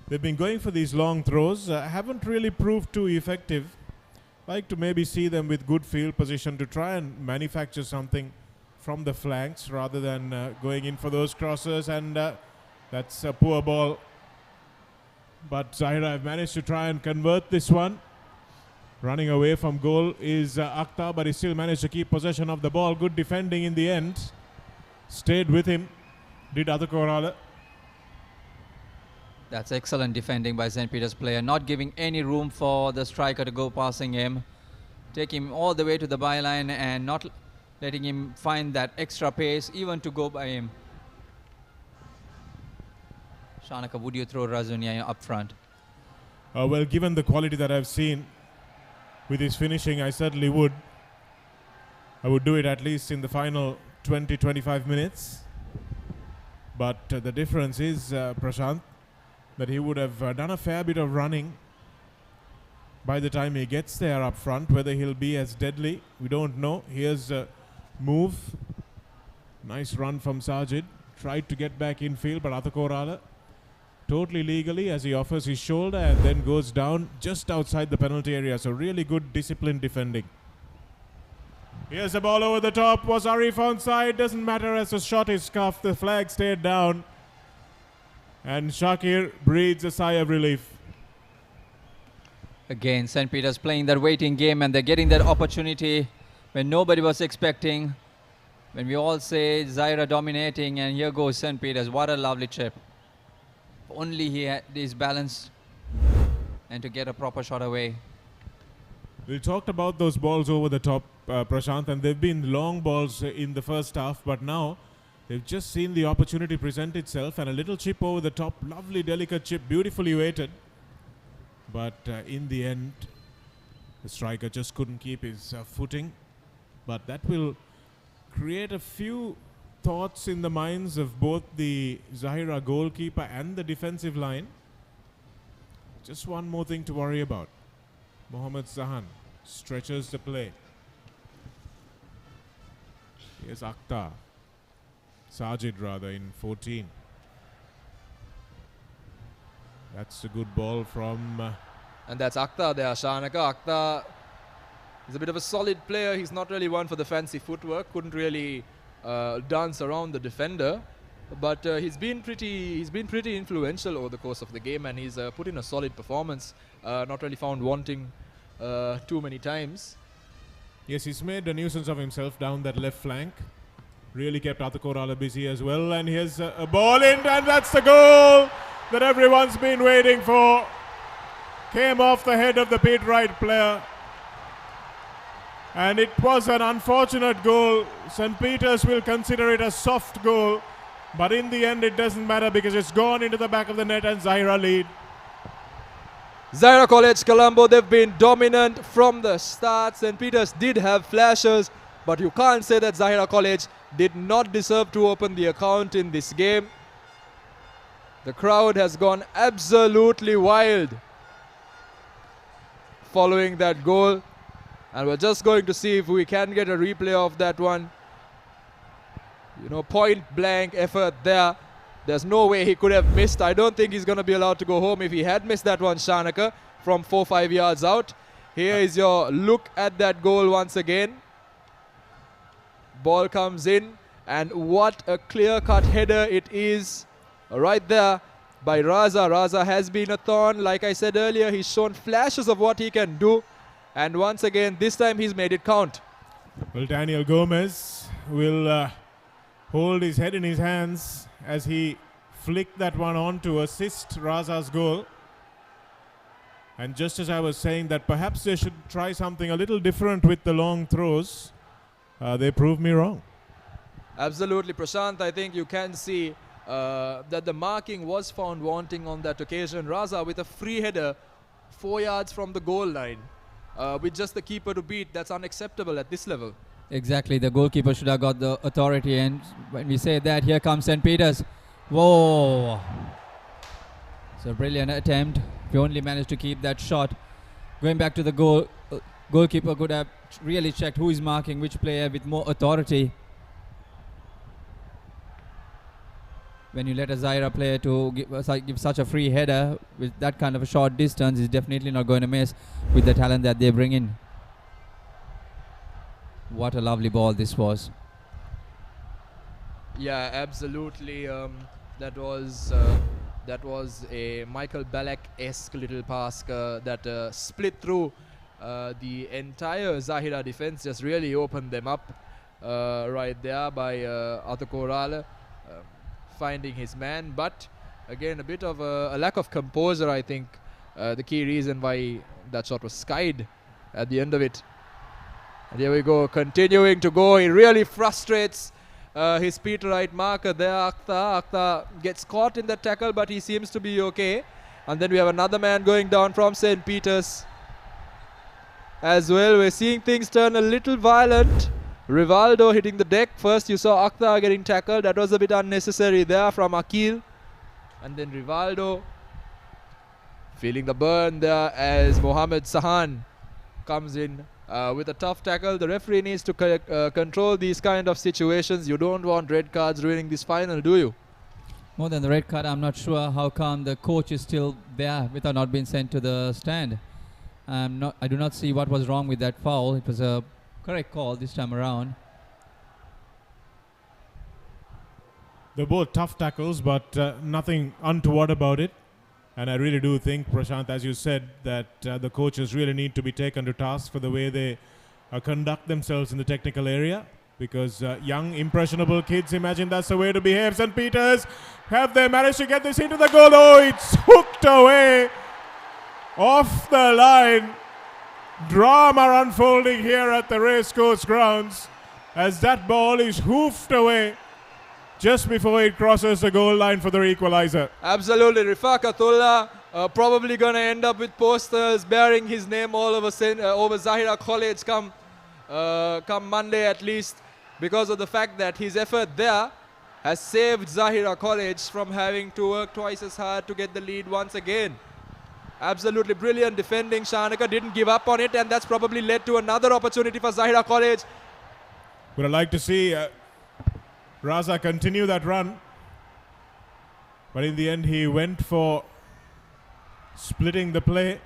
They've been going for these long throws, haven't really proved too effective. like to maybe see them with good field position to try and manufacture something from the flanks rather than going in for those crosses, and that's a poor ball. But Zahira have managed to try and convert this one. Running away from goal is Akhtar, but he still managed to keep possession of the ball. Good defending in the end. Stayed with him, did Atakorala. That's excellent defending by St. Peter's player, not giving any room for the striker to go passing him. Take him all the way to the byline and not letting him find that extra pace even to go by him. Shanaka, would you throw Razunia up front? Well, given the quality that I've seen with his finishing, I certainly would. I would do it at least in the final 20-25 minutes. But the difference is, Prashant, that he would have done a fair bit of running by the time he gets there up front. Whether he'll be as deadly, we don't know. Here's a move. Nice run from Sajid. Tried to get back in field, but Atakorala totally legally as he offers his shoulder and then goes down just outside the penalty area. So really good disciplined defending. Here's the ball over the top. Was Arif onside? Doesn't matter as the shot is scuffed. The flag stayed down. And Shakir breathes a sigh of relief. Again, St. Peter's playing that waiting game, and they're getting that opportunity when nobody was expecting. When we all say Zahira dominating, and here goes St. Peter's. What a lovely chip. Only he is balanced and to get a proper shot away. We talked about those balls over the top, Prashant, and they've been long balls in the first half, but now they've just seen the opportunity present itself, and a little chip over the top, lovely delicate chip, beautifully weighted. But in the end, the striker just couldn't keep his footing. But that will create a few thoughts in the minds of both the Zahira goalkeeper and the defensive line. Just one more thing to worry about. Mohammad Zahan stretches the play. Here's Akhtar. Sajid rather in 14. That's a good ball from... and that's Akhtar there, Shanaka. Akhtar is a bit of a solid player. He's not really one for the fancy footwork. Couldn't really dance around the defender. But he's been pretty influential over the course of the game, and he's put in a solid performance. Not really found wanting too many times. Yes, he's made a nuisance of himself down that left flank. Really kept Atakorala busy as well. And here's a ball in, and that's the goal that everyone's been waiting for. Came off the head of the Pete Wright player. And it was an unfortunate goal. St. Peter's will consider it a soft goal. But in the end, it doesn't matter because it's gone into the back of the net and Zahira lead. Zahira College Colombo, they've been dominant from the start. St. Peter's did have flashes, but you can't say that Zahira College did not deserve to open the account in this game. The crowd has gone absolutely wild following that goal. And we're just going to see if we can get a replay of that one. You know, point blank effort there. There's no way he could have missed. I don't think he's going to be allowed to go home if he had missed that one, Shanaka, from 4-5 yards out. Here is your look at that goal once again. Ball comes in, and what a clear-cut header it is right there by Raza. Raza has been a thorn. Like I said earlier, he's shown flashes of what he can do. And once again, this time he's made it count. Well, Daniel Gomez will hold his head in his hands as he flicked that one on to assist Raza's goal. And just as I was saying that perhaps they should try something a little different with the long throws, they proved me wrong. Absolutely, Prashant. I think you can see that the marking was found wanting on that occasion. Raza with a free header 4 yards from the goal line. With just the keeper to beat, that's unacceptable at this level. Exactly, the goalkeeper should have got the authority, and when we say that, here comes St. Peter's. Whoa! So brilliant attempt. We only managed to keep that shot. Going back to the goal, goalkeeper could have really checked who is marking which player with more authority. When you let a Zahira player to give such a free header with that kind of a short distance, he's definitely not going to miss with the talent that they bring in. What a lovely ball this was. Yeah, absolutely. That was a Michael Ballack-esque little pass that split through the entire Zahira defense, just really opened them up right there by Atakorala finding his man. But again, a bit of a lack of composure, I think, the key reason why that shot was skied at the end of it. And here we go, continuing to go. He really frustrates his Peter Wright marker there, Akhtar. Akhtar gets caught in the tackle, but he seems to be okay. And then we have another man going down from St. Peter's as well. We're seeing things turn a little violent. Rivaldo hitting the deck. First you saw Akhtar getting tackled. That was a bit unnecessary there from Akil. And then Rivaldo feeling the burn there as Mohamed Sahan comes in with a tough tackle. The referee needs to control these kind of situations. You don't want red cards ruining this final, do you? More than the red card, I'm not sure how come the coach is still there without not being sent to the stand. I do not see what was wrong with that foul. It was a correct call this time around. They're both tough tackles, but nothing untoward about it. And I really do think, Prashant, as you said, that the coaches really need to be taken to task for the way they conduct themselves in the technical area. Because young, impressionable kids, imagine that's the way to behave. St. Peter's, have they managed to get this into the goal? Oh, it's hooked away off the line. Drama unfolding here at the racecourse grounds as that ball is hoofed away just before it crosses the goal line for the equalizer. Absolutely. Rifaqatullah probably going to end up with posters bearing his name all over Zahira College come Monday at least, because of the fact that his effort there has saved Zahira College from having to work twice as hard to get the lead once again. Absolutely brilliant defending. Shanaka didn't give up on it, and that's probably led to another opportunity for Zahira College. Would I like to see Raza continue that run, but in the end he went for splitting the play,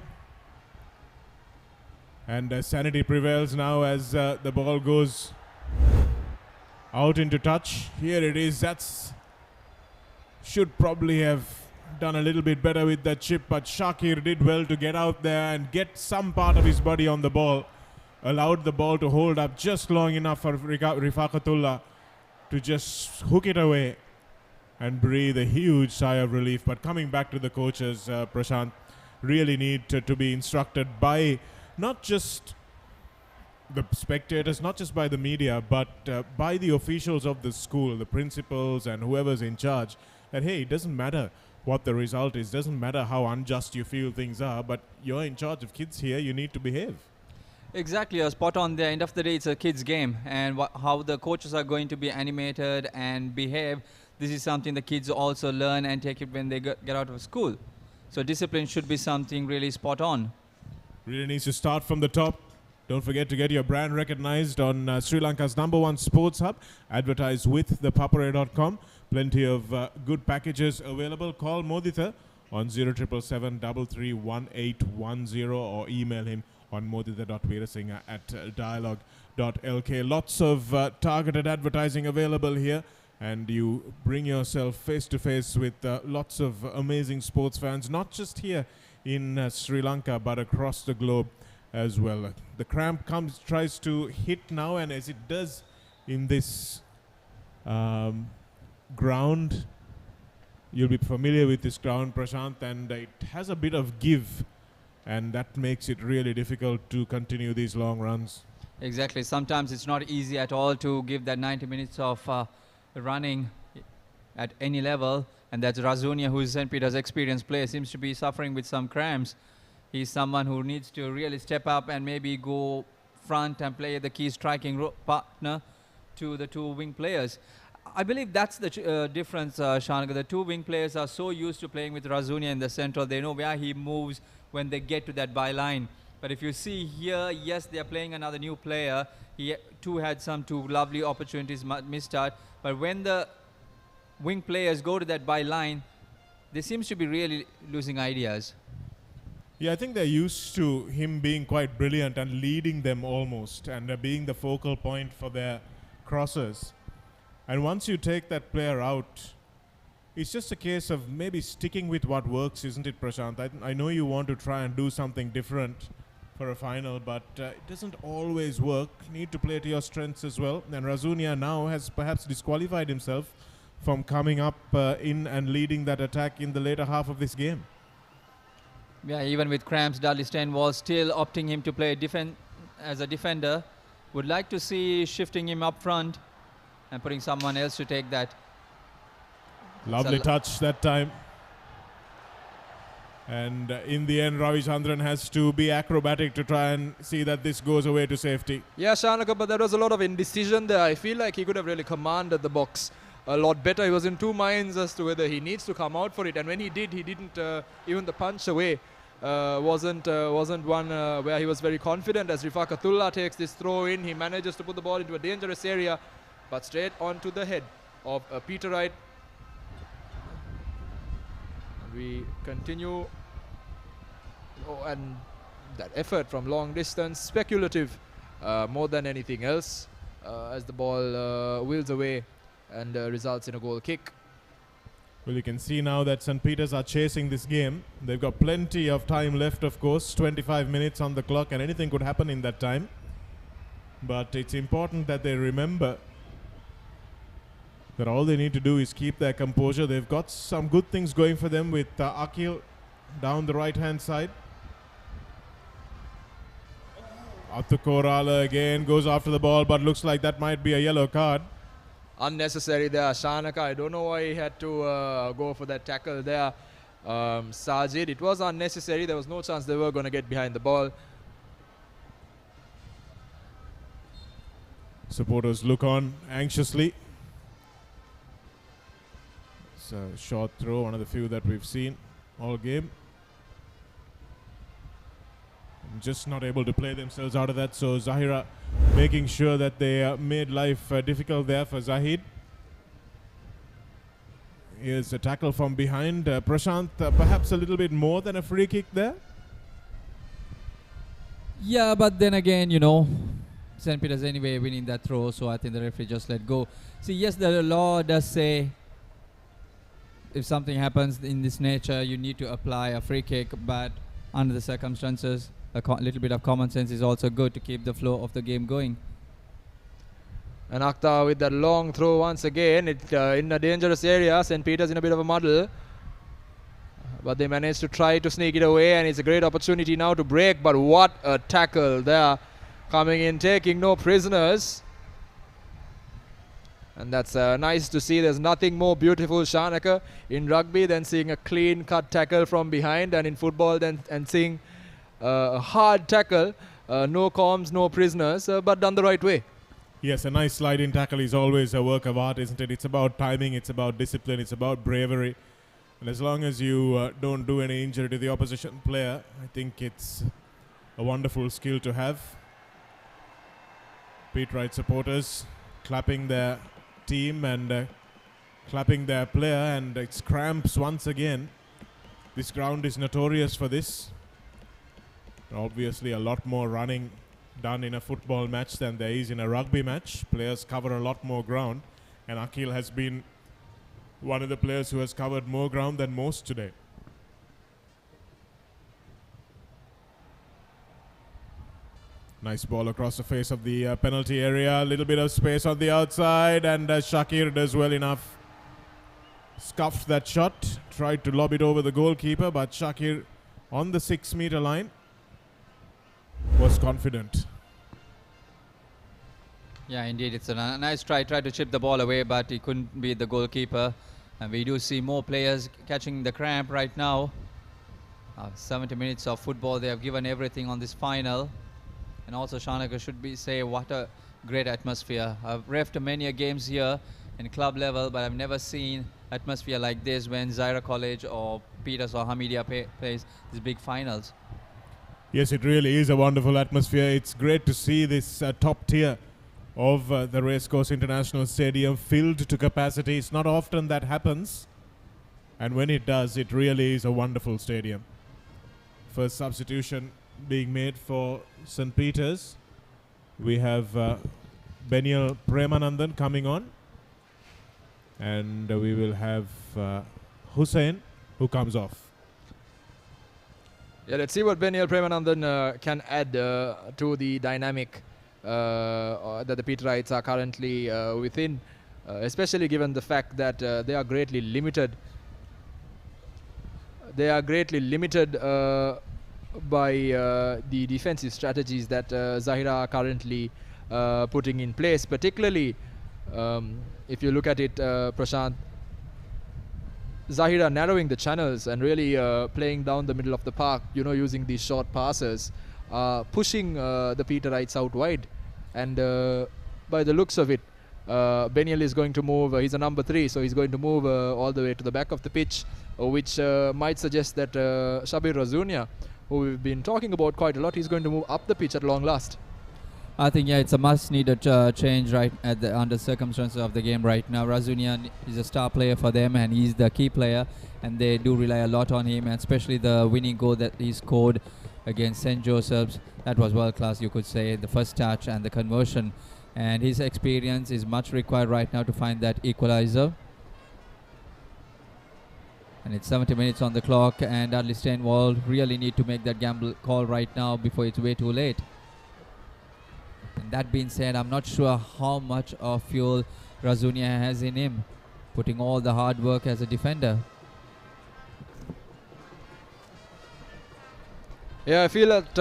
and sanity prevails now as the ball goes out into touch. Here it is. That's should probably have done a little bit better with that chip, but Shakir did well to get out there and get some part of his body on the ball, allowed the ball to hold up just long enough for Rifaqatullah to just hook it away and breathe a huge sigh of relief. But coming back to the coaches, Prashant, really need to be instructed by not just the spectators, not just by the media, but by the officials of the school, the principals and whoever's in charge, that hey, it doesn't matter what the result is, doesn't matter how unjust you feel things are, but you're in charge of kids here, you need to behave. Exactly, you're spot on there. End of the day, it's a kids' game, and how the coaches are going to be animated and behave, this is something the kids also learn and take it when they get out of school. So discipline should be something really spot on. Really needs to start from the top. Don't forget to get your brand recognized on Sri Lanka's #1 sports hub. Advertise with ThePapare.com. Plenty of good packages available. Call Moditha on 0777 331810 or email him on moditha.veerasinghe@dialogue.lk. Lots of targeted advertising available here, and you bring yourself face to face with lots of amazing sports fans, not just here in Sri Lanka, but across the globe as well. The cramp tries to hit now, and as it does in this ground, you'll be familiar with this ground, Prashant, and it has a bit of give, and that makes it really difficult to continue these long runs. Exactly. Sometimes it's not easy at all to give that 90 minutes of running at any level, and that's Razunia, who is St. Peter's experienced player, seems to be suffering with some cramps. He's someone who needs to really step up and maybe go front and play the key striking partner to the two wing players. I believe that's the difference, Shanaga. The two wing players are so used to playing with Razunia in the central. They know where he moves when they get to that byline. But if you see here, yes, they are playing another new player. He too had some two lovely opportunities missed out. But when the wing players go to that byline, they seems to be really losing ideas. Yeah, I think they're used to him being quite brilliant and leading them almost, and being the focal point for their crosses. And once you take that player out, it's just a case of maybe sticking with what works, isn't it, Prashant? I know you want to try and do something different for a final, but it doesn't always work. You need to play to your strengths as well. And Razunia now has perhaps disqualified himself from coming up in and leading that attack in the later half of this game. Yeah, even with cramps, Dudley Steyn was still opting him to play as a defender. Would like to see shifting him up front and putting someone else to take that. Lovely touch that time. And in the end, Ravichandran has to be acrobatic to try and see that this goes away to safety. Yeah, Shanaka, but there was a lot of indecision there. I feel like he could have really commanded the box a lot better. He was in two minds as to whether he needs to come out for it. And when he did, he didn't, even the punch away wasn't one where he was very confident. As Rifakatullah takes this throw in, he manages to put the ball into a dangerous area, but straight onto the head of Peter Wright. We continue. Oh, and that effort from long distance, speculative more than anything else, as the ball wheels away and results in a goal kick. Well, you can see now that St. Peter's are chasing this game. They've got plenty of time left, of course, 25 minutes on the clock, and anything could happen in that time. But it's important that they remember that all they need to do is keep their composure. They've got some good things going for them with Akil down the right-hand side. Attukorala again goes after the ball, but looks like that might be a yellow card. Unnecessary there, Shanaka. I don't know why he had to go for that tackle there. Sajid, it was unnecessary. There was no chance they were going to get behind the ball. Supporters look on anxiously. It's a short throw, one of the few that we've seen all game. Just not able to play themselves out of that, so Zahira making sure that they made life difficult there for Zahid. Here's a tackle from behind. Prashant, perhaps a little bit more than a free kick there? Yeah, but then again, you know, St. Peter's anyway winning that throw, so I think the referee just let go. See, yes, the law does say if something happens in this nature, you need to apply a free kick, but under the circumstances, a little bit of common sense is also good to keep the flow of the game going. And Akhtar with that long throw once again. It in a dangerous area. St. Peter's in a bit of a muddle. But they managed to try to sneak it away, and it's a great opportunity now to break. But what a tackle there. Coming in, taking no prisoners. And that's nice to see. There's nothing more beautiful, Shanaka, in rugby than seeing a clean-cut tackle from behind, and in football and seeing a hard tackle, no comms, no prisoners, but done the right way. Yes, a nice sliding tackle is always a work of art, isn't it? It's about timing, it's about discipline, it's about bravery. And as long as you don't do any injury to the opposition player, I think it's a wonderful skill to have. Pete Wright supporters clapping their team and clapping their player, and it's cramps once again. This ground is notorious for this. Obviously a lot more running done in a football match than there is in a rugby match. Players cover a lot more ground, and Akil has been one of the players who has covered more ground than most today. Nice ball across the face of the penalty area. A little bit of space on the outside, and Shakir does well enough. Scuffed that shot, tried to lob it over the goalkeeper, but Shakir on the 6-meter line was confident. Yeah, indeed, it's a nice try. Tried to chip the ball away, but he couldn't beat the goalkeeper. And we do see more players catching the cramp right now. 70 minutes of football, they have given everything on this final. And also, Shanaka should say what a great atmosphere. I've refed many games here in club level, but I've never seen atmosphere like this when Zahira College or Peters or Hamidia plays these big finals. Yes, it really is a wonderful atmosphere. It's great to see this top tier of the Racecourse International Stadium filled to capacity. It's not often that happens, and when it does, it really is a wonderful stadium. first substitution being made for St. Peter's. We have Benial Premanandan coming on. And we will have Hussain who comes off. Yeah, let's see what Benial Premanandan can add to the dynamic that the Peterites are currently within, especially given the fact that they are greatly limited. They are greatly limited by the defensive strategies that Zahira are currently putting in place, particularly if you look at it, Prashant, Zahira narrowing the channels and really playing down the middle of the park, you know, using these short passes, pushing the Peterites out wide. And by the looks of it, Benial is going to move, he's a number 3, so he's going to move all the way to the back of the pitch, which might suggest that Shabir Razunia, who we've been talking about quite a lot, he's going to move up the pitch at long last. I think, yeah, it's a must-needed change right at under circumstances of the game right now. Razunia is a star player for them, and he's the key player, and they do rely a lot on him, and especially the winning goal that he scored against St. Joseph's. That was world-class, you could say, the first touch and the conversion. And his experience is much required right now to find that equalizer. And it's 70 minutes on the clock, and Dudley Steinwall really need to make that gamble call right now before it's way too late. And that being said, I'm not sure how much of fuel Razunia has in him, putting all the hard work as a defender. Yeah, I feel that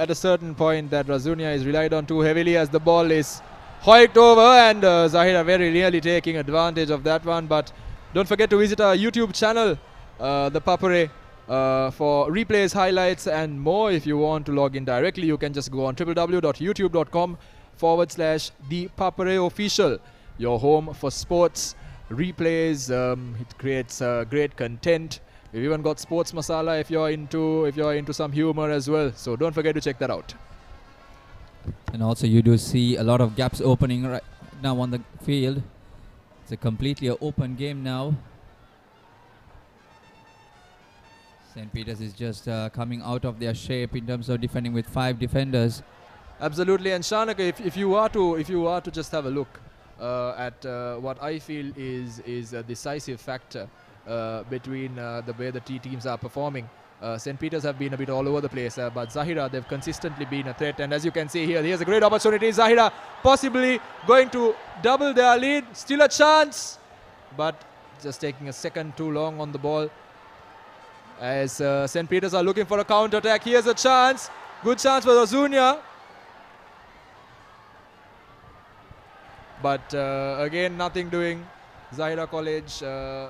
at a certain point that Razunia is relied on too heavily as the ball is hoiked over, and Zahira very nearly taking advantage of that one. But don't forget to visit our YouTube channel, ThePapare, for replays, highlights and more. If you want to log in directly, you can just go on www.youtube.com/ThePapare official, your home for sports replays. It creates great content. We've even got sports masala if you're into some humor as well. So don't forget to check that out. And also you do see a lot of gaps opening right now on the field. It's a completely open game now. St. Peter's is just coming out of their shape in terms of defending with 5 defenders. Absolutely, and Shanaka, if you are to just have a look at what I feel is a decisive factor between the way the teams are performing. St. Peter's have been a bit all over the place, but Zahira, they've consistently been a threat. And as you can see here, here's a great opportunity. Zahira possibly going to double their lead. Still a chance, but just taking a second too long on the ball. As St. Peter's are looking for a counter-attack. Here's a chance. Good chance for Razunia. But again, nothing doing. Zahira College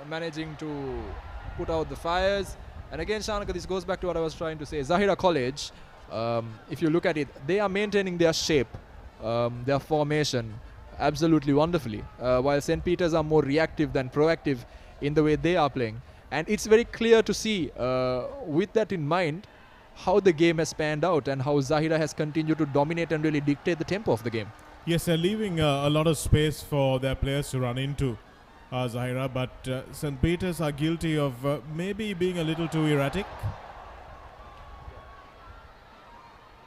managing to put out the fires. And again, Shanaka, this goes back to what I was trying to say. Zahira College, if you look at it, they are maintaining their shape, their formation absolutely wonderfully. While St. Peter's are more reactive than proactive in the way they are playing. And it's very clear to see, with that in mind, how the game has panned out and how Zahira has continued to dominate and really dictate the tempo of the game. Yes, they're leaving a lot of space for their players to run into, Zahira, but St. Peter's are guilty of maybe being a little too erratic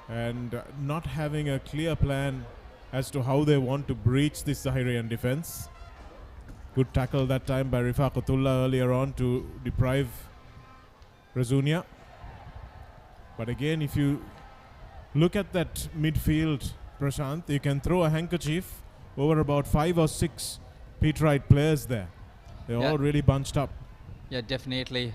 and not having a clear plan as to how they want to breach this Zahirian defense. Good tackle that time by Rifaqatullah earlier on to deprive Razunia. But again, if you look at that midfield, Prashant, you can throw a handkerchief over about 5 or 6 Peterite players there. They're all really bunched up. Yeah, definitely.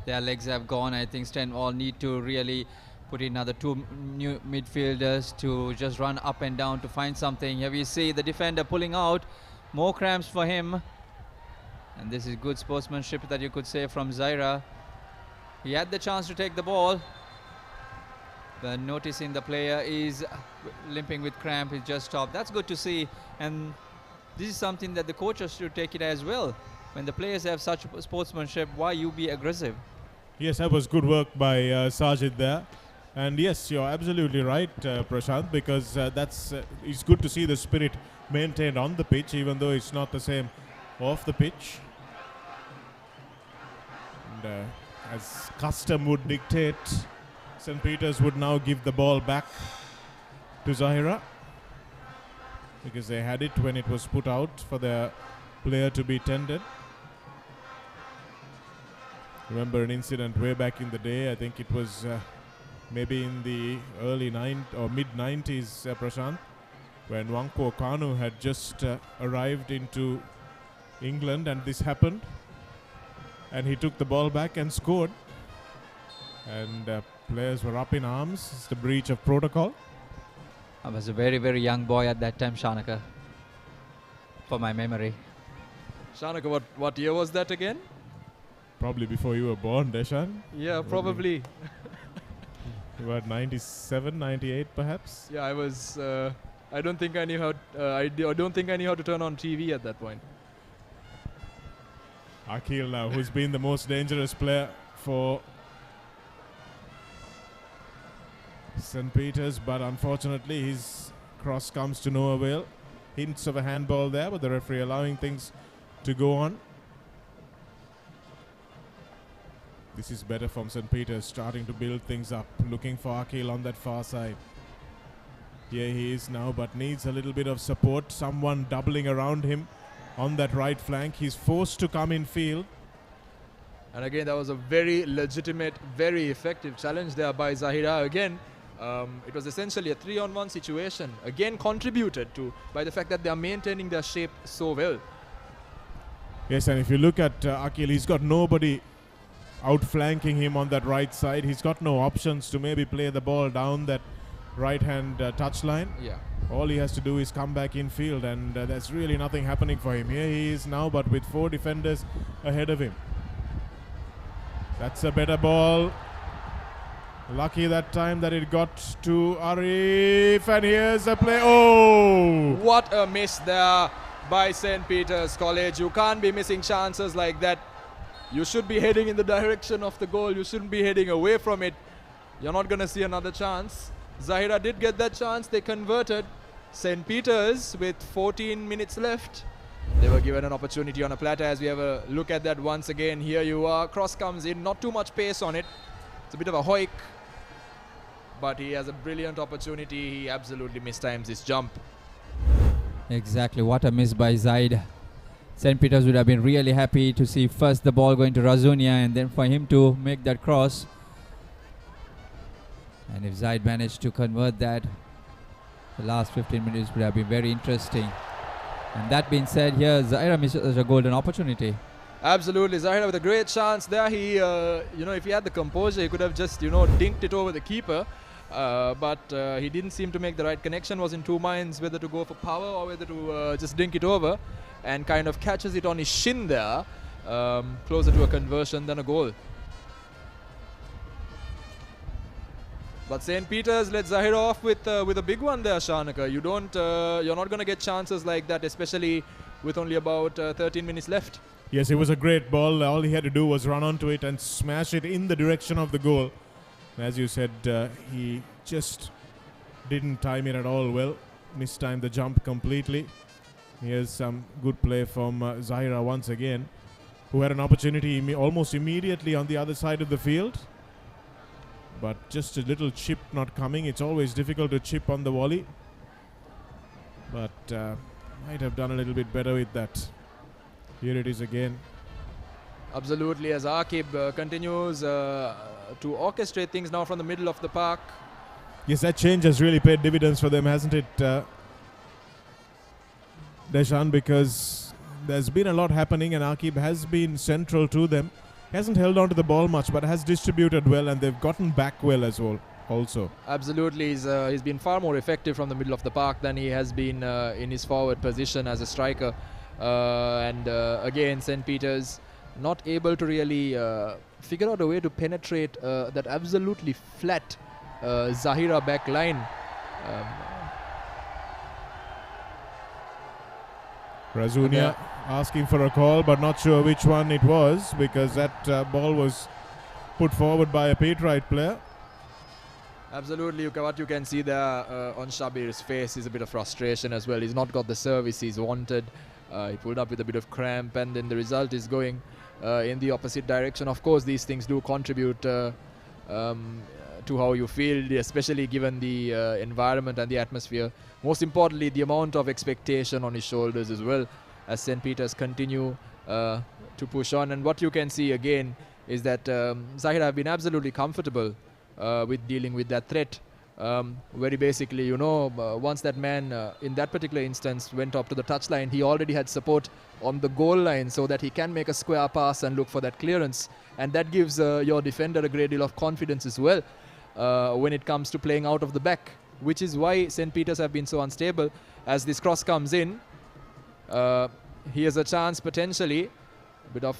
Their legs have gone. I think Steinwall need to really put in another 2 new midfielders to just run up and down to find something. Here we see the defender pulling out. More cramps for him. And this is good sportsmanship that you could say from Zahira. He had the chance to take the ball, but noticing the player is limping with cramp, he just stopped. That's good to see, and this is something that the coaches should take it as well. When the players have such sportsmanship, why you be aggressive? Yes, that was good work by Sajid there. And yes, you're absolutely right, Prashant, because it's good to see the spirit maintained on the pitch, even though it's not the same off the pitch. And as custom would dictate, St. Peter's would now give the ball back to Zahira, because they had it when it was put out for their player to be tended. Remember an incident way back in the day, I think it was maybe in the early mid-90s, Prashant, when Wanko Kanu had just arrived into England and this happened, and he took the ball back and scored, and players were up in arms. It's the breach of protocol. I was a very, very young boy at that time, Shanaka, for my memory. Shanaka, what year was that again? Probably before you were born, Deshan. Yeah, probably. About 97, 98 perhaps? Yeah, I was... I don't think I knew how... I don't think I knew how to turn on TV at that point. Akil now, who's been the most dangerous player for St. Peter's, but unfortunately his cross comes to no avail. Hints of a handball there, but the referee allowing things to go on. This is better from St. Peter's, starting to build things up, looking for Akil on that far side. Here he is now, but needs a little bit of support. Someone doubling around him on that right flank. He's forced to come in field. And again, that was a very legitimate, very effective challenge there by Zahira. Again, it was essentially a 3-on-1 situation. Again, contributed to by the fact that they are maintaining their shape so well. Yes, and if you look at Akil, he's got nobody outflanking him on that right side. He's got no options to maybe play the ball down that right-hand touchline. Yeah. All he has to do is come back in field, and there's really nothing happening for him. Here he is now, but with 4 defenders ahead of him. That's a better ball. Lucky that time that it got to Arif, and here's a play. Oh! What a miss there by St. Peter's College. You can't be missing chances like that. You should be heading in the direction of the goal. You shouldn't be heading away from it. You're not going to see another chance. Zahira did get that chance. They converted. St. Peter's with 14 minutes left. They were given an opportunity on a platter. As we have a look at that once again. Here you are. Cross comes in. Not too much pace on it. It's a bit of a hoik. But he has a brilliant opportunity. He absolutely mistimes his jump. Exactly. What a miss by Zaid. St. Peter's would have been really happy to see first the ball going to Razunia and then for him to make that cross. And if Zaid managed to convert that, the last 15 minutes would have been very interesting. And that being said, here Zahira misses a golden opportunity. Absolutely, Zahira with a great chance there. He, if he had the composure, he could have just, dinked it over the keeper. But he didn't seem to make the right connection. Was in two minds whether to go for power or whether to just dink it over, and kind of catches it on his shin there, closer to a conversion than a goal. But St. Peter's let Zahira off with a big one there, Shanaka. You're not going to get chances like that, especially with only about 13 minutes left. Yes, it was a great ball. All he had to do was run onto it and smash it in the direction of the goal. As you said, he just didn't time it at all well. Mistimed the jump completely. Here's some good play from Zahira once again, who had an opportunity almost immediately on the other side of the field. But just a little chip not coming. It's always difficult to chip on the volley. But might have done a little bit better with that. Here it is again. Absolutely, as Akib continues to orchestrate things now from the middle of the park. Yes, that change has really paid dividends for them, hasn't it, Deshan? Because there's been a lot happening and Akib has been central to them. He hasn't held on to the ball much, but has distributed well, and they've gotten back well as well. Also, absolutely, he's been far more effective from the middle of the park than he has been in his forward position as a striker. Again, St. Peter's not able to really figure out a way to penetrate that absolutely flat Zahira back line. Razunia asking for a call, but not sure which one it was, because that ball was put forward by a Peterite player. Absolutely, what you can see there on Shabir's face is a bit of frustration as well. He's not got the service he's wanted. He pulled up with a bit of cramp, and then the result is going in the opposite direction. Of course, these things do contribute to to how you feel, especially given the environment and the atmosphere. Most importantly, the amount of expectation on his shoulders as well, as St. Peter's continue to push on. And what you can see again is that Zahira have been absolutely comfortable with dealing with that threat. Very basically, once that man in that particular instance went up to the touchline, he already had support on the goal line so that he can make a square pass and look for that clearance. And that gives your defender a great deal of confidence as well when it comes to playing out of the back, which is why St. Peter's have been so unstable. As this cross comes in, he has a chance potentially, a bit of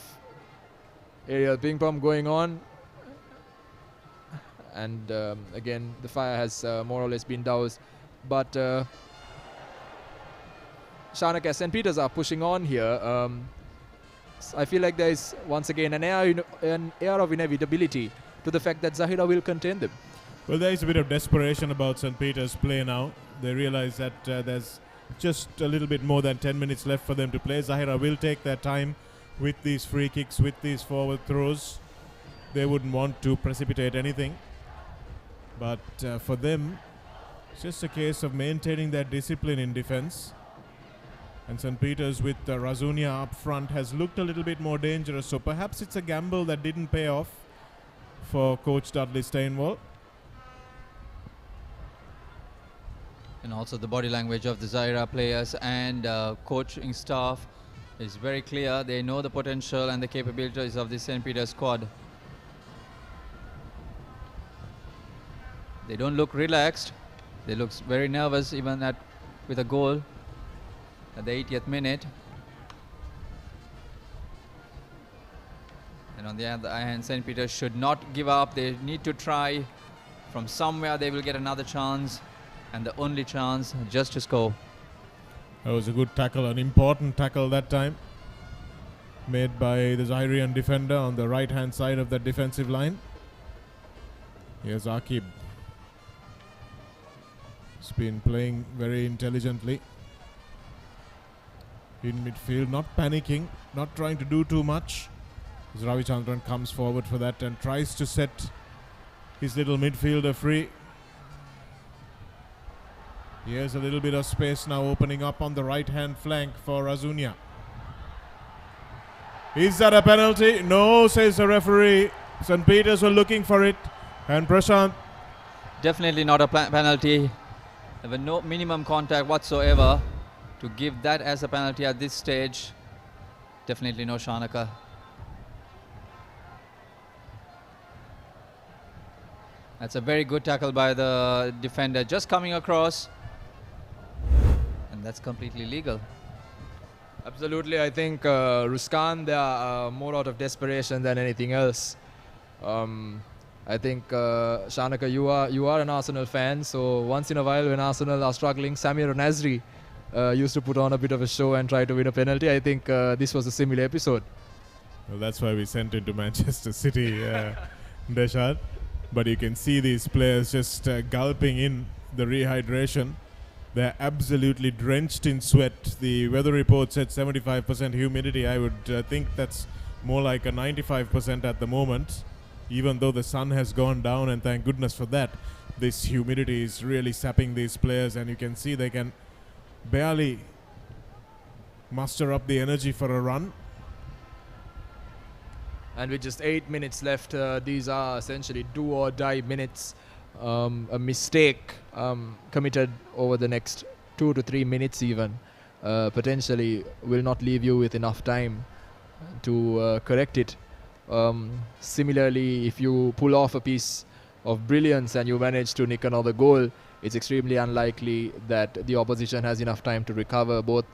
aerial ping pong going on. And again, the fire has more or less been doused. But Shanaka, St. Peter's are pushing on here. I feel like there is once again an air of inevitability to the fact that Zahira will contain them. Well, there is a bit of desperation about St. Peter's play now. They realize that there's just a little bit more than 10 minutes left for them to play. Zahira will take their time with these free kicks, with these forward throws. They wouldn't want to precipitate anything. But for them, it's just a case of maintaining that discipline in defense. And St. Peter's with Razunia up front has looked a little bit more dangerous. So perhaps it's a gamble that didn't pay off for Coach Dudley Steinwall. And also the body language of the Zahira players and coaching staff is very clear. They know the potential and the capabilities of the St. Peter's squad. They don't look relaxed. They look very nervous even with a goal at the 80th minute. And on the other hand, St. Peter's should not give up. They need to try. From somewhere they will get another chance, and the only chance just to score. That was a good tackle, an important tackle that time, made by the Zairian defender on the right hand side of the defensive line. Here's Akib. He's been playing very intelligently in midfield, not panicking, not trying to do too much. As Ravichandran comes forward for that and tries to set his little midfielder free. Here's a little bit of space now opening up on the right hand flank for Razunia. Is that a penalty? No, says the referee. St. Peter's were looking for it. And Prashant. Definitely not a penalty. There were no minimum contact whatsoever. To give that as a penalty at this stage, definitely no, Shanaka. That's a very good tackle by the defender, just coming across. And that's completely legal. Absolutely, I think Ruskan, they are more out of desperation than anything else. I think Shanaka, you are an Arsenal fan, so once in a while when Arsenal are struggling, Samir Nasri used to put on a bit of a show and try to win a penalty. I think this was a similar episode. Well, that's why we sent him to Manchester City, Deshan. But you can see these players just gulping in the rehydration. They're absolutely drenched in sweat. The weather report said 75% humidity. I would think that's more like a 95% at the moment. Even though the sun has gone down, and thank goodness for that, this humidity is really sapping these players, and you can see they can barely muster up the energy for a run. And with just 8 minutes left, these are essentially do or die minutes. A mistake committed over the next 2 to 3 minutes even potentially will not leave you with enough time to correct it. Similarly, if you pull off a piece of brilliance and you manage to nick another goal, it's extremely unlikely that the opposition has enough time to recover both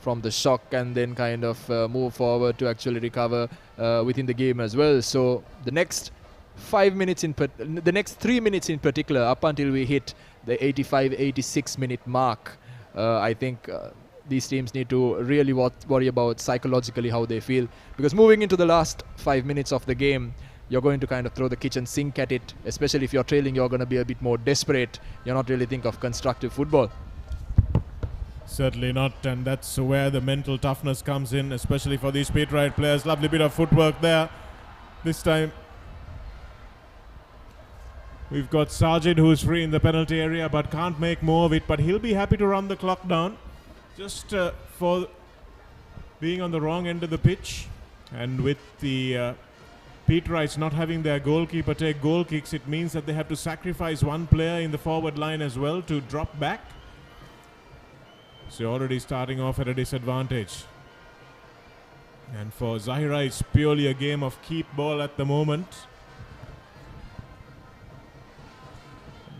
from the shock and then kind of move forward to actually recover within the game as well. So the next 5 minutes the next 3 minutes in particular, up until we hit the 85-86 minute mark, I think these teams need to really worry about psychologically how they feel, because moving into the last 5 minutes of the game, you're going to kind of throw the kitchen sink at it. Especially if you're trailing, you're going to be a bit more desperate. You're not really think of constructive football. Certainly not, and that's where the mental toughness comes in, especially for these speed ride players. Lovely bit of footwork there. This time We've got Sajid who's free in the penalty area but can't make more of it, but he'll be happy to run the clock down just for being on the wrong end of the pitch. And with the Peterites not having their goalkeeper take goal kicks, it means that they have to sacrifice one player in the forward line as well to drop back. So already starting off at a disadvantage. And for Zahira, it's purely a game of keep ball at the moment.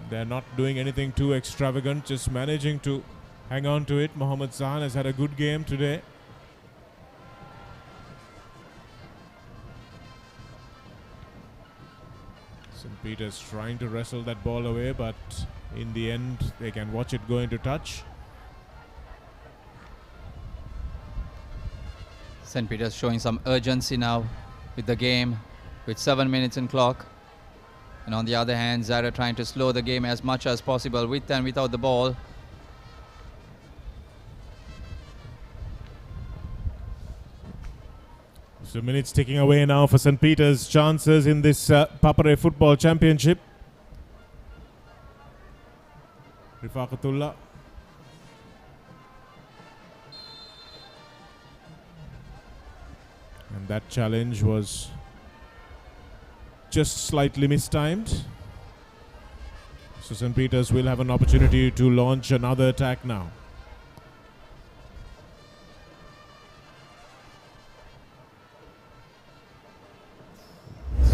They're not doing anything too extravagant, just managing to hang on to it. Mohammad Zahan has had a good game today. St. Peter's trying to wrestle that ball away, but in the end, they can watch it go into touch. St. Peter's showing some urgency now with the game, with 7 minutes in clock. And on the other hand, Zahira trying to slow the game as much as possible with and without the ball. So minutes ticking away now for St. Peter's chances in this ThePapare Football Championship. Rifaqatullah. And that challenge was just slightly mistimed. So St. Peter's will have an opportunity to launch another attack now.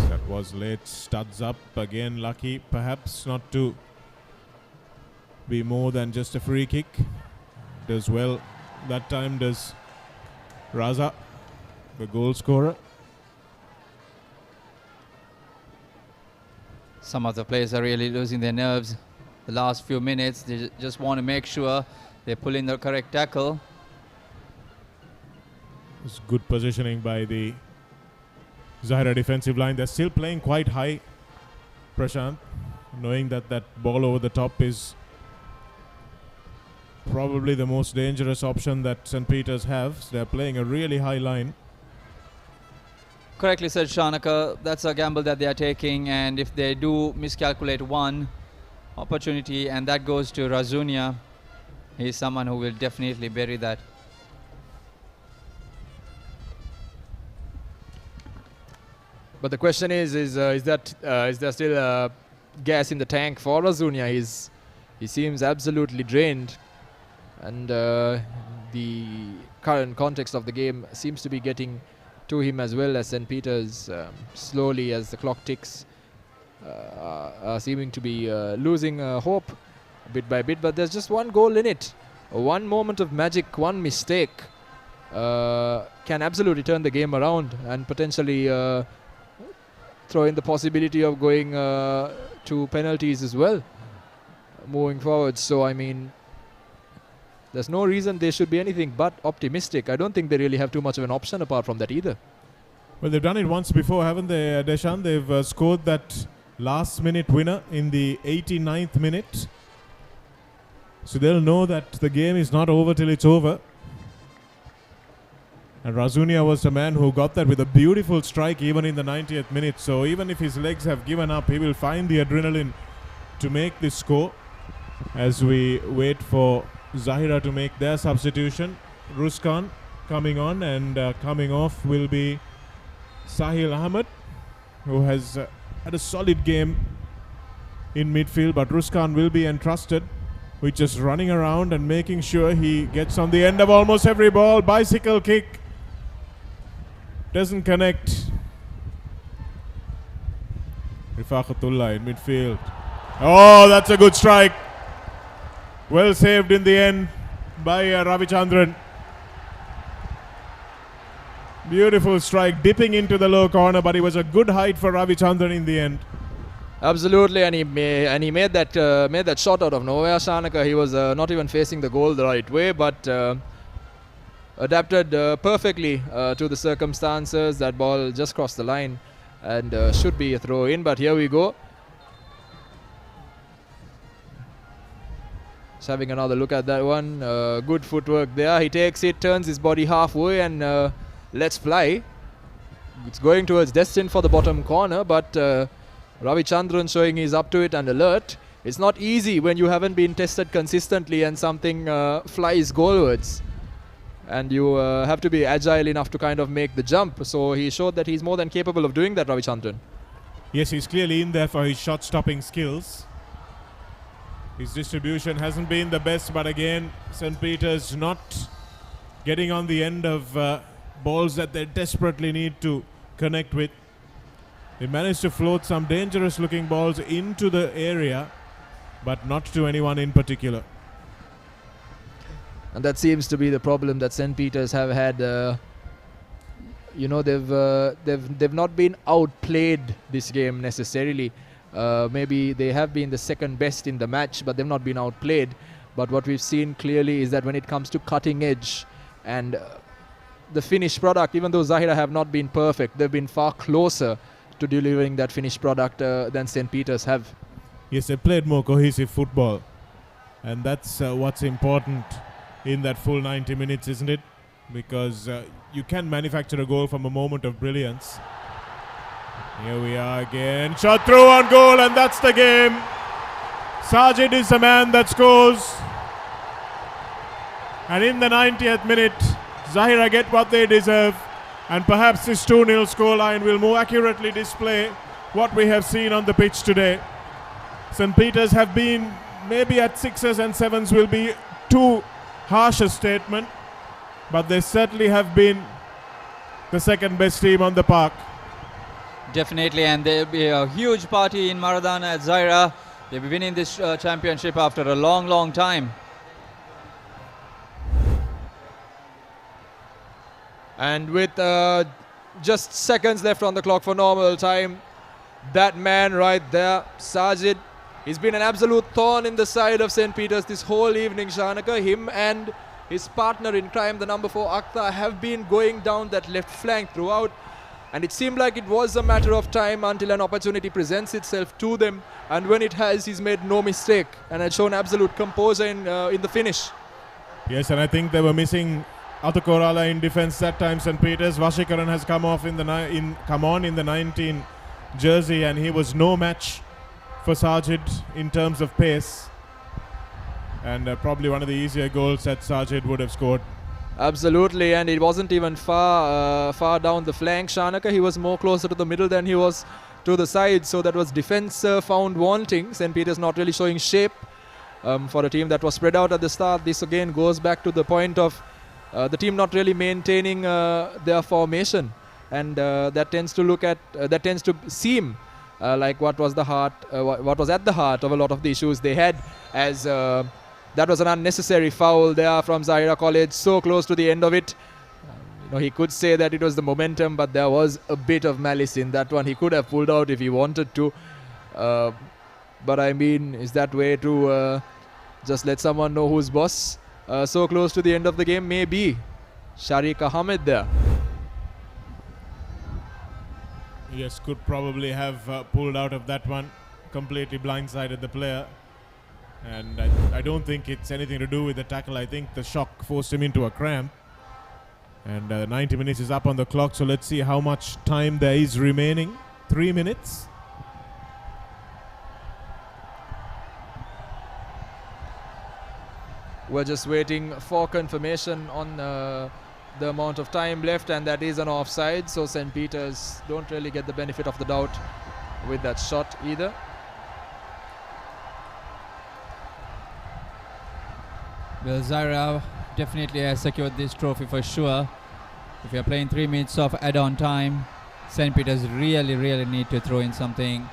That was late. Studs up again. Lucky perhaps not to be more than just a free kick. Does well that time, does Raza, the goal scorer. Some of the players are really losing their nerves. The last few minutes, they just want to make sure they pull in the correct tackle. It's good positioning by the Zahira defensive line. They're still playing quite high, Prashant, knowing that that ball over the top is probably the most dangerous option that St. Peter's have. So they're playing a really high line. Correctly said, Shanaka. That's a gamble that they are taking, and if they do miscalculate one opportunity and that goes to Razunia, he's someone who will definitely bury that. But the question is there still gas in the tank for Razunia? He seems absolutely drained, and the current context of the game seems to be getting to him as well, as St. Peter's slowly, as the clock ticks, are seeming to be losing hope bit by bit. But there's just one goal in it. One moment of magic, one mistake can absolutely turn the game around and potentially throw in the possibility of going to penalties as well moving forward. So I mean, there's no reason they should be anything but optimistic. I don't think they really have too much of an option apart from that either. Well, they've done it once before, haven't they, Deshan? They've scored that last-minute winner in the 89th minute. So they'll know that the game is not over till it's over. And Razunia was the man who got that with a beautiful strike even in the 90th minute. So even if his legs have given up, he will find the adrenaline to make this score. As we wait for Zahira to make their substitution. Ruskan coming on, and coming off will be Sahil Ahmed, who has had a solid game in midfield, but Ruskan will be entrusted with just running around and making sure he gets on the end of almost every ball. Bicycle kick doesn't connect. Rifaqatullah in midfield. Oh, that's a good strike. Well saved in the end by Ravichandran. Beautiful strike, dipping into the low corner, but it was a good height for Ravichandran in the end. Absolutely, and he made that shot out of nowhere, Shanaka. He was not even facing the goal the right way, but adapted perfectly to the circumstances. That ball just crossed the line and should be a throw in, but here we go. Just having another look at that one. Good footwork there. He takes it, turns his body halfway, and lets fly. It's going towards destined for the bottom corner, but Ravichandran showing he's up to it and alert. It's not easy when you haven't been tested consistently and something flies goalwards. And you have to be agile enough to kind of make the jump. So he showed that he's more than capable of doing that, Ravichandran. Yes, he's clearly in there for his shot-stopping skills. His distribution hasn't been the best, but again, St. Peter's not getting on the end of balls that they desperately need to connect with. They managed to float some dangerous-looking balls into the area, but not to anyone in particular. And that seems to be the problem that St. Peter's have had. They've not been outplayed this game necessarily. Maybe they have been the second best in the match, but they've not been outplayed. But what we've seen clearly is that when it comes to cutting edge and the finished product, even though Zahira have not been perfect, they've been far closer to delivering that finished product than St. Peter's have. Yes, they played more cohesive football. And that's what's important in that full 90 minutes, isn't it? Because you can manufacture a goal from a moment of brilliance. Here we are again. Shot through on goal, and that's the game. Sajid is the man that scores. And in the 90th minute, Zahira get what they deserve. And perhaps this 2-0 scoreline will more accurately display what we have seen on the pitch today. St. Peter's have been, maybe at 6s and 7s will be too harsh a statement, but they certainly have been the second best team on the park. Definitely, and there'll be a huge party in Maradana at Zahira. They'll be winning this championship after a long, long time. And with just seconds left on the clock for normal time, that man right there, Sajid, he's been an absolute thorn in the side of St. Peter's this whole evening, Shanaka. Him and his partner in crime, the number 4 Akhtar, have been going down that left flank throughout. And it seemed like it was a matter of time until an opportunity presents itself to them. And when it has, he's made no mistake and has shown absolute composure in the finish. Yes, and I think they were missing Atakorala in defence that time. St. Peter's Vashikaran has come on in the 19 jersey, and he was no match for Sajid in terms of pace. And probably one of the easier goals that Sajid would have scored. Absolutely, and it wasn't even far down the flank, Shanaka. He was more closer to the middle than he was to the side, so that was defence found wanting. St. Peter's not really showing shape for a team that was spread out at the start. This again goes back to the point of the team not really maintaining their formation, and that tends to seem like what was at the heart of a lot of the issues they had, as that was an unnecessary foul there from Zahira College, so close to the end of it. He could say that it was the momentum, but there was a bit of malice in that one. He could have pulled out if he wanted to. But I mean, is that way to just let someone know who's boss? So close to the end of the game, maybe. Sharik Ahmed there. Yes, could probably have pulled out of that one. Completely blindsided the player. And I don't think it's anything to do with the tackle. I think the shock forced him into a cramp. And 90 minutes is up on the clock, so let's see how much time there is remaining. 3 minutes. We're just waiting for confirmation on the amount of time left, and that is an offside. So St. Peter's don't really get the benefit of the doubt with that shot either. Well, Zahira definitely has secured this trophy for sure. If you're playing 3 minutes of add-on time, St. Peter's really need to throw in something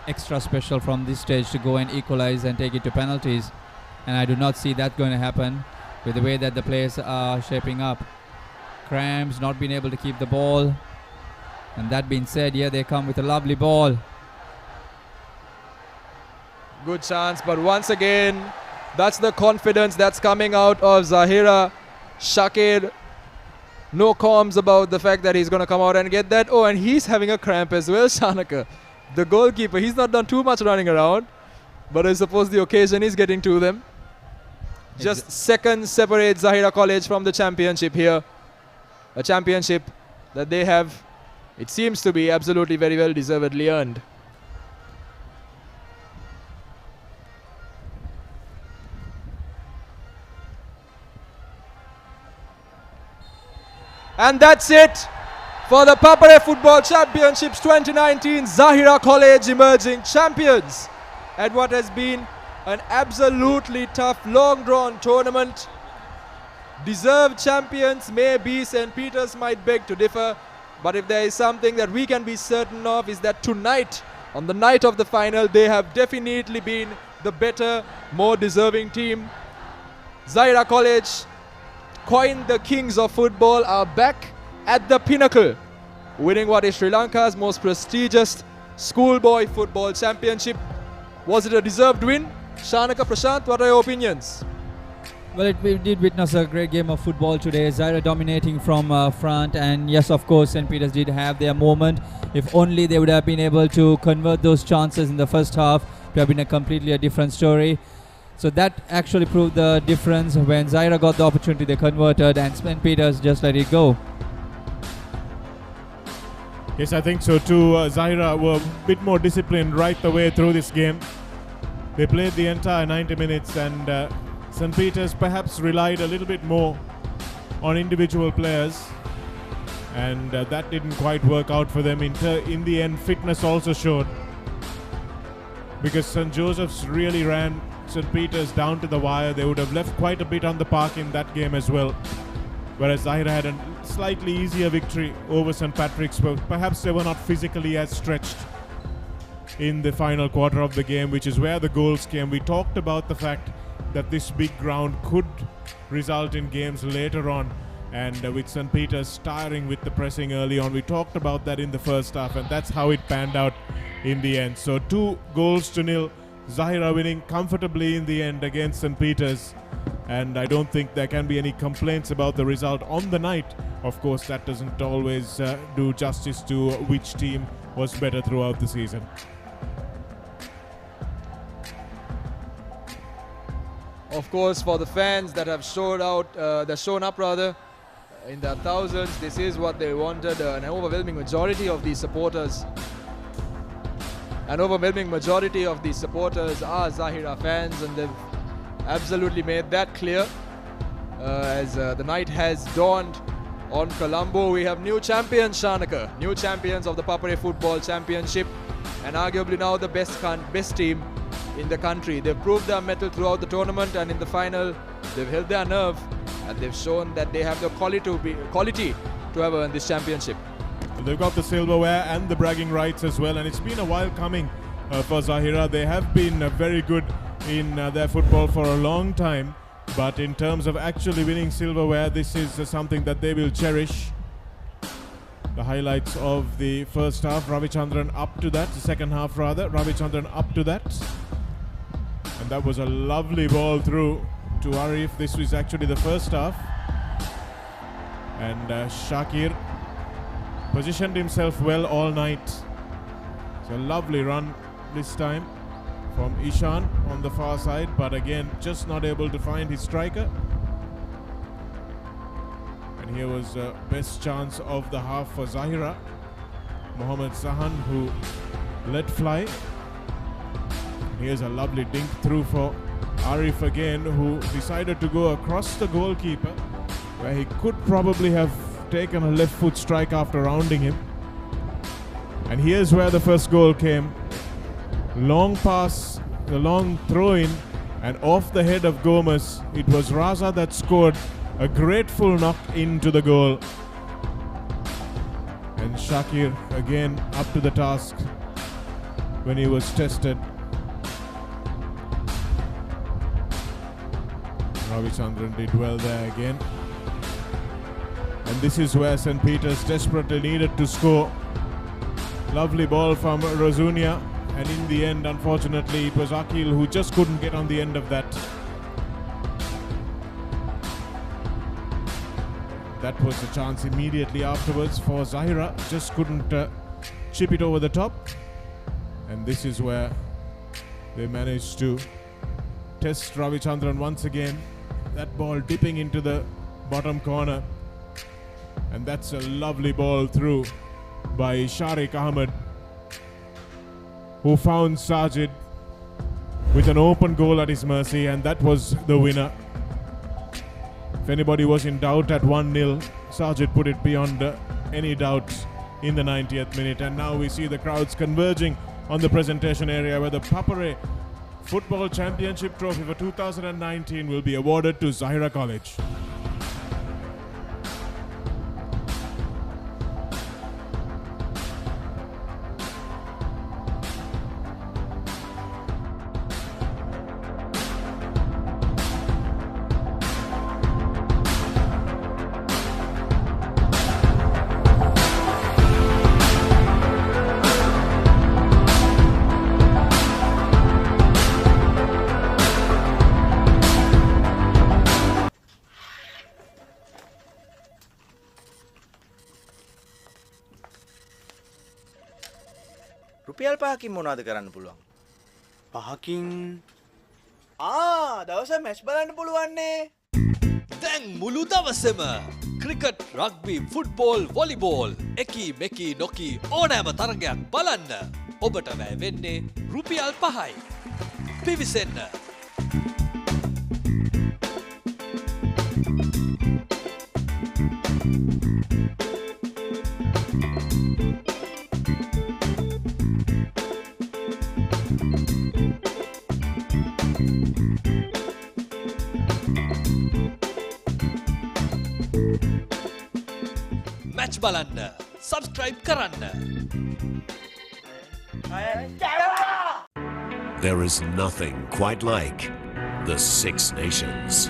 extra special from this stage to go and equalize and take it to penalties. And I do not see that going to happen with the way that the players are shaping up. Cramps not being able to keep the ball. And that being said, here they come with a lovely ball. Good chance, but once again, that's the confidence that's coming out of Zahira. Shakir, no qualms about the fact that he's going to come out and get that. Oh, and he's having a cramp as well, Shanaka. The goalkeeper, he's not done too much running around, but I suppose the occasion is getting to them. Just seconds separate Zahira College from the championship here. A championship that they have, it seems to be absolutely very well deservedly earned. And that's it for the ThePapare Football Championships 2019. Zahira College emerging champions at what has been an absolutely tough, long-drawn tournament. Deserved champions maybe St. Peter's might beg to differ, but if there is something that we can be certain of is that tonight, on the night of the final, they have definitely been the better, more deserving team. Zahira College, coined the kings of football, are back at the pinnacle, winning what is Sri Lanka's most prestigious schoolboy football championship. Was it a deserved win? Shanaka, Prashant, what are your opinions? Well, we did witness a great game of football today. Zahira dominating from front, and yes, of course, St. Peter's did have their moment. If only they would have been able to convert those chances in the first half, it would have been a completely different story. So that actually proved the difference. When Zahira got the opportunity, they converted, and St. Peter's just let it go. Yes, I think so too. Zahira were a bit more disciplined right the way through this game. They played the entire 90 minutes, and St. Peter's perhaps relied a little bit more on individual players, and that didn't quite work out for them. In the end, fitness also showed, because St. Joseph's really ran St. Peter's down to the wire. They would have left quite a bit on the park in that game as well, whereas Zahira had a slightly easier victory over St. Patrick's, but perhaps they were not physically as stretched in the final quarter of the game, which is where the goals came. We talked about the fact that this big ground could result in games later on, and with St. Peter's tiring with the pressing early on, we talked about that in the first half, and that's how it panned out in the end. So 2-0, Zahira winning comfortably in the end against St. Peter's, and I don't think there can be any complaints about the result on the night. Of course, that doesn't always do justice to which team was better throughout the season. Of course, for the fans that have shown up in their thousands, this is what they wanted. An overwhelming majority of these supporters are Zahira fans, and they've absolutely made that clear. As the night has dawned on Colombo, we have new champions, Shanaka, new champions of the ThePapare Football Championship, and arguably now the best team in the country. They've proved their mettle throughout the tournament, and in the final they've held their nerve, and they've shown that they have the quality to have earned this championship. They've got the silverware and the bragging rights as well, and it's been a while coming for Zahira. They have been very good in their football for a long time, but in terms of actually winning silverware, this is something that they will cherish. The highlights of the first half, Ravichandran up to that, the second half rather, Ravichandran up to that. And that was a lovely ball through to Arif. This was actually the first half. And Shakir positioned himself well all night. It's a lovely run this time from Ishan on the far side, but again, just not able to find his striker. And here was the best chance of the half for Zahira. Mohammad Zahan, who let fly. Here's a lovely dink through for Arif again, who decided to go across the goalkeeper, where he could probably have taken a left foot strike after rounding him. And here's where the first goal came. Long pass, the long throw in, and off the head of Gomez. It was Raza that scored a grateful knock into the goal. And Shakir again up to the task when he was tested. Ravichandran did well there again. And this is where St. Peter's desperately needed to score. Lovely ball from Rozunia, and in the end, unfortunately, it was Akil who just couldn't get on the end of that. That was the chance immediately afterwards for Zahira, just couldn't chip it over the top. And this is where they managed to test Ravichandran once again. That ball dipping into the bottom corner. And that's a lovely ball through by Sharik Ahmed, who found Sajid with an open goal at his mercy, and that was the winner. If anybody was in doubt at 1-0, Sajid put it beyond any doubt in the 90th minute, and now we see the crowds converging on the presentation area where the ThePapare Football Championship Trophy for 2019 will be awarded to Zahira College. රුපියල් 5කින් මොනවද කරන්න පුළුවන්? 5කින් දවස match බලන්න පුළුවන්නේ. දැන් මුළු දවසම ක්‍රිකට්, රග්බි, ෆුට්බෝල්, වොලිබෝල් එකී මෙකී නොකී ඕනෑම තරගයක් බලන්න ඔබට වැය වෙන්නේ රුපියල් 5යි. පිවිසෙන්න. මැච් බලන්න සබස්ක්‍රයිබ් කරන්න. There is nothing quite like the Six Nations,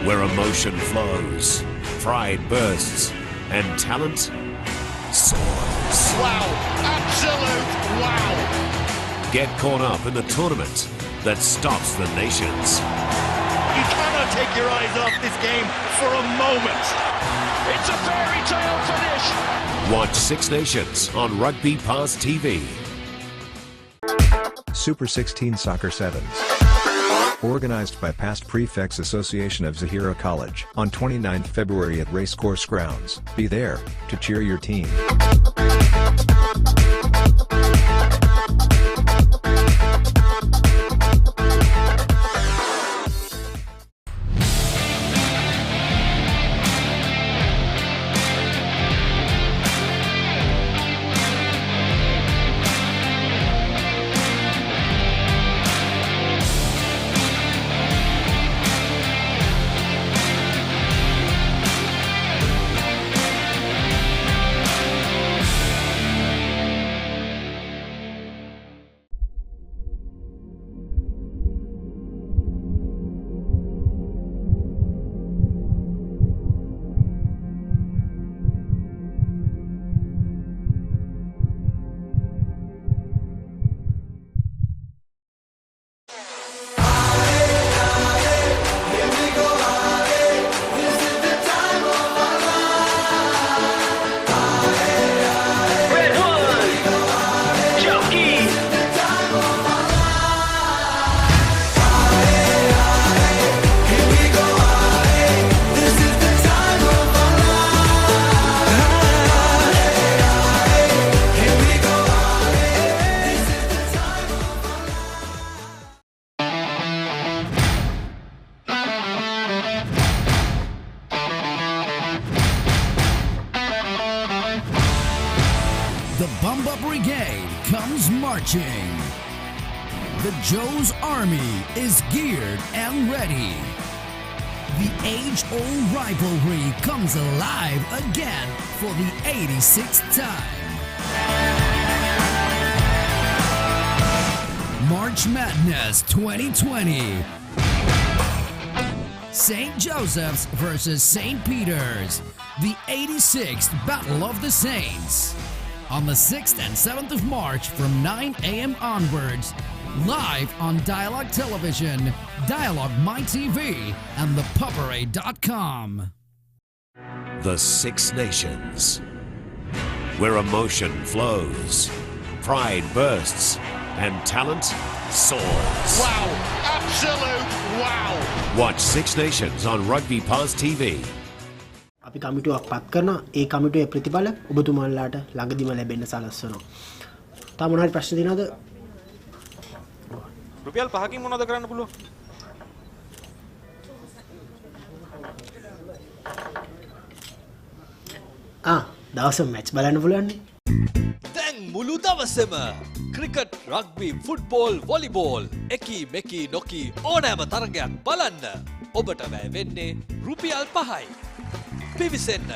where emotion flows, pride bursts, and talent soars. Wow, absolute wow. Get caught up in the tournament that stops the nations. You cannot take your eyes off this game for a moment. It's a fairy tale finish. Watch Six Nations on Rugby Pass TV. Super 16 Soccer Sevens. Organized by Past Prefects Association of Zahira College on 29th February at Racecourse Grounds. Be there to cheer your team. The Bumba Brigade comes marching. The Joe's Army is geared and ready. The age-old rivalry comes alive again for the 86th time. March Madness 2020. St. Joseph's versus St. Peter's. The 86th Battle of the Saints. On the 6th and 7th of March from 9 a.m. onwards, live on Dialogue Television, Dialogue My TV, and ThePapare.com. The Six Nations, where emotion flows, pride bursts, and talent soars. Wow, absolute wow. Watch Six Nations on Rugby Pass TV. අපි කමිටුවක් පත් කරනවා. ඒ කමිටුවේ ප්‍රතිඵල ඔබතුමාලාට ළඟදිම ලැබෙන්න සලස්වනවා. තා මොනවාරි ප්‍රශ්න තියෙනවද? රුපියල් 5කින් මොනවද කරන්න පුළුවන්? දවසම මැච් බලන්න පුළුවන්. දැන් මුළු දවසම ක්‍රිකට්, රග්බි, ෆුට්බෝල්, වොලිබෝල් එකී මෙකී නොකී ඕනෑම තරගයක් බලන්න ඔබට වැය වෙන්නේ රුපියල් 5යි. පිවිසෙන්න.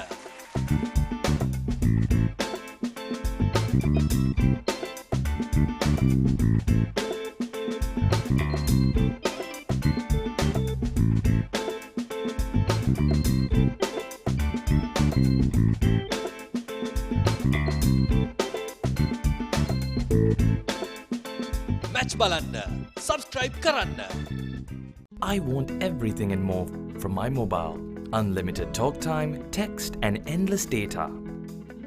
මැච් බලන්න සබස්ක්‍රයිබ් කරන්න. I want everything and more from my mobile. Unlimited talk time, text and endless data.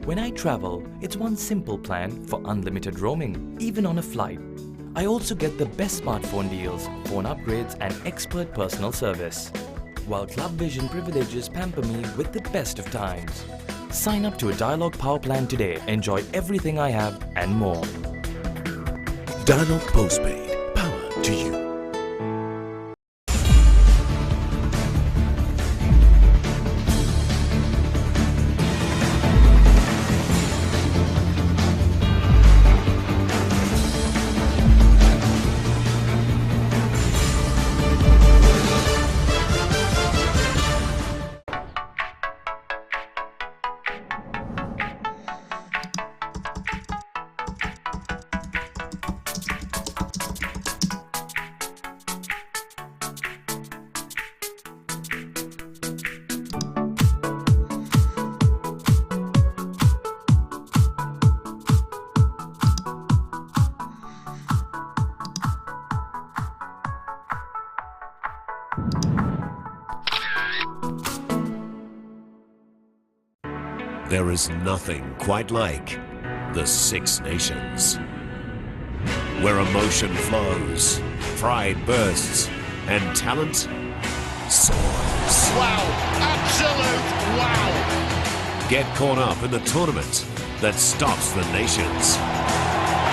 When I travel, it's one simple plan for unlimited roaming, even on a flight. I also get the best smartphone deals, phone upgrades and expert personal service. While Club Vision privileges pamper me with the best of times. Sign up to a Dialog Power plan today. Enjoy everything I have and more. Dialog Postpaid. Power to you. There is nothing quite like the Six Nations, where emotion flows, pride bursts, and talent soars. Wow, absolute wow. Get caught up in the tournament that stops the nations.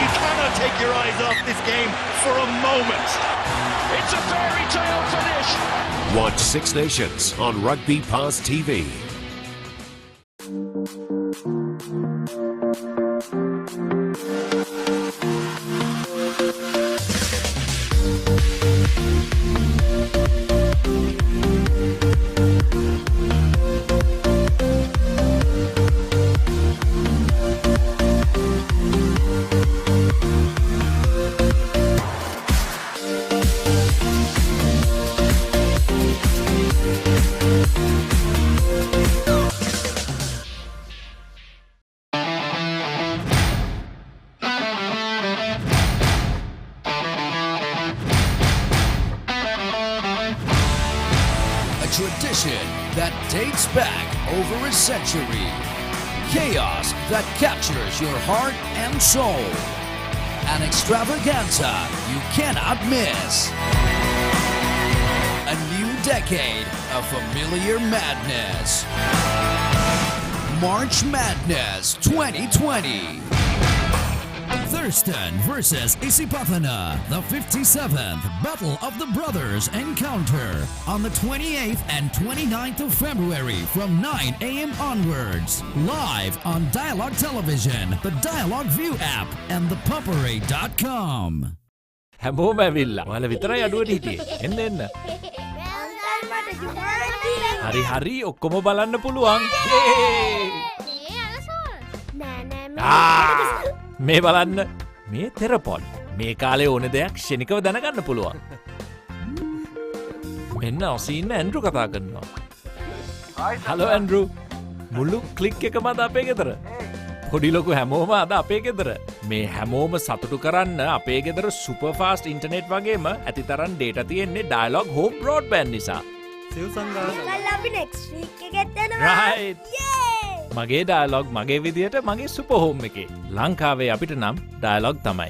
You cannot take your eyes off this game for a moment. It's a fairy tale finish. Watch Six Nations on Rugby Pass TV. Tradition that dates back over a century. Chaos that captures your heart and soul. An extravaganza you cannot miss. A new decade of familiar madness. March Madness 2020. Thurston versus Isipathana, the 57th Battle of the Brothers encounter on the 28th and 29th of February from 9 a.m. onwards. Live on Dialog Television, the Dialog View app and ThePapare.com. හැමෝම ඇවිල්ලා. ඔයාලා විතරයි අඩුවට හිටියේ. එන්න එන්න. හරි හරි ඔක්කොම බලන්න පුළුවන්. මේ බලන්න මේ තෙරපොල් මේ කාලේ ඕන දෙයක් ක්ෂණිකව දැනගන්න පුළුවන්. මෙන්න ඔසීන්න ඇන්ඩ්‍රු කතා කරනවා. Hello Andrew. මුළු ක්ලික් එකම අද අපේ ගෙදර. පොඩි ලොකු හැමෝම අද අපේ ගෙදර. මේ හැමෝම සතුටු කරන්න අපේ ගෙදර සුපර් ෆාස්ට් ඉන්ටර්නෙට් වගේම ඇතිතරම් ඩේටා තියෙන්නේ ඩයලොග් හෝම් බ්‍රෝඩ්බෑන්ඩ් නිසා. සිව් සංගාස. අපි නෙක්ස්ට් වීක් එකෙත් යනවා. රයිට්. මගේ ඩයලොග් මගේ විදියට මගේ සුපර් හෝම් එකේ. ලංකාවේ අපිට නම් ඩයලොග් තමයි.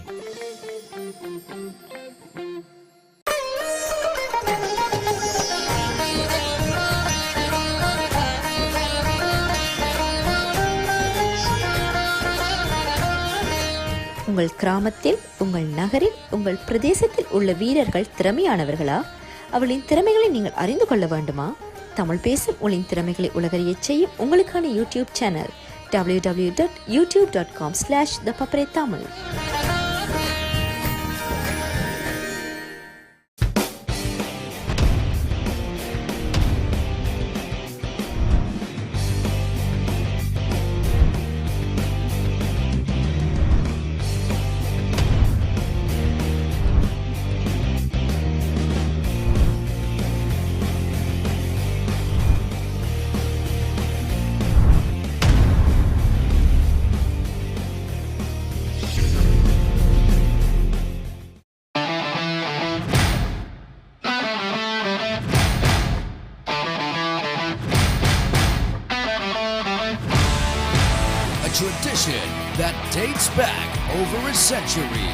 உங்கள் கிராமத்தில், உங்கள் நகரில், உங்கள் பிரதேசத்தில் உள்ள வீரர்கள் திறமையானவர்களா? அவளின் திறமைகளை நீங்கள் அறிந்து கொள்ள வேண்டுமா? தமிழ் பேசும் உங்களின் திறமைகளை உலகறியச் செய்யும் உங்களுக்கான YouTube channel www.youtube.com/ThePapare Tamil. A tradition that dates back over a century.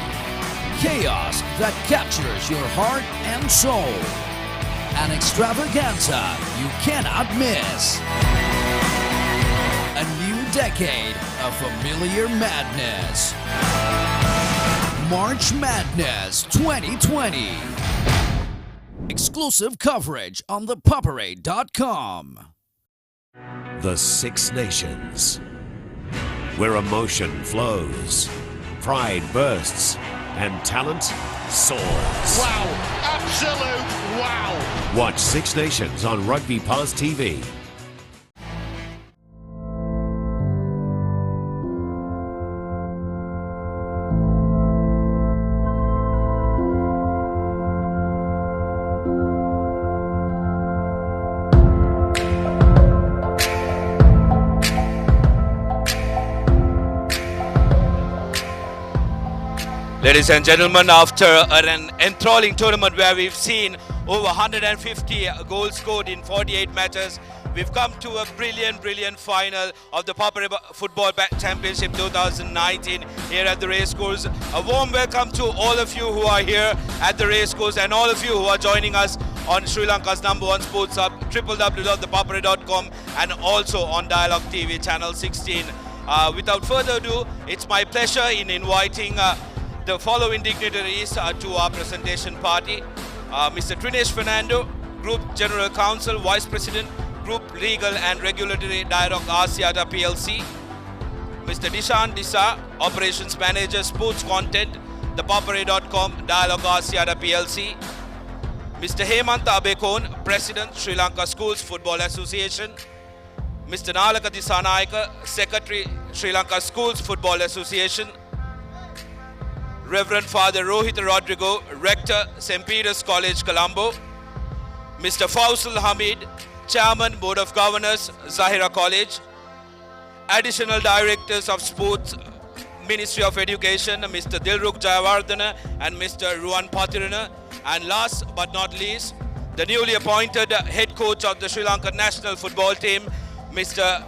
Chaos that captures your heart and soul. An extravaganza you cannot miss. A new decade of familiar madness. March Madness 2020. Exclusive coverage on ThePapare.com. The Six Nations, where emotion flows, pride bursts, and talent soars. Wow, absolute wow. Watch Six Nations on Rugby Pass TV. Ladies and gentlemen, after an enthralling tournament where we've seen over 150 goals scored in 48 matches, we've come to a brilliant final of the ThePapare Football Championship 2019 here at the racecourse. A warm welcome to all of you who are here at the racecourse and all of you who are joining us on Sri Lanka's #1 sports hub, www.thepapare.com, and also on Dialogue TV channel 16. Without further ado, it's my pleasure in inviting the following dignitaries to our presentation party. Mr. Trinesh Fernando, Group General Counsel, Vice President, Group Legal and Regulatory Dialogue Asiata PLC. Mr. Dishan Disa, Operations Manager, Sports Content, ThePapare.com, Dialogue Asiata PLC. Mr. Hemanta Abekon, President, Sri Lanka Schools Football Association. Mr. Nalaka Disanayaka, Secretary, Sri Lanka Schools Football Association. Reverend Father Rohit Rodrigo, Rector, St. Peter's College, Colombo. Mr. Faisal Hamid, Chairman, Board of Governors, Zahira College. Additional Directors of Sports, Ministry of Education, Mr. Dilruk Jayawardena and Mr. Ruan Patirana. And last but not least, the newly appointed head coach of the Sri Lanka national football team, Mr.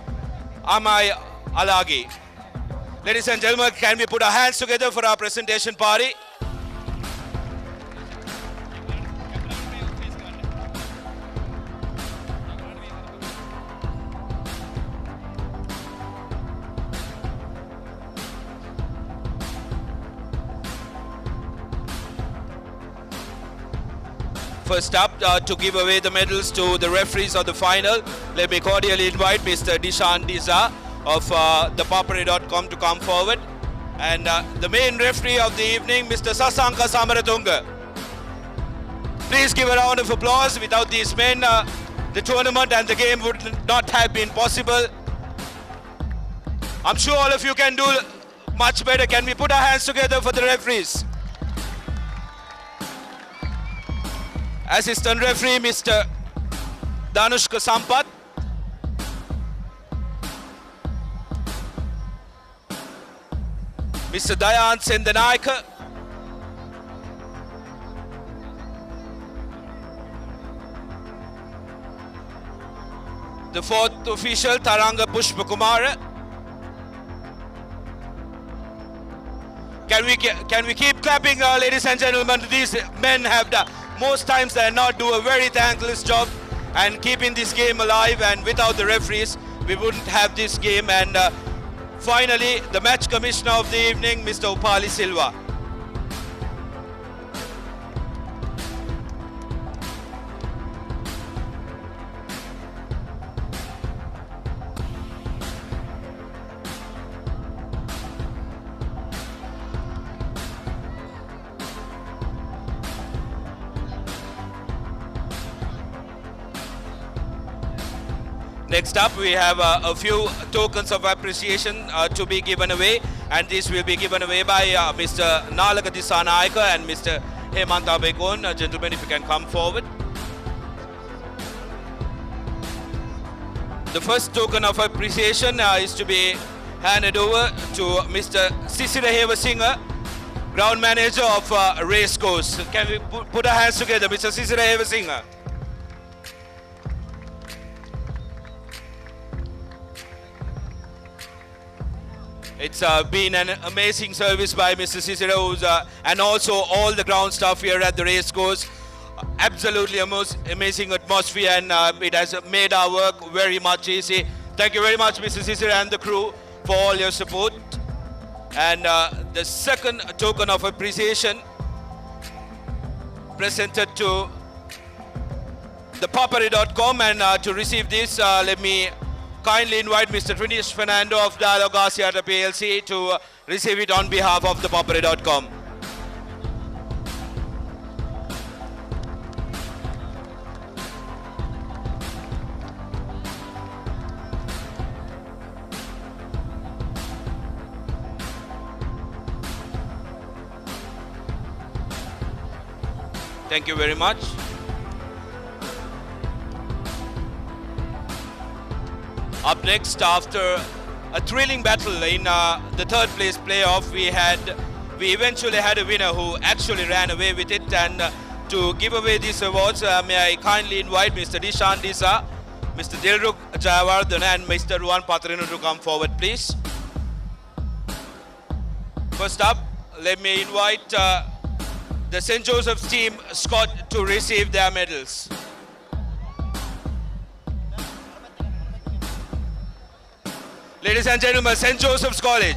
Amai Alagi. Ladies and gentlemen, can we put our hands together for our presentation party? First up, to give away the medals to the referees of the final, let me cordially invite Mr. Dishan Disa of ThePapare.com to come forward. And the main referee of the evening, Mr. Sasanka Samaratunga. Please give a round of applause. Without these men, the tournament and the game would not have been possible. I'm sure all of you can do much better. Can we put our hands together for the referees? Assistant referee, Mr. Danushka Sampath. Mr. Dayan Sendanayaka. The fourth official, Taranga Pushpakumara. Can we keep clapping, ladies and gentlemen? These men have done, most times they not do a very thankless job and keeping this game alive, and without the referees, we wouldn't have this game. And finally, the match commissioner of the evening, Mr. Upali Silva. Next up, we have a few tokens of appreciation to be given away, and this will be given away by Mr. Nalaka Disanaika and Mr. Hemanta Bekon. Gentlemen, if you can come forward. The first token of appreciation is to be handed over to Mr. Sisira Hevasinger, ground manager of Racecourse. Can we put our hands together, Mr. Sisira Hevasinger? It's been an amazing service by Mr. Cicero and also all the ground staff here at the racecourse. Absolutely amazing atmosphere, and it has made our work very much easy. Thank you very much, Mr. Cicero and the crew, for all your support. And the second token of appreciation presented to ThePapare.com, and to receive this, let me kindly invite Mr. Trinish Fernando of Dialogue Asiata PLC to receive it on behalf of ThePapare.com. Thank you very much. Up next, after a thrilling battle in the third place playoff, we eventually had a winner who actually ran away with it. And to give away these awards, may I kindly invite Mr. Dishan Disa, Mr. Dilruk Jayawardhan and Mr. Ruan Patrinu to come forward, please. First up, let me invite the St. Joseph's team Scott to receive their medals. Ladies and gentlemen, St. Joseph's College.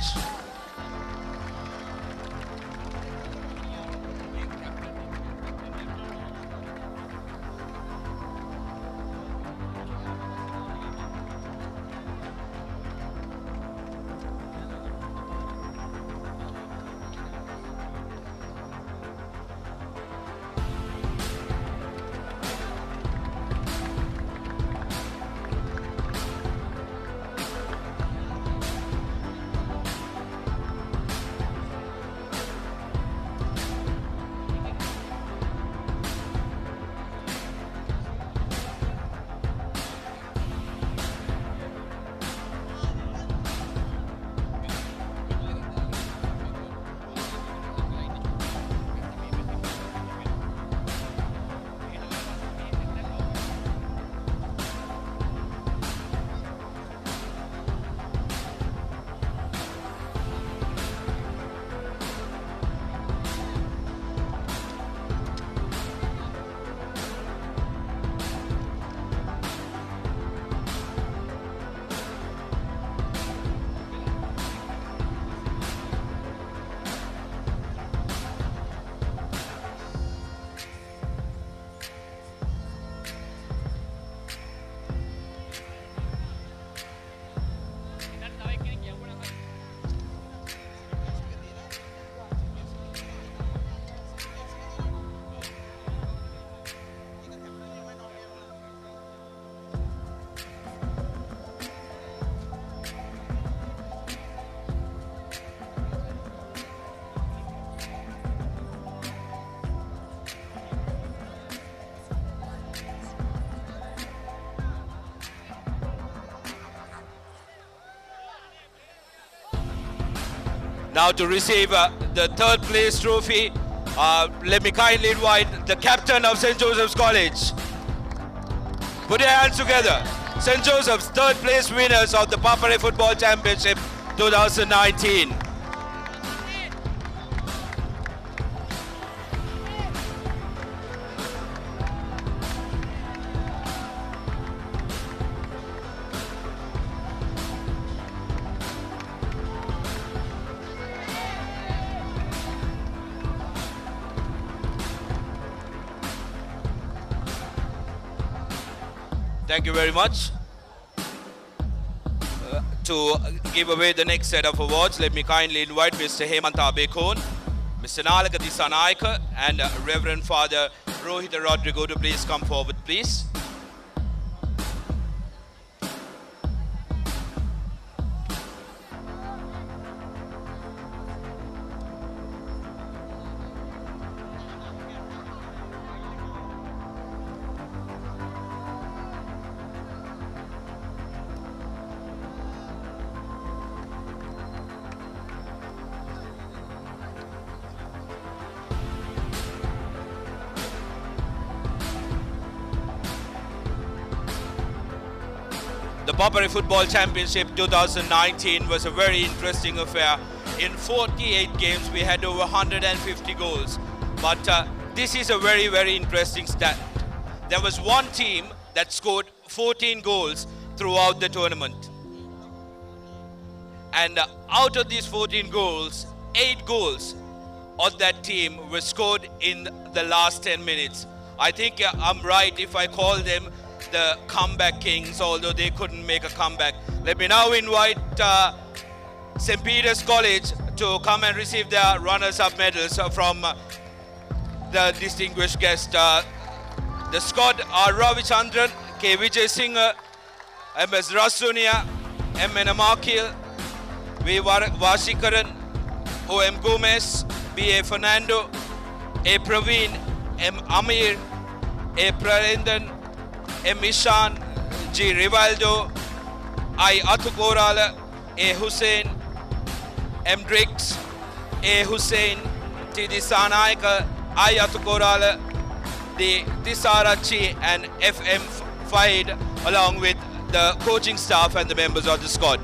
Now to receive the third place trophy, let me kindly invite the captain of St. Joseph's College. Put your hands together. St. Joseph's third place winners of the ThePapare Football Championship 2019. Thank you very much. To give away the next set of awards, let me kindly invite Mr. Hemanta Bekon, Mr. Nalaka Disanaika, and Reverend Father Rohita Rodrigo to please come forward, please. The ThePapare Football Championship 2019 was a very interesting affair. In 48 games, we had over 150 goals. But this is a very, very interesting stat. There was one team that scored 14 goals throughout the tournament. And out of these 14 goals, 8 goals of that team were scored in the last 10 minutes. I think I'm right if I call them the comeback kings, although they couldn't make a comeback. Let me now invite St. Peter's College to come and receive their runners-up medals from the distinguished guest. The squad are Ravichandran, K. Vijay Singh, M.S. Rasunia, M.N. Amakil, V. Vasikaran, O.M. Gomez, B.A. Fernando, A. Praveen, M. Amir, A. Prarendan, M. Ishan, G. Rivaldo, I. Athukorala, A. Hussein, M. Drix, A. Hussein, T. Disanaika, I. Athukorala, D. Tisarachi, and F. M. Faid, along with the coaching staff and the members of the squad.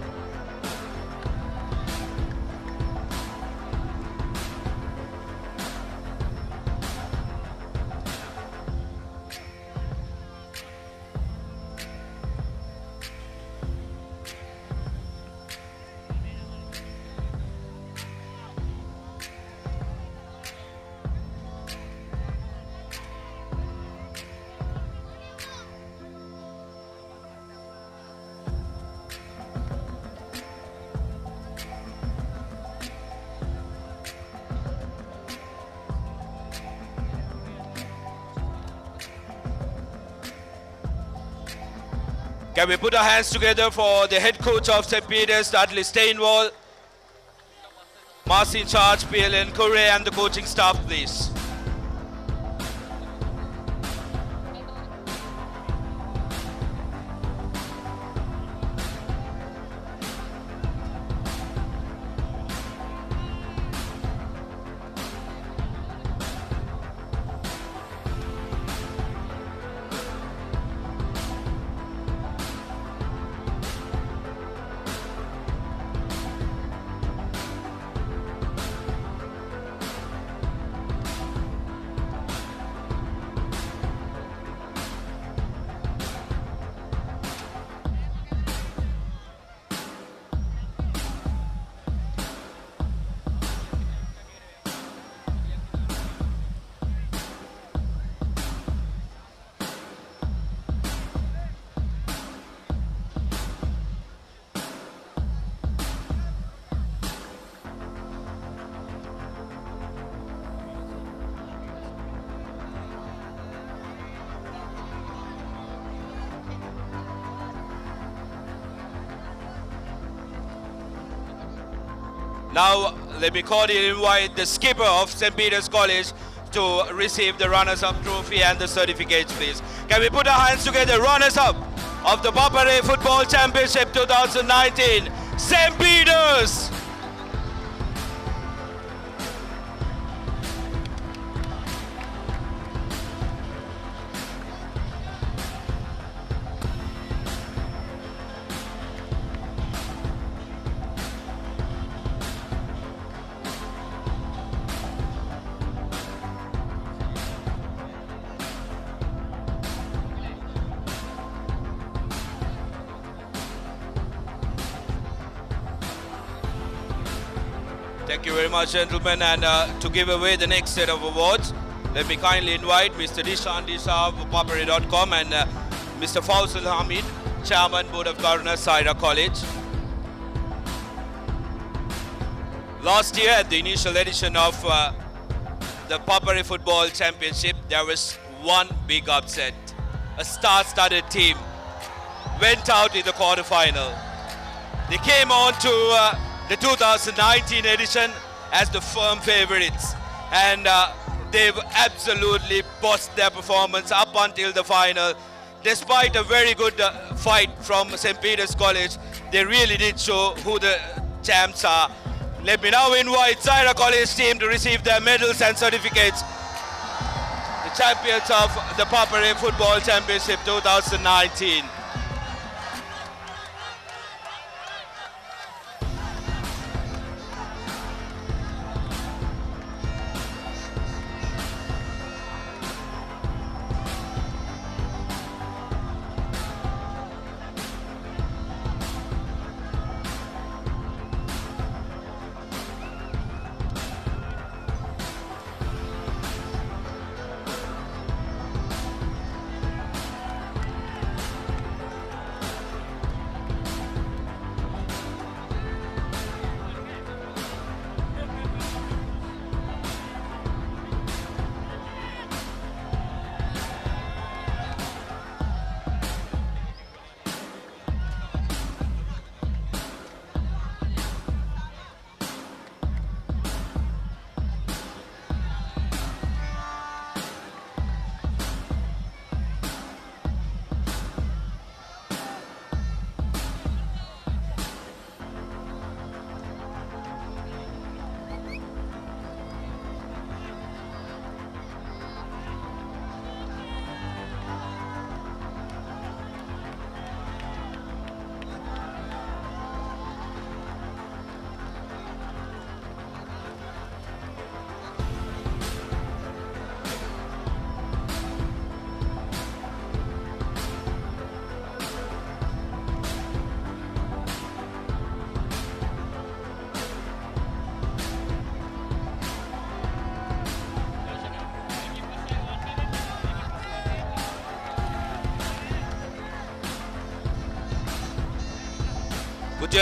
Can we put our hands together for the head coach of St. Peter's, Dudley Stainwall, Master in charge, PLN Kure, and the coaching staff, please. Now, let me cordially invite the skipper of St. Peter's College to receive the runners-up trophy and the certificates, please. Can we put our hands together? Runners-up of the ThePapare Football Championship 2019, St. Peter's! Thank you very much, gentlemen. And to give away the next set of awards, let me kindly invite Mr. Dishan Disa of ThePapare.com and Mr. Faisal Hamid, Chairman, Board of Governors, Zahira College. Last year, at the initial edition of the ThePapare Football Championship, there was one big upset. A star-studded team went out in the quarter-final. They came on to the 2019 edition as the firm favorites, and they've absolutely bossed their performance up until the final. Despite a very good fight from St. Peter's College, they really did show who the champs are. Let me now invite Zahira College team to receive their medals and certificates. The champions of the ThePapare Football Championship 2019.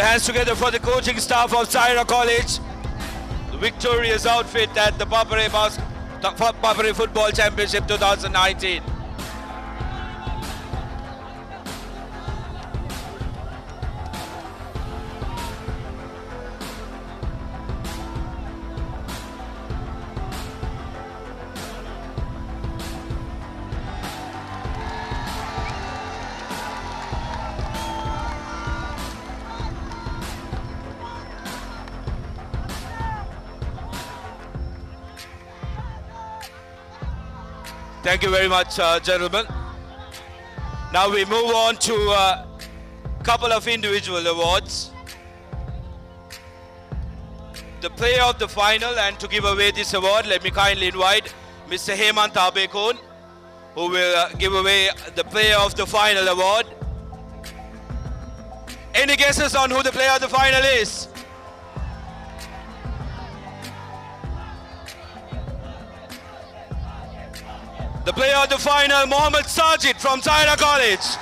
your hands together for the coaching staff of Zahira College. The victorious outfit at the ThePapare Football Championship 2019. Thank you very much, gentlemen. Now we move on to a couple of individual awards. The player of the final, and to give away this award, let me kindly invite Mr. Hemant Abekon, who will give away the player of the final award. Any guesses on who the player of the final is? The player of the final, Mohammed Sajid from Zahira College.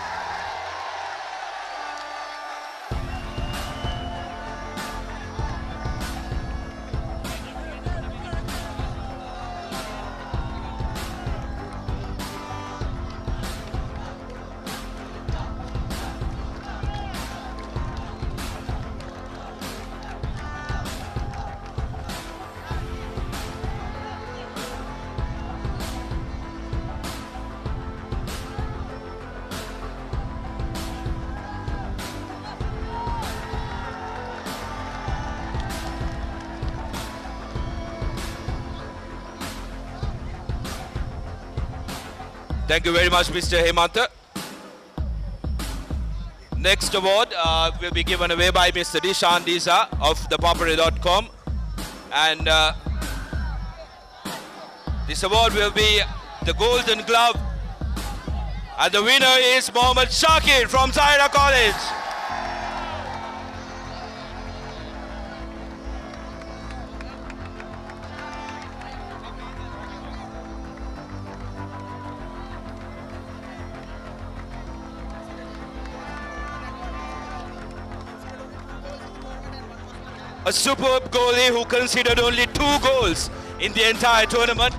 Thank you very much, Mr. Hemanta. Next award will be given away by Mr. Dishan Disa of ThePapare.com. And this award will be the Golden Glove. And the winner is Mohammed Shakir from Zahira College. A superb goalie who conceded only 2 goals in the entire tournament,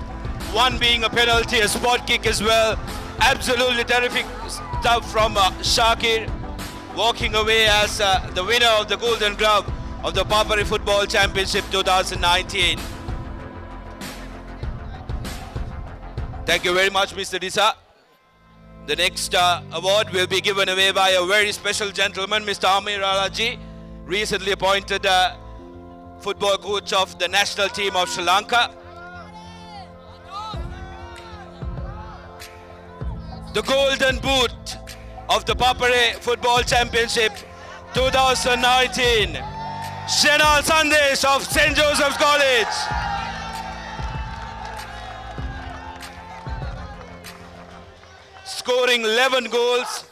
one being a penalty, a spot kick as well. Absolutely terrific stuff from Shakir, walking away as the winner of the Golden Glove of the ThePapare Football Championship 2019. Thank you very much, Mr. Disa. The next award will be given away by a very special gentleman, Mr. Amir Alaji, recently appointed football coach of the national team of Sri Lanka. The Golden Boot of the ThePapare Football Championship 2019, Shenal Sandesh of St. Joseph's College. Scoring 11 goals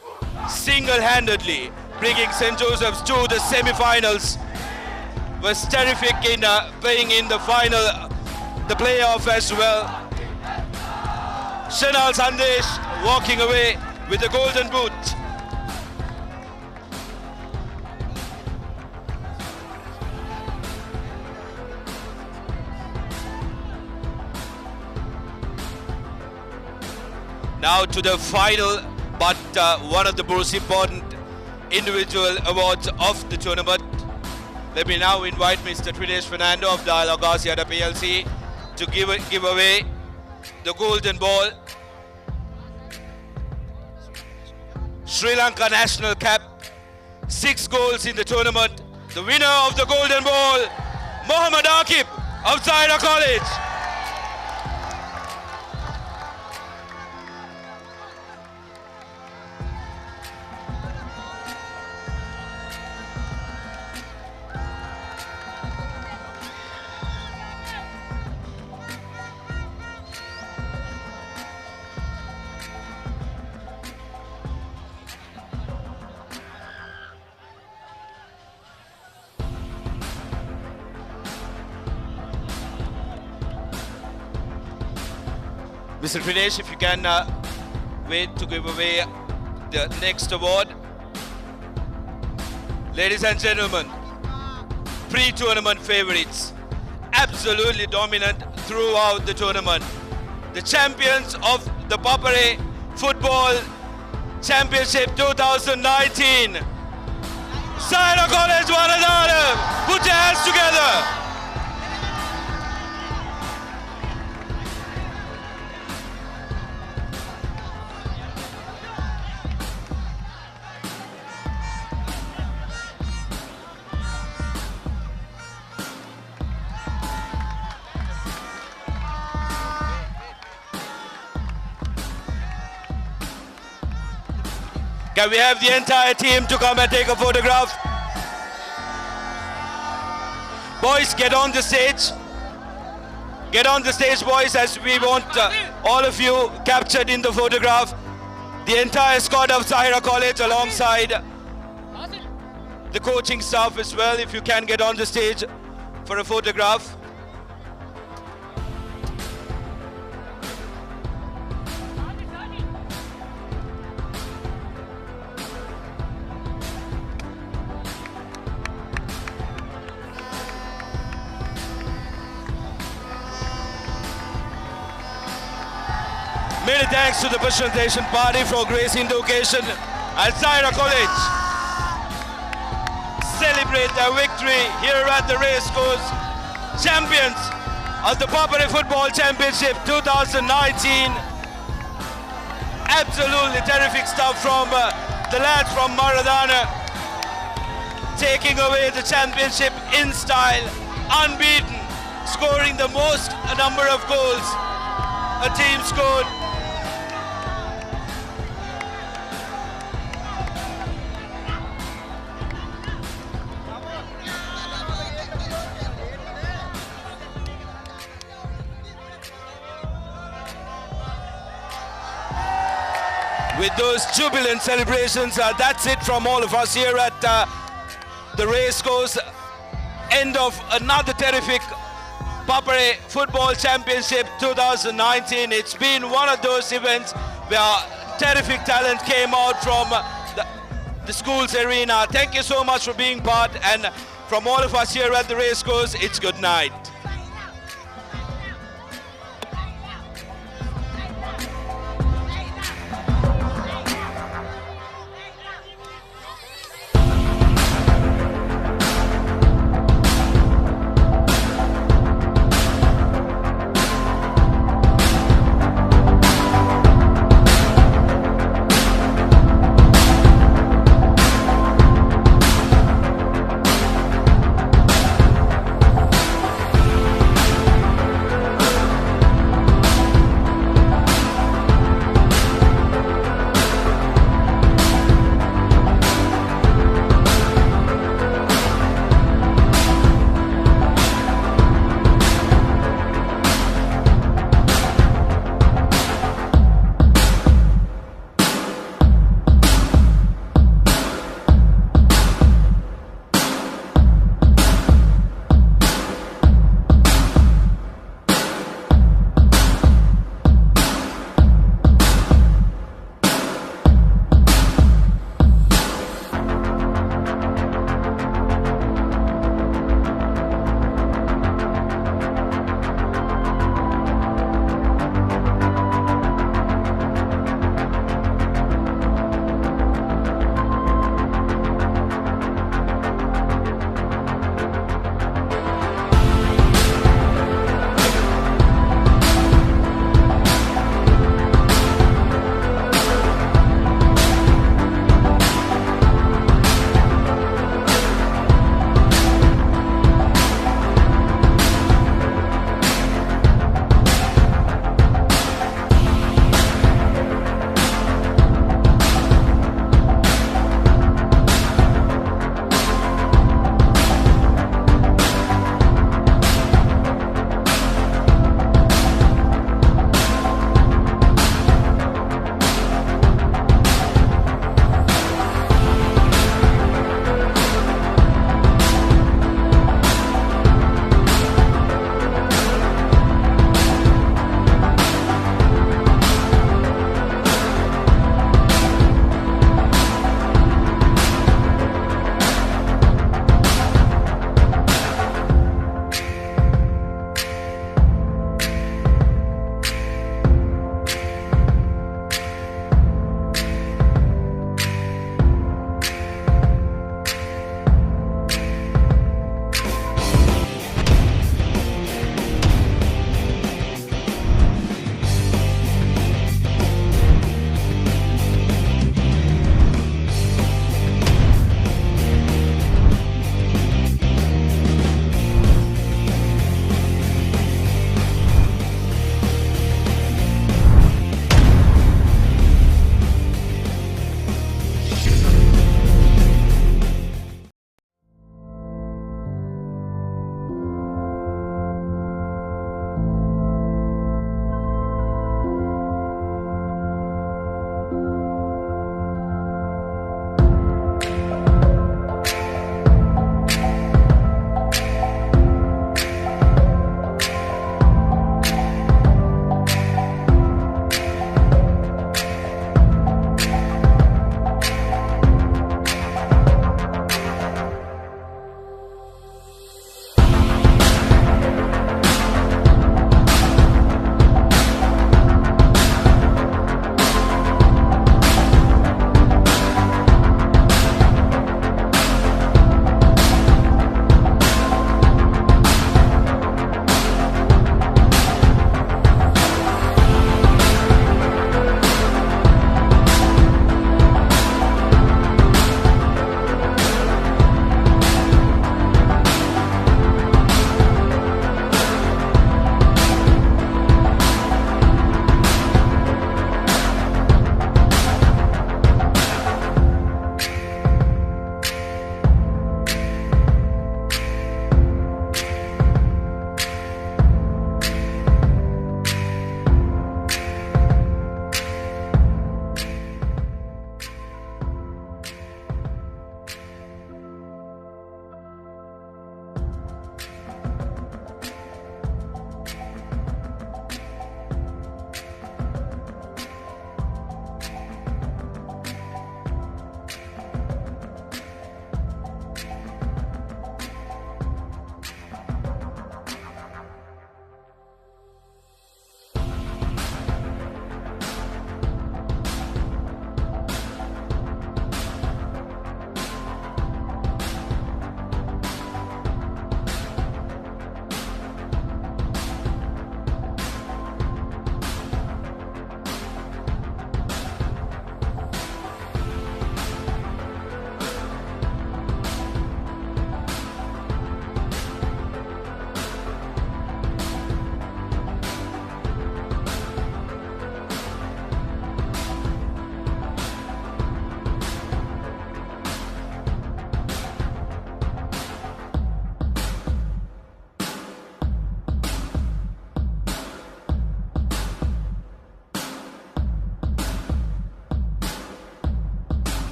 single-handedly, bringing St. Joseph's to the semi-finals. Was terrific in playing in the final, the playoff as well. Shenal Sandesh walking away with the Golden Boot. Now to the final, but one of the most important individual awards of the tournament. Let me now invite Mr. Trinesh Fernando of Dialogue Asiata PLC to give away the Golden Ball. Sri Lanka national cap, 6 goals in the tournament. The winner of the Golden Ball, Mohammed Akib of Zahira College. Mr. Trinesh, if you can wait to give away the next award. Ladies and gentlemen, pre-tournament favorites, absolutely dominant throughout the tournament. The champions of the ThePapare Football Championship 2019. Zahira College Varadara, put your hands together. Can we have the entire team to come and take a photograph? Boys, get on the stage. Get on the stage, boys, as we want all of you captured in the photograph. The entire squad of Zahira College alongside the coaching staff as well, if you can get on the stage for a photograph. Many thanks to the presentation party for gracing the occasion at Zahira College. Celebrate their victory here at the racecourse. Champions of the ThePapare Football Championship 2019. Absolutely terrific stuff from the lads from Maradana. Taking away the championship in style, unbeaten, scoring the most number of goals a team scored. With those jubilant celebrations, that's it from all of us here at the racecourse. End of another terrific ThePapare Football Championship 2019. It's been one of those events where terrific talent came out from the school's arena. Thank you so much for being part, and from all of us here at the racecourse, it's good night.